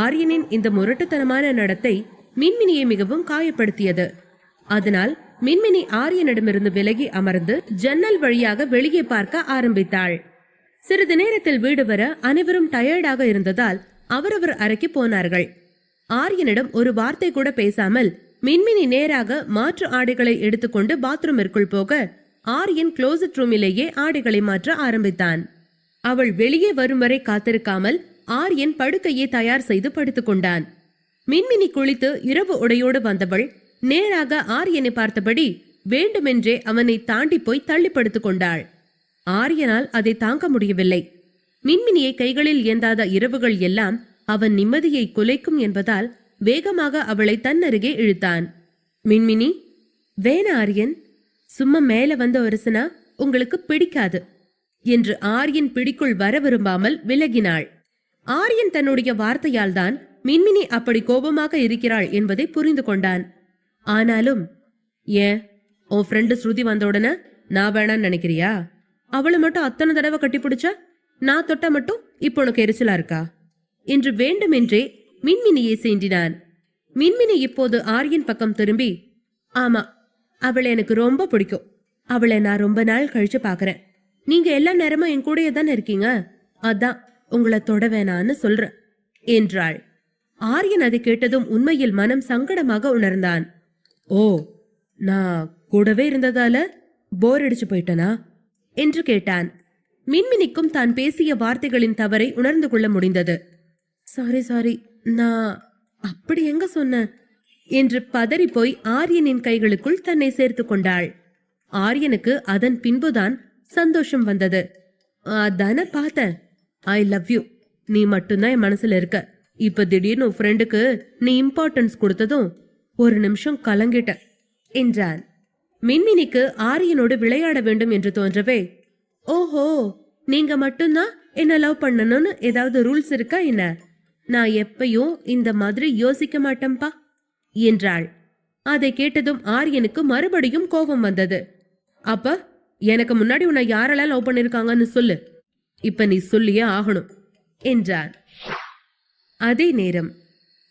ஆரியனின் இந்த முரட்டுத்தனமான நடத்தை மின்மினியை மிகவும் காயப்படுத்தியது. அதனால் மின்மினி ஆரியனிடமிருந்து விலகி அமர்ந்து ஜன்னல் வழியாக வெளியே பார்க்க ஆரம்பித்தாள். சிறிது நேரத்தில் வீடு வர அனைவரும் டயர்டாக இருந்ததால் அவரவர் அறைக்கு போனார்கள். ஆரியனிடம் ஒரு வார்த்தை கூட பேசாமல் மின்மினி நேராக மாற்று ஆடைகளை எடுத்துக்கொண்டு பாத்ரூமிற்குள் போக ஆரியன் க்ளோசட் ரூமிலேயே ஆடைகளை மாற்ற ஆரம்பித்தான். அவள் வெளியே வரும் வரை காத்திருக்காமல் ஆரியன் படுக்கையை தயார் செய்து படுத்துக் கொண்டான். மின்மினி குளித்து இரவு உடையோடு வந்தவள் நேராக ஆரியனை பார்த்தபடி வேண்டுமென்றே அவனை தாண்டி போய் தள்ளி படுத்துக் கொண்டாள். ஆரியனால் அதை தாங்க முடியவில்லை. மின்மினியை கைகளில் ஏந்தாத இரவுகள் எல்லாம் அவன் நிம்மதியை குலைக்கும் என்பதால் வேகமாக அவளை தன்னருகே இழுத்தான். மின்மினி, வேணா ஆரியன், சும்மா மேல வந்த ஒருசனா உங்களுக்கு பிடிக்காது என்று ஆரியன் பிடிக்குள் வர விரும்பாமல் விலகினாள். ஆரியன் தன்னுடைய வார்த்தையால் தான் மின்மினி அப்படி கோபமாக இருக்கிறாள் என்பதை புரிந்து கொண்டான். ஆனாலும், ஏன் உன் ஃப்ரெண்டு ஸ்ருதி வந்த உடனே நான் வேணான்னு நினைக்கிறியா? அவளை மட்டும் அத்தனை தடவை கட்டி பிடிச்சா, நான் தொட்ட மட்டும் இப்போ உனக்கு எரிச்சலா இருக்கா என்று வேண்டுமென்றே மின்மினியை சீண்டினான். மின்மினி இப்போது ஆரியன் பக்கம் திரும்பி, ஆமா, அவளை எனக்கு ரொம்ப பிடிக்கும். அவளை நான் ரொம்ப நாள் கழிச்சு பாக்குறேன். நீங்க எல்லா நேரமும் என் கூடயே தானே இருக்கீங்க, அதான் உங்களை தொட வேணான்னு சொல்றேன் என்றாள். ஆரியன் அதை கேட்டதும் உண்மையில் மனம் சங்கடமாக உணர்ந்தான். ஓ, நான் கூடவே இருந்ததால போர் அடிச்சு போயிட்டனா என்று கேட்டான். மின்மினிக்கும் தான் பேசிய வார்த்தைகளின் தவறை உணர்ந்து கொள்ள முடிந்தது. சாரி, நான் அப்படி எங்க சொன்னேன் என்று பதறி போய் ஆரியனின் கைகளுக்குள் தன்னை சேர்த்து கொண்டாள். ஆரியனுக்கு அதன் பின்புதான் சந்தோஷம் வந்தது. அதான பார்த்தேன், ஐ லவ் யூ, நீ மட்டும்தான் என் மனசுல இருக்க. இப்ப திடீர்னு உன் ஃப்ரெண்டுக்கு நீ இம்பார்ட்டன்ஸ் கொடுத்ததும் ஒரு நிமிஷம் கலங்கிட்ட என்றான். மின்மினிக்கு ஆரியனோடு விளையாட வேண்டும் என்று தோன்றவே, ஓஹோ, நீங்க மட்டும்தான் என்ன லவ் பண்ணணும்னு ஏதாவது ரூல்ஸ் இருக்கா என்ன? நான் எப்பயும் இந்த மாதிரி யோசிக்க மாட்டேன்பா என்றாள். அதை கேட்டதும் ஆரியனுக்கு மறுபடியும் கோபம் வந்தது. அப்ப எனக்கு முன்னாடி உன்னை யாரெல்லாம் லவ் பண்ணிருக்காங்கன்னு சொல்லு, இப்ப நீ சொல்லியே ஆகணும் என்றான். அதே நேரம்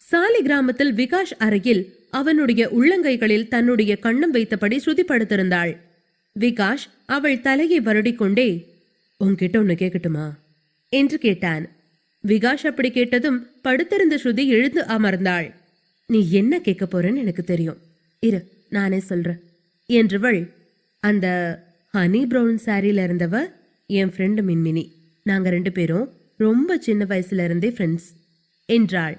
சாலி கிராமத்தில் விகாஷ் அறையில் அவனுடைய உள்ளங்கைகளில் தன்னுடைய கண்ணம் வைத்தபடி ஸ்ருதி படுத்திருந்தாள். விகாஷ் அவள் தலையை வருடிக்கொண்டே, உன்கிட்ட ஒன்னு கேட்கட்டுமா என்று கேட்டான். விகாஷ் அப்படி கேட்டதும் படுத்திருந்த ஸ்ருதி எழுந்து அமர்ந்தாள். நீ என்ன கேட்க போறன்னு எனக்கு தெரியும், இரு நானே சொல்றேன் என்றவள். அந்த ஹனி பிரவுன் சாரியில இருந்தவ என் ஃப்ரெண்டு மின்மினி. நாங்க 2 பேரும் ரொம்ப சின்ன வயசுல இருந்தே ஃப்ரெண்ட்ஸ் என்றாள்.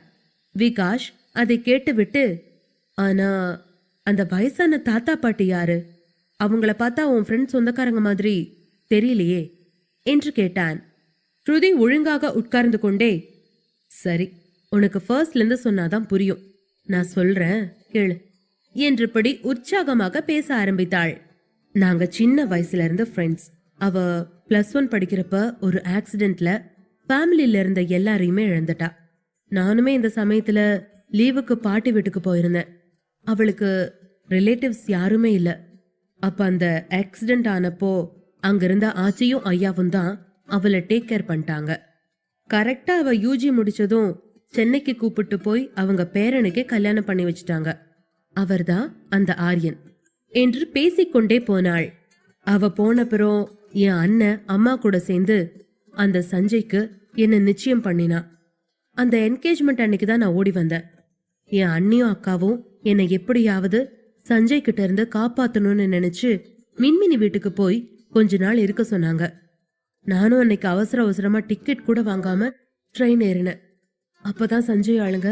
விகாஷ் அதை கேட்டுவிட்டு, ஆனா அந்த வயசான தாத்தா பாட்டி யாரு? அவங்கள பார்த்தா உன் ஃப்ரெண்ட் சொந்தக்காரங்க மாதிரி தெரியலையே என்று கேட்டான். ஸ்ருதி ஒழுங்காக உட்கார்ந்து கொண்டே, சரி, உனக்கு ஃபர்ஸ்ட்ல இருந்து சொன்னாதான் புரியும், நான் சொல்றேன் கேளு என்றபடி உற்சாகமாக பேச ஆரம்பித்தாள். நாங்க சின்ன வயசுல இருந்த ஃப்ரெண்ட்ஸ். அவ +1 படிக்கிறப்ப ஒரு ஆக்சிடென்ட்ல ஃபேமிலியில இருந்த எல்லாரையுமே இழந்துட்டா. நானுமே இந்த சமயத்துல லீவுக்கு பாட்டி வீட்டுக்கு போயிருந்தேன். அவளுக்கு ரிலேட்டிவ்ஸ் யாருமே இல்ல. அப்ப அந்த ஆக்சிடென்ட் ஆனப்போ அங்கிருந்த ஆச்சியும் ஐயாவும் தான் அவளை டேக் கேர் பண்ணிட்டாங்க. கரெக்டா அவ யூஜி முடிச்சதும் சென்னைக்கு கூப்பிட்டு போய் அவங்க பேரனுக்கே கல்யாணம் பண்ணி வச்சுட்டாங்க. அவர்தான் அந்த ஆரியன் என்று பேசிக்கொண்டே போனாள். அவ போனப்புறம் என் அண்ணன் அம்மா கூட சேர்ந்து அந்த சஞ்சய்க்கு என்ன நிச்சயம் பண்ணினா. அந்த என்கேஜ்மெண்ட் அன்னைக்கு தான் நான் ஓடி வந்தேன். என் அண்ணியும் அக்காவும் என்னை எப்படியாவது சஞ்சய் கிட்ட இருந்து காப்பாத்தணும்னு நினைச்சு மின்மினி வீட்டுக்கு போய் கொஞ்ச நாள் இருக்க சொன்னாங்க. நானும் அன்னைக்கு அவசரமா டிக்கெட் கூட வாங்காம ட்ரெயின் ஏறினேன். அப்பதான் சஞ்சய் ஆளுங்க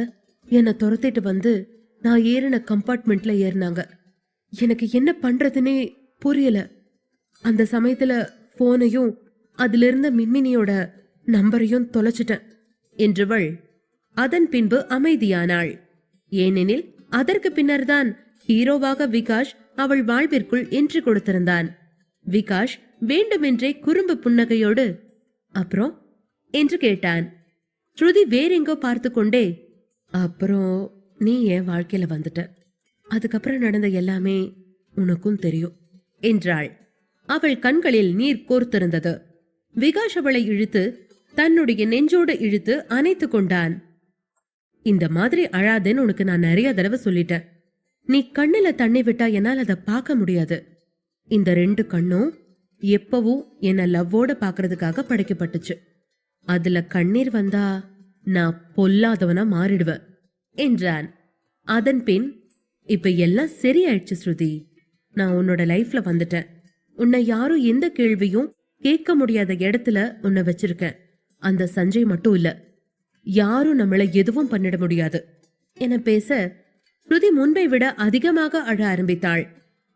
என்னை துரத்திட்டு வந்து நான் ஏறின கம்பார்ட்மெண்ட்ல ஏறினாங்க. எனக்கு என்ன பண்றதுன்னே புரியல. அந்த சமயத்துல போனையும் அதுல இருந்த மின்மினியோட நம்பரையும் தொலைச்சிட்டேன் என்றவள் அதன் பின்பு அமைதியானாள். ஏனெனில் அதற்கு பின்னர்தான் ஹீரோவாக விகாஷ் அவள் வாழ்விற்குள் என்று கொடுத்திருந்தான். விகாஷ் வேண்டுமென்றே குறும்பு புன்னகையோடு அப்புறம் என்று கேட்டான். ஸ்ருதி வேறெங்கோ பார்த்து கொண்டே, அப்புறம் நீ என் வாழ்க்கையில வந்துட்ட, அதுக்கப்புறம் நடந்த எல்லாமே உனக்கும் தெரியும் என்றாள். அவள் கண்களில் நீர் கோர்த்திருந்தது. விகாஷ் அவளை இழுத்து தன்னுடைய நெஞ்சோடு இழுத்து அணைத்து கொண்டான். இந்த மாதிரி அழாதேன்னு உனக்கு நான் நிறைய தடவை சொல்லிட்டேன். நீ கண்ணுல தண்ணி விட்டா என்னால் அதை பார்க்க முடியாது. இந்த 2 கண்ணும் எப்பவும் என்ன லவ்வோட பாக்குறதுக்காக படைக்கப்பட்டுச்சு. அதுல கண்ணீர் வந்தா நான் பொல்லாதவனா மாறிடுவேன் என்றான். அதன் பின், இப்ப எல்லாம் சரியாயிடுச்சு ஸ்ருதி, நான் உன்னோட லைஃப்ல வந்துட்டேன். உன்னை யாரும் எந்த கேள்வியும் கேட்க முடியாத இடத்துல உன்னை வச்சிருக்கேன். அந்த சஞ்சய் மட்டும் இல்ல, யாரும் நம்மளை எதுவும் பண்ணிட முடியாது என பேச ஸ்ருதி முன்பை விட அதிகமாக அழ ஆரம்பித்தாள்.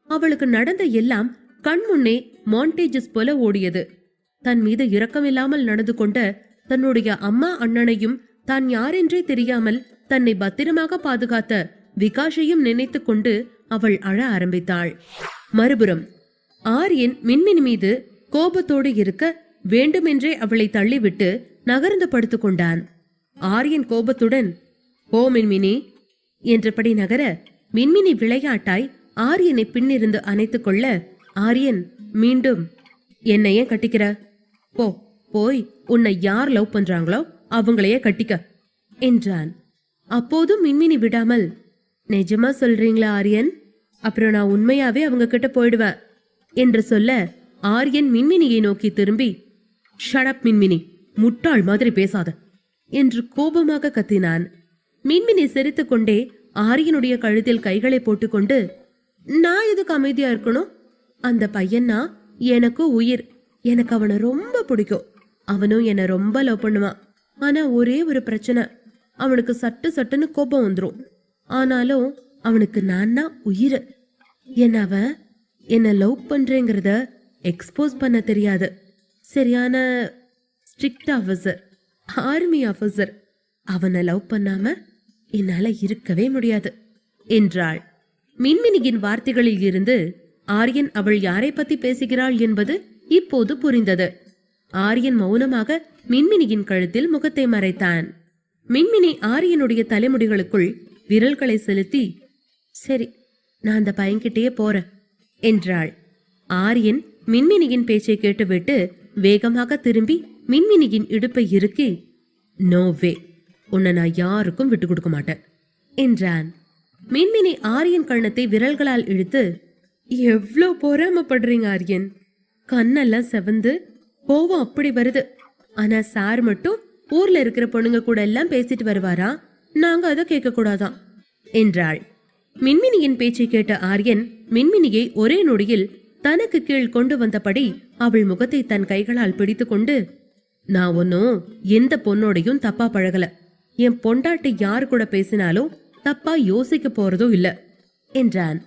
அவளுக்கு நடந்த எல்லாம் கண் முன்னே மாண்டேஜஸ் போல ஓடியது. தன் மீது இரக்கமில்லாமல் நடந்து கொண்ட தன்னுடைய அம்மா அண்ணனையும் தான் யாரென்றே தெரியாமல் தன்னை பத்திரமாக பாதுகாத்த விகாஷையும் நினைத்து கொண்டு அவள் அழ ஆரம்பித்தாள். மறுபுறம் ஆரியன் மின்மினி மீது கோபத்தோடு இருக்க வேண்டுமென்றே அவளை தள்ளிவிட்டு நகர்ந்து படுத்துக் கொண்டான். ஆரியன் கோபத்துடன், "ஓ மின்மினி" என்றபடி நகர மின்மினி விளையாட்டாய் ஆரியனை பின்னிருந்து அணைத்துக் கொள்ள ஆரியன் மீண்டும், "என்னை ஏன் கட்டிக்கிற? போ, போய் உன்னை யார் லவ் பண்றாங்களோ அவங்களையே கட்டிக்க என்றான். அப்போதும் மின்மினி விடாமல், நிஜமா சொல்றீங்களா ஆரியன்? அப்புறம் நான் உண்மையாவே அவங்க கிட்ட போயிடுவேன் என்று சொல்ல ஆரியன் மின்மினியை நோக்கி திரும்பி, ஷடப் மின்மினி, முட்டாள் மாதிரி பேசாத என்று கோபமாக கத்தினான். மின்மினி சிரித்துக் கொண்டே ஆரியனுடைய கழுத்தில் கைகளை போட்டுக்கொண்டு, நான் எதுக்கு அமைதியா இருக்கணும்? அந்த பையன்னா எனக்கு உயிர். எனக்கு அவனை ரொம்ப பிடிக்கும். அவனும் என்ன ரொம்ப லவ் பண்ணுவான். ஆனா ஒரே ஒரு பிரச்சனை, அவனுக்கு சட்டு சட்டுன்னு கோபம் வந்துடும். ஆனாலும் அவனுக்கு நான் உயிர். அவன் என்ன லவ் பண்றேங்கிறத எக்ஸ்போஸ் பண்ண தெரியாது. சரியான ஸ்ட்ரிக்ட் ஆபீசர், ஆர்மி ஆபீசர். அவனை லவ் பண்ணாம என்னால இருக்கவே முடியாது என்றாள். மின்மினியின் வார்த்தைகளில் இருந்து ஆரியன் அவள் யாரை பத்தி பேசுகிறாள் என்பது இப்போது புரிந்தது. ஆரியன் மௌனமாக மின்மினியின் கழுத்தில் முகத்தை மறைத்தான். மின்மினி ஆரியனுடைய தலைமுடிகளுக்குள் விரல்களை செலுத்தி, சரி, நான் அந்த பையன்கிட்டயே போறேன் என்றாள். ஆரியன் மின்மினியின் பேச்சை கேட்டுவிட்டு வேகமாக திரும்பி மின்மினியின் இடுப்பை இறுக்கி, நோ வே, உன்னை நான் யாருக்கும் விட்டு கொடுக்க மாட்டேன் என்றான். மின்மினி ஆரியன் கண்ணத்தை விரல்களால் இழுத்து, எவ்ளோ பொறாமப்படுறீங்க ஆரியன்? கண்ணெல்லாம் செவந்து கோவம் அப்படி வருது. ஆனா சார் மட்டும் ஊர்ல இருக்கிற பொண்ணுங்க கூட எல்லாம் பேசிட்டு வருவாரா? நாங்க அதை கேட்க கூடாதான் என்றாள். மின்மினியின் பேச்சை கேட்ட ஆரியன் மின்மினியை ஒரே நொடியில் தனக்கு கீழ் கொண்டு வந்தபடி அவள் முகத்தை தன் கைகளால் பிடித்து கொண்டு, நான் ஒன்னும் எந்த பொண்ணோடையும் தப்பா பழகல. என் பொண்டாட்டி யாரு கூட பேசினாலும் தப்பா யோசிக்க போறதோ இல்ல என்றான்.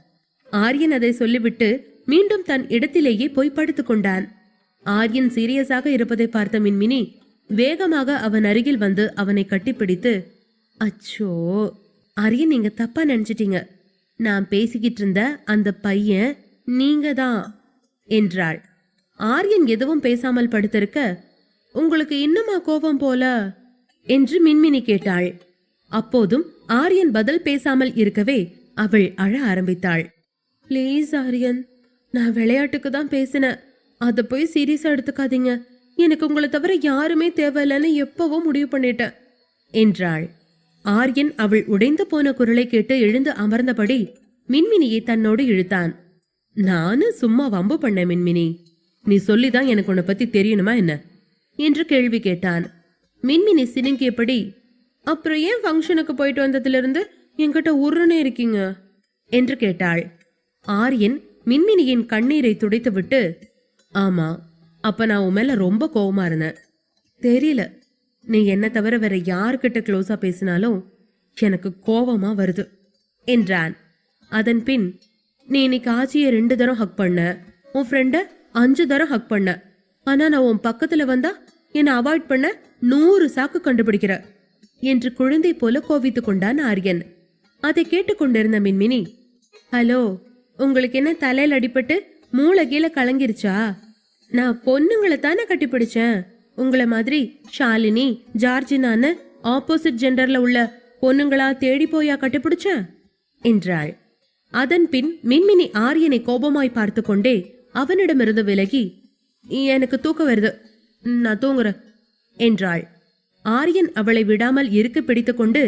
ஆரியன் அதை சொல்லிவிட்டு மீண்டும் தன் இடத்திலேயே போய் படுத்துக் கொண்டான். ஆரியன் சீரியஸாக இருப்பதை பார்த்த மின்மினி வேகமாக அவன் அருகில் வந்து அவனை கட்டிப்பிடித்து, அச்சோ ஆரியன், நீங்க தப்பா நினைச்சிட்டீங்க. நான் பேசிக்கிட்டு இருந்த அந்த பையன் நீங்க தான் என்றாள். ஆரியன் எதுவும் பேசாமல் படுத்திருக்க, உங்களுக்கு இன்னுமா கோபம் போல என்று மின்மினி கேட்டாள். அப்போதும் ஆரியன் பதில் பேசாமல் இருக்கவே அவள் அழ ஆரம்பித்தாள். பிளீஸ் ஆரியன், நான் விளையாட்டுக்கு தான் பேசினேன். அதை போய் சீரியஸா எடுத்துக்காதீங்க. எனக்கு உங்களை தவிர யாருமே தேவையில்லைன்னு எப்பவோ முடிவு பண்ணிட்டேன் என்றாள். ஆரியன் அவள் உடைந்து போன குரலை கேட்டு எழுந்து அமர்ந்தபடி மின்மினியை தன்னோடு இழுத்தான். நானும் சும்மா வம்பு பண்ண மின்மினி, நீ சொல்லிதான் எனக்கு உன்னை பத்தி தெரியணுமா என்ன என்று கேள்வி கேட்டான். மின்மினி சினுங்கியபடி, அப்புறம் ஏன் ஃபங்க்ஷனுக்கு போயிட்டு வந்ததுல இருந்து என்கிட்ட உருன்னு இருக்கீங்க என்று கேட்டாள். ஆரியன் மின்மினியின் கண்ணீரை துடைத்து விட்டு, ஆமா, அப்ப நான் உன் மேல ரொம்ப கோவமா இருந்தேன். தெரியல, நீ என்ன தவிர வேற யார்கிட்ட க்ளோஸா பேசினாலும் எனக்கு கோவமா வருது என்றான். அதன் பின், நீ இன்னைக்கு ஆச்சிய 2 தரம் ஹக் பண்ண, உன் ஃப்ரெண்ட 5 தரம் ஹக் பண்ண. ஆனா நான் உன் பக்கத்துல வந்தா என்னை அவாய்ட் பண்ண 100 சாக்கு கண்டுபிடிக்கிற என்று குழந்தை போல கோவித்துக் கொண்டான் ஆரியன். அதை கேட்டுக்கொண்டிருந்த மின்மினி, ஹலோ, உங்களுக்கு என்ன தலையில் அடிபட்டு மூளை கீழே கலங்கிருச்சா? நான் பொண்ணுங்களை தானே கட்டிப்பிடிச்சேன். உங்களை மாதிரி ஷாலினி, ஜார்ஜினான்னு ஆப்போசிட் ஜெண்டர்ல உள்ள பொண்ணுங்களா தேடி போயா கட்டிப்பிடிச்ச என்றாள். அதன் பின் மின்மினி ஆரியனை கோபமாய் பார்த்து கொண்டே அவனிடமிருந்து விலகி, எனக்கு தூக்கம் வருது, நான் தூங்குறேன் என்றாள். ஆரியன் அவளை விடாமல் இருக்க பிடித்து கொண்டு,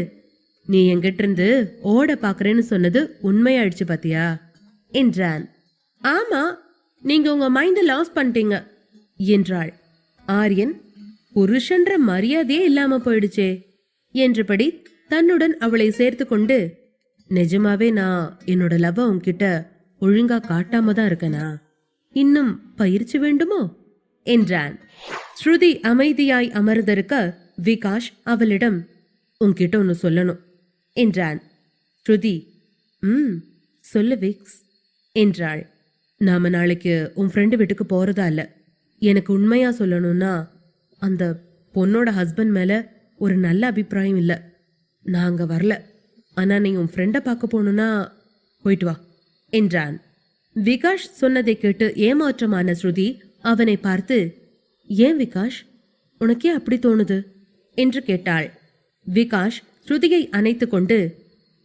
நீ எங்கிட்ட இருந்து ஓட பாக்குறேன்னு சொன்னது உண்மையாயிடுச்சு பாத்தியா என்றான். ஆமா, நீங்க உங்க மைண்ட லாஸ் பண்ணிட்டீங்க என்றாள். ஆரியன், புருஷன்ற மரியாதையே இல்லாம போயிடுச்சே என்றபடி தன்னுடன் அவளை சேர்த்து கொண்டு, நிஜமாவே நான் என்னோட லவ் உன்கிட்ட ஒழுங்கா காட்டாம தான் இருக்கனா? இன்னும் பயிற்சி வேண்டுமோ என்றான். ஸ்ருதி அமைதியாய் அமர்ந்திருக்க விகாஷ் அவளிடம், உன்கிட்ட ஒன்னு சொல்லணும் என்றான். ஸ்ருதி, சொல்லு விக்ஸ் என்றாள். நாம நாளைக்கு உன் ஃப்ரெண்டு வீட்டுக்கு போறதா இல்ல. எனக்கு உண்மையா சொல்லணும்னா அந்த பொண்ணோட ஹஸ்பண்ட் மேல ஒரு நல்ல அபிப்பிராயம் இல்ல. நான் அங்க வரல. ஆனா நீ உன் ஃப்ரெண்ட பார்க்க போகணும்னா போயிட்டு வா என்றான். விகாஷ் சொன்னதை கேட்டு ஏமாற்றமான ஸ்ருதி அவனை பார்த்து, ஏன் விகாஷ், உனக்கே அப்படி தோணுது என்று கேட்டாள். விகாஷ் ஸ்ருதியை அணைத்து கொண்டு,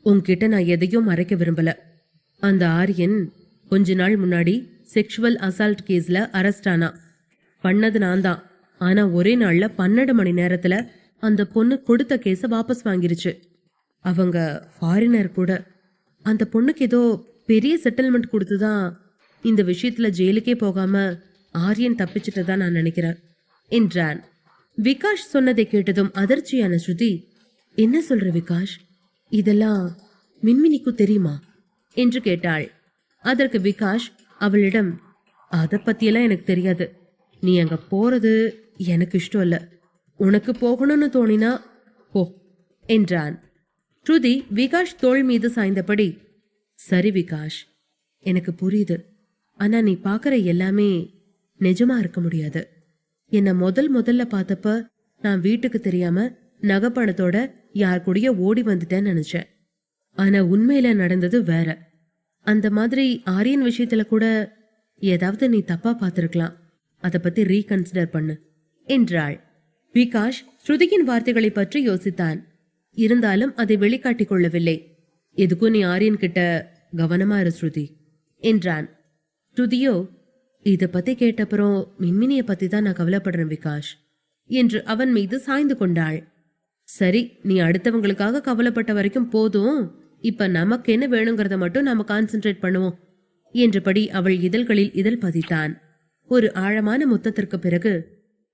உன்கிட்ட நான் எதையும் மறைக்க விரும்பல. அந்த ஆரியன் கொஞ்ச நாள் முன்னாடி செக்ஷுவல் அசால்ட் கேஸ்ல அரெஸ்ட் ஆனா. பண்ணது நான் தான். ஆனா ஒரே நாள்ல 12 மணி நேரத்துல அந்த பொண்ணு கொடுத்த கேஸ வாபஸ் வாங்கிருச்சு. அவங்க ஃபாரினர் கூட. அந்த பொண்ணுக்கு ஏதோ பெரிய செட்டில்மெண்ட் கொடுத்துதான் இந்த விஷயத்துல ஜெயிலுக்கே போகாம ஆரியன் தப்பிச்சிட்டதா நான் நினைக்கிறேன் என்றான். விகாஷ் சொன்னதை கேட்டதும் அதிர்ச்சியான ஸ்ருதி, என்ன சொல்ற விகாஷ், இதெல்லாம் மின்மினிக்கு தெரியுமா என்று கேட்டாள். அதற்கு விகாஷ் அவளிடம், அத பத்தியெல்லாம் எனக்கு தெரியாது. நீ அங்க போறது எனக்கு இஷ்டம் இல்ல. உனக்கு போகணும்னு தோணினா போ என்றான். ஸ்ருதி விகாஷ் தோள் மீது சாய்ந்தபடி, சரி விகாஷ், எனக்கு புரியுது. ஆனா நீ பாக்குற எல்லாமே நிஜமா இருக்க முடியாது. என்ன முதல்ல பார்த்தப்ப நான் வீட்டுக்கு தெரியாம நகைப்பணத்தோட யார் கூடய ஓடி வந்துட்டேன்னு நினைச்சேன். ஆனா உண்மையில நடந்தது வேற. அந்த மாதிரி ஆரியன் விஷயத்துல கூட ஏதாவது நீ தப்பா பார்த்திருக்கலாம். அத பத்தி ரீகன்சிடர் பண்ணு என்றாள். விகாஷ் ஸ்ருதியின் வார்த்தைகளை பற்றி யோசித்தான். இருந்தாலும் அதை வெளிக்காட்டிக் கொள்ளவில்லை. எதுக்கும் நீ ஆரியன் கிட்ட கவனமா இரு ஸ்ருதி என்றான். ஸ்ருதியோ, இத பத்தி கேட்டப்புறம் மின்மினிய பத்தி தான் நான் கவலைப்படுறேன் விகாஷ் என்று அவன் மீது சாய்ந்து கொண்டாள். சரி, நீ அடுத்தவங்களுக்காக கவலைப்பட்ட வரைக்கும் போதும். இப்ப நமக்கு என்ன வேணுங்கிறத மட்டும் நாம கான்சென்ட்ரேட் பண்ணுவோம் என்றபடி அவள் இதழ்களில் இதழ் பதித்தான். ஒரு ஆழமான முத்தத்திற்கு பிறகு,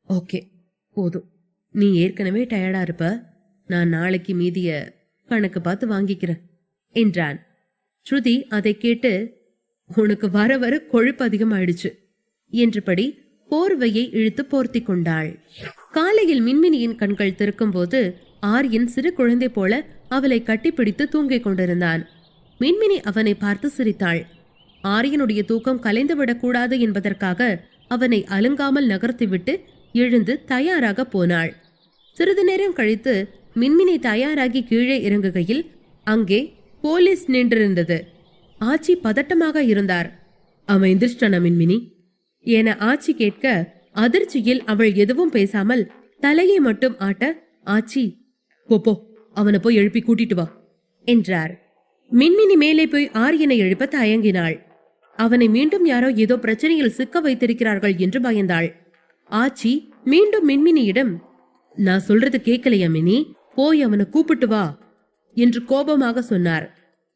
ஓகே போதும், நீ ஏற்கனவே டயர்டா இருப்ப. நான் நாளைக்கு மீதிய கணக்கு பார்த்து வாங்கிக்கிறேன் என்றான். ஸ்ருதி அதை கேட்டு, உனக்கு வர வர கொழுப்பு அதிகமாயிடுச்சு என்றபடி போர்வையை இழுத்து போர்த்தி கொண்டாள். காலையில் மின்மினியின் கண்கள் திறக்கும் போது ஆரியன் சிறு குழந்தை போல அவளை கட்டிப்பிடித்து தூங்கிக் கொண்டிருந்தான். மின்மினி அவனை பார்த்து சிரித்தாள். ஆரியனுடைய தூக்கம் கலைந்துவிடக் கூடாது என்பதற்காக அவனை அலுங்காமல் நகர்த்திவிட்டு எழுந்து தயாராக போனாள். சிறிது நேரம் கழித்து மின்மினி தயாராகி கீழே இறங்குகையில் அங்கே போலீஸ் நின்றிருந்தது. ஆச்சி பதட்டமாக இருந்தார். அவன் எந்திரிச்சிட்டானா மின்மினி என ஆச்சி கேட்க, அதிர்ச்சியில் அவள் எதுவும் பேசாமல் தலையை மட்டும் ஆட்ட, ஆச்சி போ அவனை போய் எழுப்பி கூட்டிட்டு வா என்றார். மின்மினி மேலே போய் ஆரியனை எழுப்ப தயங்கினாள். அவனை மீண்டும் யாரோ ஏதோ பிரச்சனையில் சிக்க வைத்திருக்கிறார்கள் என்று பயந்தாள். ஆச்சி மீண்டும் மின்மினியிடம், நான் சொல்றது கேட்கலையா மினி, போய் அவனை கூப்பிட்டு வா என்று கோபமாக சொன்னார்.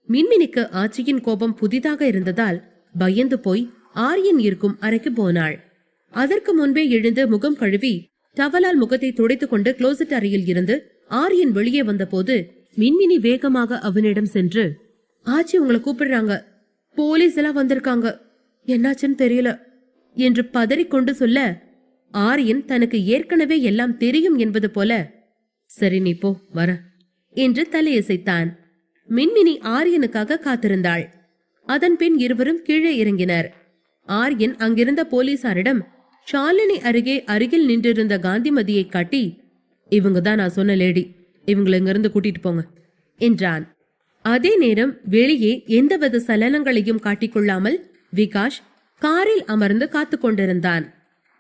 மின்மினிக்கு ஆச்சியின் கோபம் புதிதாக இருந்ததால் பயந்து போய் ஆரியன் இருக்கும் அறைக்கு போனாள். அதற்கு முன்பே எழுந்து முகம் கழுவி டவலால் முகத்தை துடைத்துக் கொண்டு குளோசெட் அறையில் இருந்து ஆரியன் வெளியே வந்தபோது மின்மினி வேகமாக அவனிடம் சென்று, ஆச்சி உங்களை கூப்பிடுறாங்க, போலீஸ் எல்லாம் வந்திருக்காங்க, என்னாச்சுன்னு தெரியல என்று பதறிக்கொண்டு சொல்ல, ஆரியன் தனக்கு ஏற்கனவே எல்லாம் தெரியும் என்பது போல, சரி நீ போ வர என்று தலையசைத்தான். மின்மினி ஆரியனுக்காக காத்திருந்தாள். அதன் பின் இருவரும் கீழே இறங்கினர். ஆரியன் அங்கிருந்த போலீசாரிடம் ஷாலினி அருகில் நின்றிருந்த காந்திமதியை காட்டி, இவங்க தான் நான் சொன்ன லேடி, இவங்களை இங்கிருந்து கூட்டிட்டு போங்க என்றான். அதே நேரம் வெளியே எந்தவித சலனங்களையும் காட்டிக்கொள்ளாமல் விகாஷ் காரில் அமர்ந்து காத்து கொண்டிருந்தான்.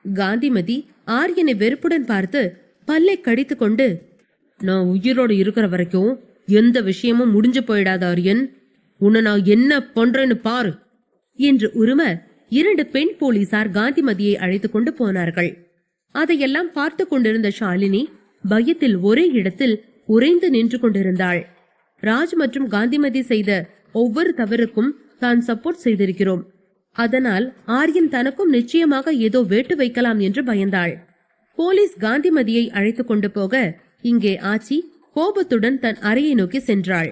காந்திமதி ஆரியனை வெறுப்புடன் பார்த்து பல்லை கடித்து கொண்டு, நான் உயிரோடு இருக்கிற வரைக்கும் எந்த விஷயமும் முடிஞ்சு போயிடாத ஆரியன், உன்னை நான் என்ன பண்றேன்னு பாரு என்று உரும 2 பெண் போலீசார் காந்திமதியை அழைத்துக் கொண்டு போனார்கள். அதையெல்லாம் பார்த்து கொண்டிருந்த ஷாலினி பயத்தில் ஒரே இடத்தில் உறைந்து நின்று கொண்டிருந்தாள். ராஜ் மற்றும் காந்திமதி செய்த ஒவ்வொரு தவறுக்கும் தான் சப்போர்ட் செய்திருக்கிறோம், அதனால் ஆரியன் தனக்கும் நிச்சயமாக ஏதோ வேட்டு வைக்கலாம் என்று பயந்தாள். போலீஸ் காந்திமதியை அழைத்துக் கொண்டு போக இங்கே ஆச்சி கோபத்துடன் தன் அறையை நோக்கி சென்றாள்.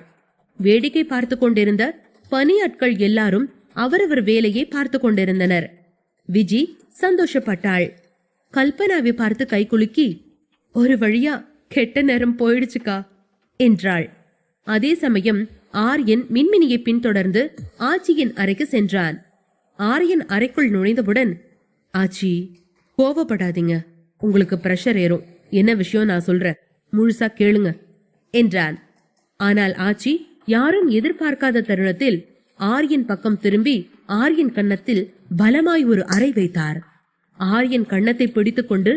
வேடிக்கை பார்த்து கொண்டிருந்த பணியாட்கள் எல்லாரும் அவரவர் வேலையை பார்த்து கொண்டிருந்தனர். விஜி சந்தோஷப்பட்டாள். கல்பனாவை பார்த்து கை குலுக்கி, ஒரு வழியா கெட்ட நேரம் போயிடுச்சுக்கா என்றாள். அதே சமயம் ஆரியன் மின்மினியை பின்தொடர்ந்து ஆச்சியின் அறைக்கு சென்றான். ஆரியன் அறைக்குள் நுழைந்தவுடன், ஆச்சி கோவப்படாதீங்க, உங்களுக்கு பிரஷர் ஏறும், என்ன விஷயம் நான் சொல்றேன், முழுசா கேளுங்க என்றான். ஆனால் ஆச்சி யாரும் எதிர்பார்க்காத தருணத்தில் ஆரியன் பக்கம் திரும்பி ஆரியன் கன்னத்தில் பலமாய் ஒரு அறை வைத்தார். ஆரியன் கன்னத்தை பிடித்துக் கொண்டு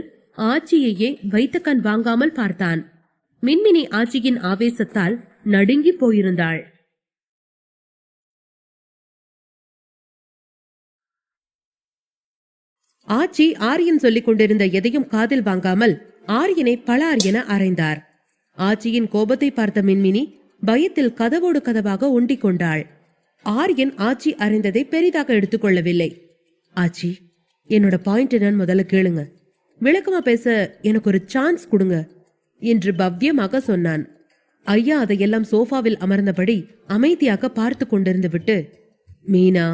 ஆச்சியையே வைத்த கண் வாங்காமல் பார்த்தான். மின்மினி ஆச்சியின் ஆவேசத்தால் நடுங்கி போயிருந்தாள். ஆச்சி ஆரியன் சொல்லிக் கொண்டிருந்த எதையும் காதில் வாங்காமல் ஆரியனை பலார் என அறைந்தார். ஆச்சியின் கோபத்தை பார்த்த மின்மினி பயத்தில் கதவோடு கதவாக ஒண்டிக் கொண்டாள். ஆரியன் ஆச்சி அறைந்ததை பெரிதாக எடுத்துக்கொள்ளவில்லை. ஆச்சி, என்னோட பாயிண்ட் என்னன்னு முதல்ல கேளுங்க. விளக்கமா பேச எனக்கு ஒரு சான்ஸ் கொடுங்க என்று பவ்யமாக சொன்னான். ஐயா அதையெல்லாம் சோஃபாவில் அமர்ந்தபடி அமைதியாக பார்த்து கொண்டிருந்து விட்டு, மீனா,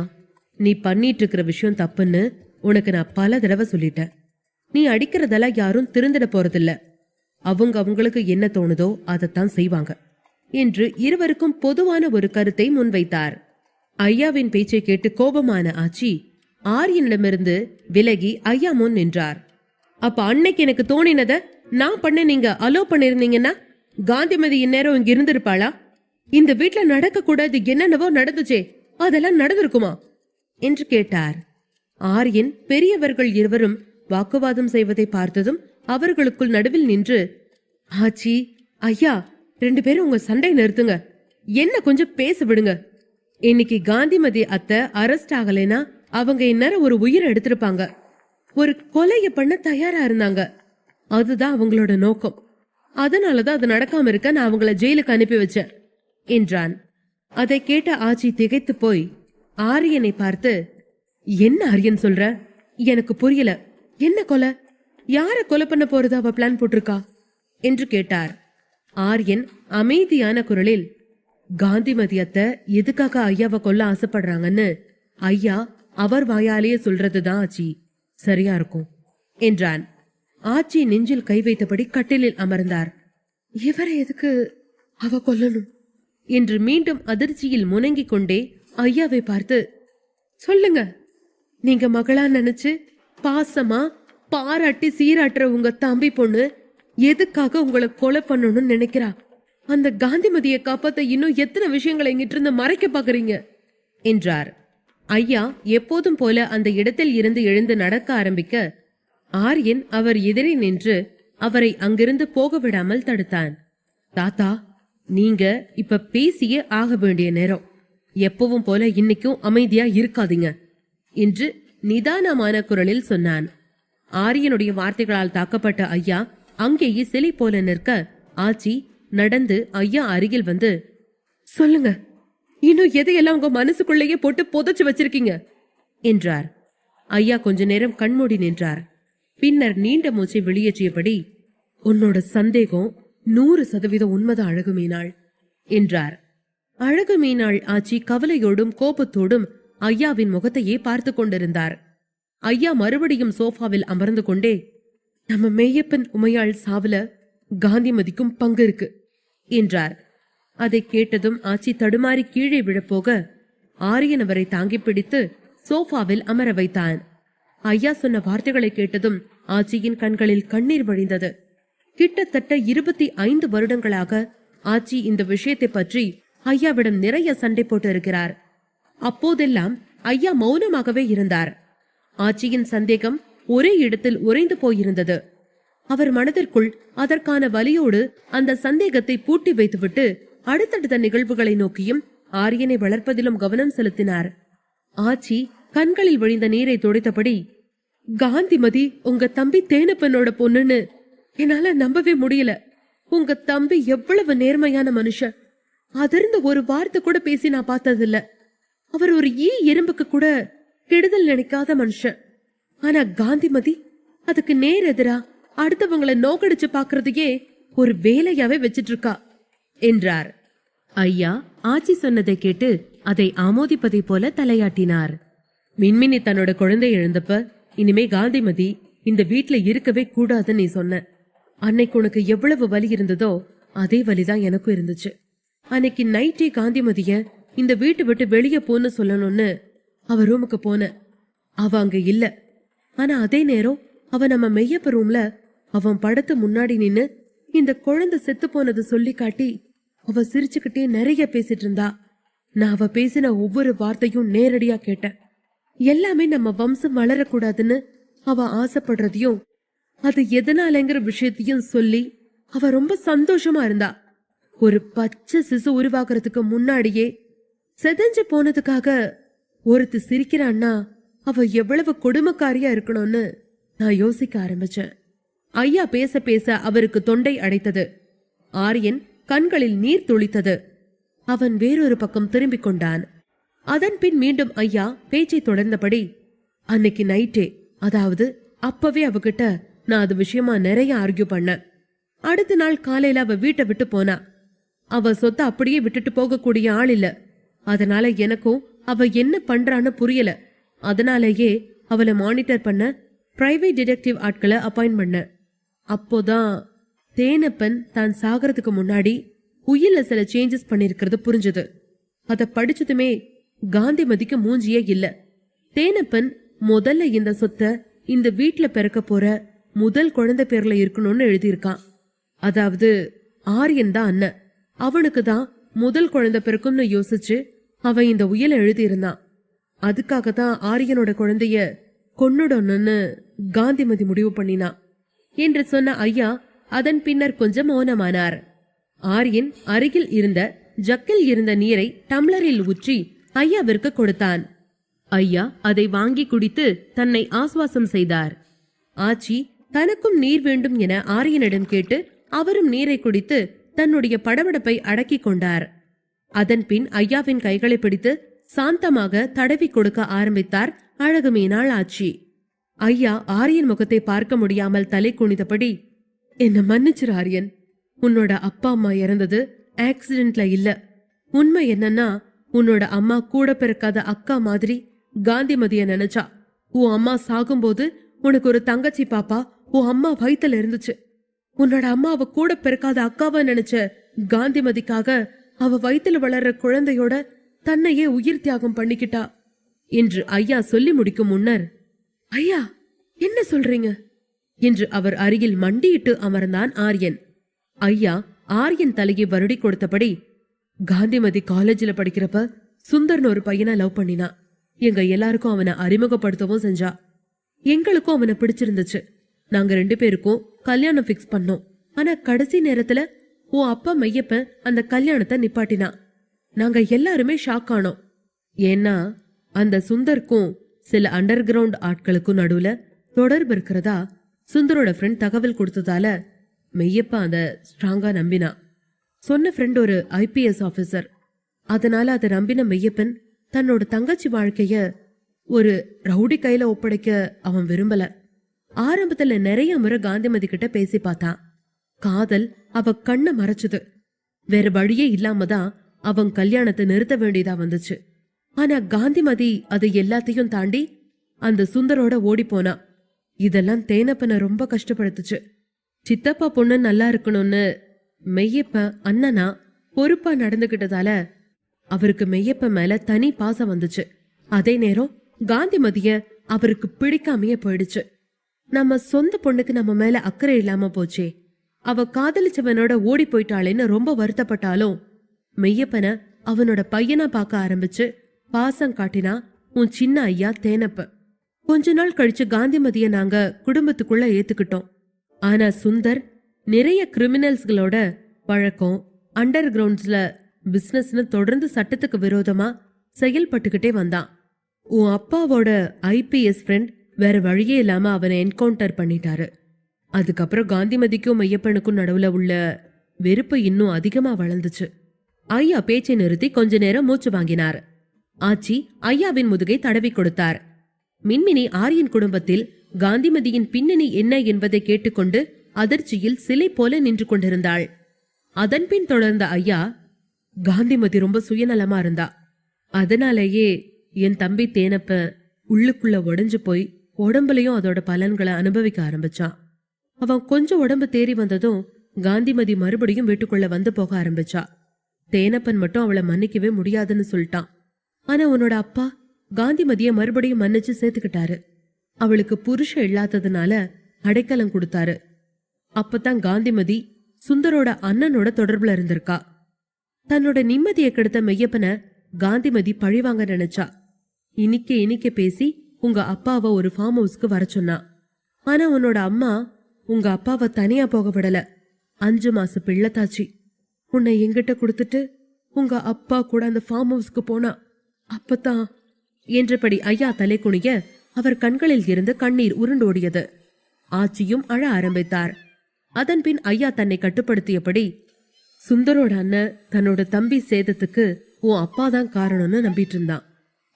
நீ பண்ணிட்டு இருக்கிற விஷயம் தப்புன்னு உனக்கு நான் பல தடவை சொல்லிட்டேன். நீ அடிக்கிறதெல்லாம் யாரும் திருந்திட போறதில்ல. அவங்களுக்கு என்ன தோணுதோ அதைத்தான் செய்வாங்க என்று இருவருக்கும் பொதுவான ஒரு கருத்தை முன்வைத்தார். ஐயாவின் பேச்சை கேட்டு கோபமான ஆச்சி ஆரியனிடமிருந்து விலகி ஐயா முன் நின்றார். அப்ப அன்னைக்கு எனக்கு தோணினத நான் பண்ண நீங்க அலோ பண்ணிருந்தீங்கன்னா காந்திமதி இந்நேரம் இங்க இருந்திருப்பாளா? இந்த வீட்டுல நடக்க கூடாது என்னென்னவோ நடந்துச்சே, அதெல்லாம் நடந்திருக்குமா என்று கேட்டார். ஆரியன் பெரியவர்கள் இருவரும் வாக்குவாதம் செய்வதை பார்த்ததும் அவர்களுக்குள் நடுவில் நின்று, ஆச்சி, ஐயா, 2 பேரும் உங்க சண்டை நிறுத்துங்க, என்ன கொஞ்சம் பேச விடுங்க. இன்னைக்கு காந்திமதி அத்தை அரெஸ்ட் ஆகலைன்னா அவங்க இந்நேரம் ஒரு உயிரை எடுத்திருப்பாங்க. ஒரு கொலைய பண்ண தயாரா இருந்தாங்க. அதுதான் அவங்களோட நோக்கம். அதனாலதான் அது நடக்காம இருக்க நான் அவங்கள ஜெயிலுக்கு அனுப்பி வச்சேன் என்றான். அதை கேட்ட ஆச்சி திகைத்து போய் ஆரியனை பார்த்து, என்ன ஆரியன் சொல்ற? எனக்கு புரியல. என்ன கொலை? யார கொலை பண்ண போறது அவ பிளான் போட்டிருக்கா என்று கேட்டார். ஆரியன் அமைதியான குரலில், காந்திமதி அத்தை எதுக்காக ஐயாவை கொல்ல ஆசைப்படுறாங்கன்னு ஐயா அவர் வாயாலேயே சொல்றதுதான் ஆச்சி சரியா இருக்கும் என்றான். ஆச்சி நெஞ்சில் கை வைத்தபடி கட்டிலில் அமர்ந்தார். இவரை எதுக்கு அவ கொல்லணும் என்று மீண்டும் அதிர்ச்சியில் முனங்கிக் கொண்டே ஐயாவை பார்த்து, சொல்லுங்க, நீங்க மகளா நினைச்சு பாசமா பாராட்டி சீராட்டுற உங்க தம்பி பொண்ணு எதுக்காக உங்களை கொலை பண்ணணும்னு நினைக்கிறா? அந்த காந்திமதியை காப்பாத்த இன்னும் எத்தனை விஷயங்களை எங்கிட்ட இருந்து மறைக்க பாக்குறீங்க என்றார். ஐயா எப்போதும் போல அந்த இடத்தில் இருந்து எழுந்து நடக்க ஆரம்பிக்க ஆரியன் அவர் எதிரே நின்று அவரை அங்கிருந்து போக விடாமல் தடுத்தான். தாத்தா, நீங்க இப்ப பேசியே ஆக வேண்டிய நேரம். எப்பவும் போல இன்னைக்கும் அமைதியா இருக்காதீங்க என்று நிதானமான குரலில் சொன்னான். ஆரியனுடைய வார்த்தைகளால் தாக்கப்பட்ட ஐயா அங்கேயே சிலை போல நிற்க ஆச்சி நடந்து ஐயா அருகில் வந்து, சொல்லுங்க, இன்னும் எதையெல்லாம் உங்க மனசுக்குள்ளேயே போட்டு புதைச்சு வச்சிருக்கீங்க என்றார். ஐயா கொஞ்ச நேரம் கண்மூடி நின்றார். பின்னர் நீண்ட மூச்சை வெளியேற்றியபடி, உன்னோட சந்தேகம் 100% உண்மைதான் அழகு மீனாள் என்றார். அழகு மீனாள் ஆச்சி கவலையோடும் கோபத்தோடும் ஐயாவின் முகத்தையே பார்த்து கொண்டிருந்தார். ஐயா மறுபடியும் சோஃபாவில் அமர்ந்து கொண்டே, நம்ம மேயப்பன் உமையாள் சாவுல காந்திமதிக்கும் பங்கு இருக்கு என்றார். அதை கேட்டதும் ஆச்சி தடுமாறி கீழே விழப்போக ஆரியன் அவரை தாங்கி பிடித்து சோஃபாவில் அமர வைத்தான். ஐயா சொன்ன வார்த்தைகளை கேட்டதும் ஆச்சியின் கண்களில் கண்ணீர் வழிந்தது. கிட்டத்தட்ட 25 வருடங்களாக ஆச்சி இந்த விஷயத்தை பற்றி ஐயாவிடம் நிறைய சண்டை போட்டு இருக்கிறார். அப்போதெல்லாம் ஐயா மௌனமாகவே இருந்தார். ஆச்சியின் சந்தேகம் ஒரே இடத்தில் உறைந்து போயிருந்தது. அவர் மனதிற்குள் அதற்கான வலியோடு அந்த சந்தேகத்தை பூட்டி வைத்துவிட்டு அடுத்தடுத்த நிகழ்வுகளை நோக்கியும் ஆரியனை வளர்ப்பதிலும் கவனம் செலுத்தினார். ஆச்சி கண்களில் வழிந்த நீரை துடைத்தபடி, காந்திமதி உங்க தம்பி தேனப்பனோட பொண்ணுன்னு என்னால நம்பவே முடியல. உங்க தம்பி எவ்வளவு நேர்மையான மனுஷன். அதிர்ந்து ஒரு வார்த்தை கூட பேசி நான் பார்த்ததில்ல. அவர் ஒரு எறும்புக்கு கூட கெடுதல் நினைக்காத மனுஷன். ஆனா காந்திமதி அதுக்கு நேர் எதிரா அடுத்தவங்களை நோக்கடிச்சு பாக்குறதையே ஒரு வேலையாவே வச்சிட்டு இருக்கா என்றார். ஐயா ஆச்சி சொன்னதை கேட்டு அதை ஆமோதிப்பதை போல தலையாட்டினார். மின்மினி தன்னோட குழந்தை எழுந்தப்ப, இனிமே காந்திமதி இந்த வீட்டுல இருக்கவே கூடாது நீ சொன்ன. அன்னைக்கு உனக்கு எவ்வளவு வலி இருந்ததோ அதே வலிதான் எனக்கும் இருந்துச்சு. அன்னைக்கு நைட்டே காந்திமதிய இந்த வீட்டு விட்டு வெளியே போன்னு சொல்லணும்னு அவ ரூமுக்கு போன. அவ அங்க இல்ல. ஆனா அதே நேரம் அவ நம்ம மெய்யப்ப ரூம்ல அவன் படத்து முன்னாடி நின்னு இந்த குழந்தை செத்து போனது சொல்லி காட்டி அவ சிரிச்சுக்கிட்டே நிறைய பேசிட்டு இருந்தா. நான் அவ பேசின ஒவ்வொரு வார்த்தையும் நேரடியா கேட்டேன். எல்லாமே நம்ம வம்சம் வளரக்கூடாதுன்னு அவ ஆசைப்படுறதையும் அது எதனாலங்கிற விஷயத்தையும் சொல்லி அவ ரொம்ப சந்தோஷமா இருந்தா. ஒரு பச்சை சிசு உருவாக்குறதுக்கு முன்னாடியே செதஞ்சு போனதுக்காக ஒருத்தி சிரிக்கிறான்னா அவ எவ்வளவு கொடுமைக்காரியா இருக்கணும்னு நான் யோசிக்க ஆரம்பிச்சேன். ஐயா பேச பேச அவருக்கு தொண்டை அடைத்தது. ஆரியன் கண்களில் நீர் துளித்தது. அவன் வேறொரு பக்கம் திரும்பிக் கொண்டான். அதன் பின் மீண்டும் ஐயா பேச்சை தொடர்ந்தபடி, அன்னைக்கு நைட்டே, அதாவது அப்பவே அவகிட்ட நான் அது விஷயமா நிறைய ஆர்கியூ பண்ணேன். அடுத்த நாள் காலையில அவ வீட்டை விட்டு போனா. அவ சொத்தை அப்படியே விட்டுட்டு போகக்கூடிய ஆள் இல்ல. அதனால எனக்கும் அவ என்ன பண்றான்னு புரியல. அதனாலேயே அவளை மானிட்டர் பண்ண பிரைவேட் டிடெக்டிவ் ஆட்களை அப்பாயிண்ட் பண்ண. அப்போதான் தேனப்பன் தான் சாகிறதுக்கு முன்னாடி உயிர்ல சில சேஞ்சஸ் பண்ணிருக்கிறது புரிஞ்சது. அத படிச்சதுமே காந்திமதிக்கு மூஞ்சியே இல்ல. தேனப்பன் முதல்ல இந்த சொத்தை இந்த வீட்டுல பிறக்க போற முதல் குழந்தை பேர்ல இருக்கணும்னு எழுதியிருக்கான். அதாவது ஆரியன் தான் அண்ணன். அவனுக்கு தான் முதல் குழந்தை பிறக்கும்னு யோசிச்சு அவன் இந்த உயிலை எழுதியிருந்தான். அதுக்காக தான் ஆரியனோட குழந்தைய கொன்னுடணும்னு காந்திமதி முடிவு பண்ணினான் என்று சொன்ன ஐயா அதன் பின்னர் கொஞ்சம் மௌனமானார். ஆரியன் அருகில் இருந்த ஜக்கில் இருந்த நீரை டம்ளரில் ஊற்றி ஐயாவிற்கு கொடுத்தான். ஐயா அதை வாங்கி குடித்து தன்னை ஆசுவாசம் செய்தார். ஆச்சி தனக்கும் நீர் வேண்டும் என ஆரியனிடம் கேட்டு அவரும் நீரை குடித்து தன்னுடைய படபடப்பை அடக்கிக் கொண்டார். அதன் பின் ஐயாவின் கைகளை பிடித்து சாந்தமாக தடவி கொடுக்க ஆரம்பித்தார் அழகுமீனாள் ஆச்சி. ஐயா ஆரியன் முகத்தை பார்க்க முடியாமல் தலை குனிந்தபடி, என்ன மன்னிச்சிரு ஆரியன், உன்னோட அப்பா அம்மா இறந்தது ஆக்சிடென்ட்ல இல்ல. உண்மை என்னன்னா, உன்னோட அம்மா கூட பிறக்காத அக்கா மாதிரி காந்திமதிய நினைச்சா. உன் அம்மா சாகும்போது உனக்கு ஒரு தங்கச்சி பாப்பா உன் அம்மா வயித்துல இருந்துச்சு. உன்னோட அம்மா அவ கூட பிறக்காத அக்காவ நினைச்ச காந்திமதிக்காக அவ வயித்துல வளர்ற குழந்தையோட தன்னையே உயிர் தியாகம் பண்ணிக்கிட்டா என்று ஐயா சொல்லி முடிக்கும் முன்னர், ஐயா என்ன சொல்றீங்க என்று அவர் அருகில் மண்டியிட்டு அமர்ந்தான் ஆரியன். ஐயா ஆரியன் தலையை வருடி கொடுத்தபடி, காந்திமதி காலேஜ்ல படிக்கிறப்ப சுந்தர்னு ஒரு பையனை லவ் பண்ணினா. எங்க எல்லாருக்கும் அவனை அறிமுகப்படுத்தவும் செஞ்சா. எங்களுக்கும் அவனை பிடிச்சிருந்துச்சு. நாங்க 2 பேருக்கும் கல்யாணம் பிக்ஸ் பண்ணோம். ஆனா கடைசி நேரத்துல உன் அப்பா மெய்யப்பன் அந்த கல்யாணத்தை நிப்பாட்டினா. நாங்க எல்லாருமே ஷாக் ஆனோம். ஏன்னா அந்த சுந்தருக்கும் சில அண்டர் கிரவுண்ட் ஆட்களுக்கும் நடுவுல தொடர்பு இருக்கிறதா சுந்தரோட ஃப்ரெண்ட் தகவல் கொடுத்ததால மெய்யப்பா அந்த ஸ்ட்ராங்கா நம்பினா. சொன்ன ஃப்ரெண்ட் ஒரு IPS ஆபீசர். அதனால அதை நம்பின மெய்யப்பன் தன்னோட தங்கச்சி வாழ்க்கைய ஒரு ரவுடி கையில ஒப்படைக்க அவன் விரும்பல. ஆரம்பத்துல நிறைய முறை காந்திமதி கிட்ட பேசி பார்த்தான். காதல் அவ கண்ணை மறைச்சது. வேற வழியே இல்லாம தான் அவன் கல்யாணத்தை நிறுத்த வேண்டியதா வந்துச்சு. ஆனா காந்திமதி அது எல்லாத்தையும் தாண்டி அந்த சுந்தரோட ஓடி போனா. இதெல்லாம் தேனப்பனை ரொம்ப கஷ்டப்படுத்துச்சு. சித்தப்பா பொண்ணு நல்லா இருக்கணும்னு மெய்யப்ப அண்ணனா பொறுப்பா நடந்துகிட்டதால அவருக்கு மெய்யப்ப மேல தனி பாசம் வந்துச்சு. அதே நேரம் காந்திமதிய அவருக்கு பிடிக்காமையே போயிடுச்சு. நம்ம சொந்த பொண்ணுக்கு நம்ம மேல அக்கறை இல்லாம போச்சே. அவ காதலிச்சவனோட ஓடி போயிட்டாளேன்னு ரொம்ப வருத்தப்பட்டாலும் மெய்யப்பன அவனோட பையனா பார்க்க ஆரம்பிச்சு பாசம் காட்டினா உன் சின்ன ஐயா தேனப்ப. கொஞ்ச நாள் கழிச்சு காந்திமதிய நாங்க குடும்பத்துக்குள்ள ஏத்துக்கிட்டோம். ஆனா சுந்தர் நிறைய கிரிமினல்ஸ்களோட பழக்கம், அண்டர் கிரவுண்ட்ஸ்ல பிசினஸ்னு தொடர்ந்து சட்டத்துக்கு விரோதமா செயல்பட்டுக்கிட்டே வந்தான். உன் அப்பாவோட IPS ஃப்ரெண்ட் வேற வழியே இல்லாம அவனை என்கவுண்டர் பண்ணிட்டாரு. அதுக்கப்புறம் காந்திமதிக்கும் மெய்யப்பனுக்கும் நடுவுல உள்ள வெறுப்பு இன்னும் அதிகமா வளர்ந்துச்சு. ஐயா பேச்சை நிறுத்தி கொஞ்ச நேரம் மூச்சு வாங்கினார். ஆச்சி ஐயாவின் முதுகை தடவி கொடுத்தார். மின்மினி ஆரியன் குடும்பத்தில் காந்திமதியின் பின்னணி என்ன என்பதை கேட்டுக்கொண்டு அதிர்ச்சியில் சிலை போல நின்று கொண்டிருந்தாள். அதன்பின் தொடர்ந்த ஐயா, காந்திமதி ரொம்ப சுயநலமா இருந்தா. அதனாலேயே என் தம்பி தேனப்ப உள்ளுக்குள்ள உடைஞ்சு போய் உடம்புலயும் அதோட பலன்களை அனுபவிக்க ஆரம்பிச்சான். அவன் கொஞ்சம் உடம்பு தேறி வந்ததும் காந்திமதி மறுபடியும் வீட்டுக்குள்ள வந்து போக ஆரம்பிச்சா. தேனப்பன் மட்டும் அவளை மன்னிக்கவே முடியாதுன்னு சொல்லிட்டான். ஆனா உன்னோட அப்பா காந்திமதிய மறுபடியும் மன்னிச்சு சேர்த்துக்கிட்டாரு. அவளுக்கு புருஷன் இல்லாததுனால அடைக்கலம் கொடுத்தாரு. அப்பதான் காந்திமதி சுந்தரோட அண்ணனோட தொடர்புல இருந்திருக்கா. தன்னோட நிம்மதியை கெடுத்த மெய்யப்பனை காந்திமதி பழிவாங்க நினைச்சா. இனிக்க பேசி உங்க அப்பாவை ஒரு ஃபார்ம் ஹவுஸ்க்கு வர சொன்னா. ஆனா உன்னோட அம்மா உங்க அப்பாவை தனியா போக விடல. 5 மாச பிள்ளைத்தாச்சி. உன்னை எங்கிட்ட கொடுத்துட்டு உங்க அப்பா கூட அந்த ஃபார்ம் ஹவுஸ்க்கு போனா. அப்பதான் என்றபடி ஐயா தலை குனிய அவர் கண்களில் இருந்து கண்ணீர் உருண்டோடியது. ஆச்சியும் அழ ஆரம்பித்தார். அதன் பின் ஐயா தன்னை கட்டுப்படுத்தியபடி, சுந்தரோட அண்ணன் தன்னோட தம்பி சேதத்துக்கு உன் அப்பாதான் காரணம்னு நம்பிட்டு இருந்தான்.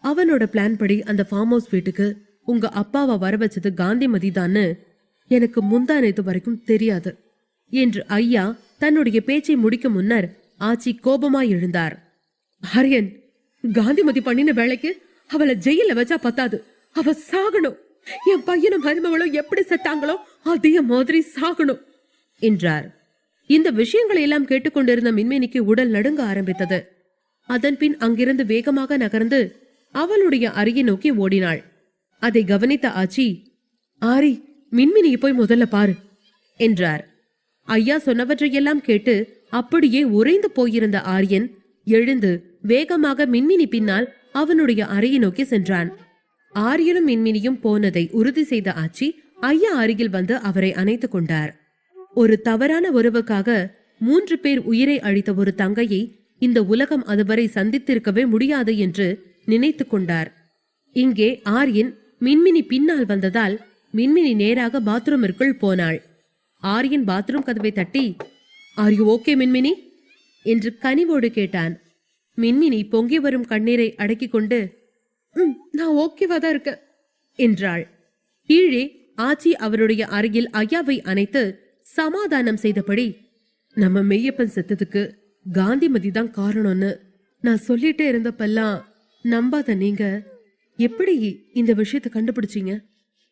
அவனோட பிளான் படி அந்த ஃபார்ம் ஹவுஸ் வீட்டுக்கு உங்க அப்பாவை வர வச்சது காந்திமதி தான்னு எனக்கு முந்தா நேத்து வரைக்கும் தெரியாது என்று ஐயா தன்னுடைய பேச்சை முடிக்கும் முன்னர் ஆச்சி கோபமாய் எழுந்தார். ஆரியன், காந்திமதி பண்ணின வேலைக்கு அவளை ஜெயில வச்சா பத்தாது, அவ சாகணும். என் பையனும் மருமகளும் எப்படி செத்தாங்களோ அதே மாதிரி சாகணும் என்றார். இந்த விஷயங்களை எல்லாம் கேட்டுக்கொண்டிருந்த மின்மினிக்கு உடல் நடுங்க ஆரம்பித்தது. அதன் பின் அங்கிருந்து வேகமாக நகர்ந்து அவளுடைய அறையை நோக்கி ஓடினாள். அதை கவனித்த ஆச்சி, ஆரி, மின்மினியை போய் முதல்ல பாரு என்றார். ஐயா சொன்னவற்றையெல்லாம் கேட்டு அப்படியே உறைந்து போயிருந்த ஆரியன் எழுந்து வேகமாக மின்மினி பின்னால் அவனுடைய அறையை நோக்கி சென்றான். ஆரியனும் மின்மினியும் போனதை உறுதி செய்த ஆச்சி ஐயா அருகில் வந்து அவரை அணைத்துக் கொண்டார். ஒரு தவறான உறவுக்காக 3 பேர் உயிரை அழித்த ஒரு தங்கையை இந்த உலகம் அதுவரை சந்தித்திருக்கவே முடியாது என்று நினைத்து கொண்டார். இங்கே ஆரியன் மின்மினி பின்னால் வந்ததால் மின்மினி நேராக பாத்ரூமிற்குள் போனாள். ஆரியன் பாத்ரூம் கதவை தட்டி, "ஆர் யூ ஓகே மின்மினி?" என்று கனிவோடு கேட்டான். மின்மினி பொங்கி வரும் கண்ணீரை அடக்கிக் கொண்டு, "நான் ஓகேவாதான் இருக்க" என்றாள். கீழே ஆச்சி அவருடைய அருகில் ஐயாவை அணைத்து சமாதானம் செய்தபடி, "நம்ம மெய்யப்பன் செத்ததுக்கு காந்திமதி தான் காரணம்னு நான் சொல்லிட்டே இருந்தப்பெல்லாம் நம்பாத நீங்க எப்படி இந்த விஷயத்தை கண்டுபிடிச்சீங்க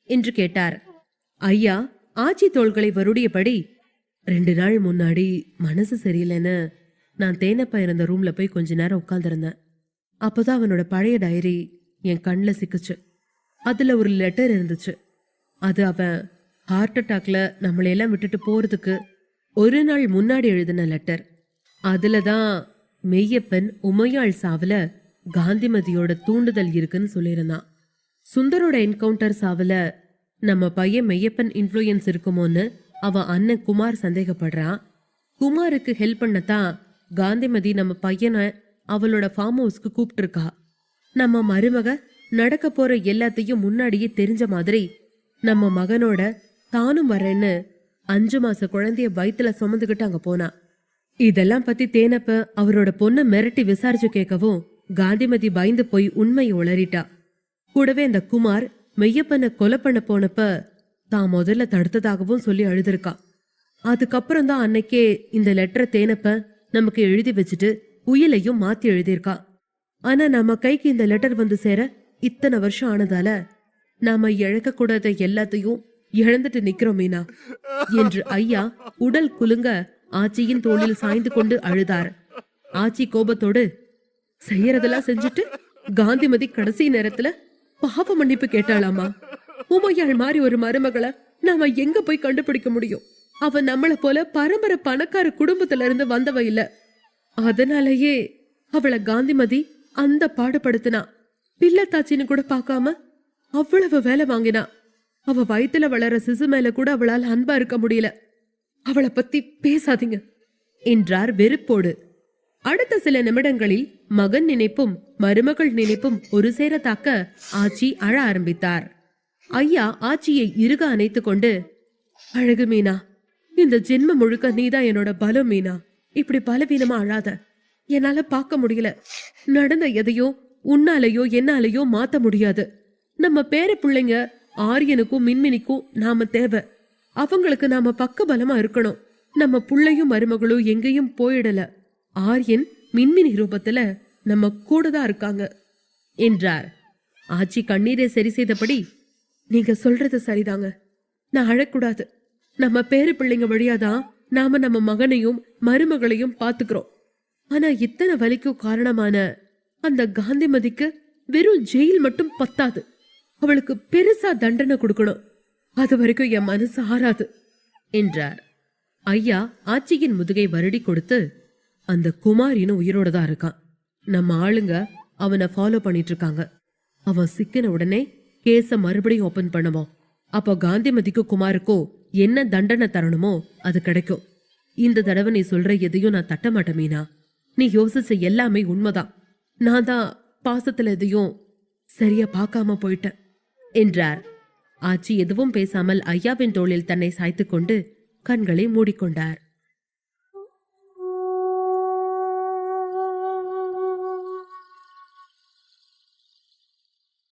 என்று கேட்டார். ஐயா ஆச்சி தோள்களை வருடியபடி, 2 நாள் முன்னாடி மனசு சரியில்லைன்னு நான் தேனப்பா இருந்த ரூம்ல போய் கொஞ்ச நேரம் உட்கார்ந்திருந்தேன். அப்போதான் அவனோட பழைய டைரி என் கண்ணில் சிக்குச்சு. அதுல ஒரு லெட்டர் இருந்துச்சு. அது அவன் ஹார்ட் அட்டாக்ல நம்மளையெல்லாம் விட்டுட்டு போறதுக்கு 1 நாள் முன்னாடி எழுதின லெட்டர். அதுலதான் மெய்யப்பன் உமையாள் சாவுல காந்திமதியோட தூண்டுதல் இருக்குன்னு சொல்லியிருந்தான். சுந்தரோட என்கவுண்டர் சாவுல நம்ம பையன் மெய்யப்பன் இன்ஃப்ளூயன்ஸ் இருக்குமோன்னு அவன் அண்ணன் குமார் சந்தேகப்படுறான். குமாருக்கு ஹெல்ப் பண்ணத்தான் காந்திமதி நம்ம பையனை அவளோட ஃபார்ம் ஹவுஸ்க்கு கூப்பிட்டு இருக்கா. நம்ம மருமக நடக்க போற எல்லாத்தையும் முன்னாடியே தெரிஞ்ச மாதிரி நம்ம மகனோட தானும் வரேன்னு 5 மாச குழந்தைய வயித்துல சுமந்துகிட்டு அங்க போனா. இதெல்லாம் பத்தி தேனப்ப அவரோட பொண்ணை மிரட்டி விசாரிச்சு கேட்கவும் காந்திமதி பயந்து போய் உண்மையை உளறிட்டா. கூடவே அந்த குமார் மெய்யப்பனை கொலை பண்ண போனப்ப தான் முதல்ல தடுத்ததாகவும் சொல்லி அழுதுருக்கா. அதுக்கப்புறம் தான் அன்னைக்கே இந்த லெட்டரை தேனப்ப நமக்கு எழுதி வச்சுட்டு உயிலையும் மாத்தி எழுதியிருக்கா. ஆனா நம்ம கைக்கு இந்த லெட்டர் வந்து சேர இத்தனை வருஷம் ஆனதால நாம இழக்க கூடாத எல்லாத்தையும் இழந்துட்டு நிக்கிறோம் மீனா என்று ஐயா உடல் குலுங்க ஆச்சியின் தோளில் சாய்ந்து கொண்டு அழுதார். ஆச்சி கோபத்தோடு, செய்யறதெல்லாம் செஞ்சுட்டு காந்திமதி கடைசி நேரத்துல பாவ மன்னிப்பு கேட்டாளாமா? உமையாள் மாதிரி ஒரு மருமகளை நாம எங்க போய் கண்டுபிடிக்க முடியும்? அவ நம்மள போல பரம்பரை பணக்கார குடும்பத்துல இருந்து வந்தவ இல்ல. அதனாலயே அவளை காந்திமதி அந்த பாடுபடுத்தினா. பிள்ளத்தாச்சின்னு கூட பார்க்காம அவ்வளவு வேலை வாங்கினா. அவ வயித்துல வளர சிசு மேல கூட அவளால் அன்பா இருக்க முடியல. அவளை பத்தி பேசாதீங்க என்றார் வெறுப்போடு. அடுத்த சில நிமிடங்களில் மகன் நினைப்பும் மருமகள் நினைப்பும் ஒரு சேர தாக்க ஆச்சி அழ ஆரம்பித்தார். ஐயா ஆச்சியை இறுக அணைத்து கொண்டு, "அழகு மீனா, இந்த ஜென்ம முழுக்க நீதான் என்னோட பலம் மீனா. இப்படி பலவீனமா அழாத. என்னால பார்க்க முடியல. நடந்த எதையோ உன்னாலையோ என்னாலையோ மாத்த முடியாது. நம்ம பேர பிள்ளைங்க ஆரியனுக்கும் மின்மினிக்கும் நாம தேவை. அவங்களுக்கு நாம பக்க பலமா இருக்கணும். நம்ம புள்ளையும் மருமகளும் எங்கேயும் போயிடல. ஆரியன் மின்மினி ரூபத்துல நம்ம கூடதான் இருக்காங்க" என்றார். ஆச்சி கண்ணீரை சரி செய்தபடி, "நீங்க சொல்றது சரிதாங்க. நான் அழக்கூடாது. நம்ம பேரு பிள்ளைங்க வழியாதான் நாம நம்ம மகனையும் மருமகளையும் பாத்துக்கிறோம். ஆனா இத்தனை வலிக்கும் காரணமான அந்த காந்திமதிக்கு வெறும் ஜெயில் மட்டும் பத்தாது. அவளுக்கு பெருசா தண்டனை கொடுக்கணும். அது வரைக்கும் என் மனசு ஆறாது" என்றார். ஐயா ஆச்சியின் முதுகை வருடி கொடுத்து, "அந்த குமார் இன்னும் உயிரோட தான் இருக்கான். நம்ம ஆளுங்க அவனை ஃபாலோ பண்ணிட்டு இருக்காங்க. அவன் சிக்கின உடனே கேஸ மறுபடியும் ஓபன் பண்ணுவோம். அப்போ காந்திமதிக்கோ குமாருக்கோ என்ன தண்டனை தரணுமோ அது கிடைக்கும். இந்த தடவை நீ சொல்ற எதையும் நான் தட்ட மாட்டேன் மீனா. நீ யோசிச்ச எல்லாமே உண்மைதான். நான் தான் பாசத்துல எதையும் சரியா பார்க்காம போயிட்டேன்" என்றார். ஆச்சி எதுவும் பேசாமல் ஐயாவின் தோளில் தன்னை சாய்த்துக் கொண்டு கண்களை மூடிக்கொண்டார்.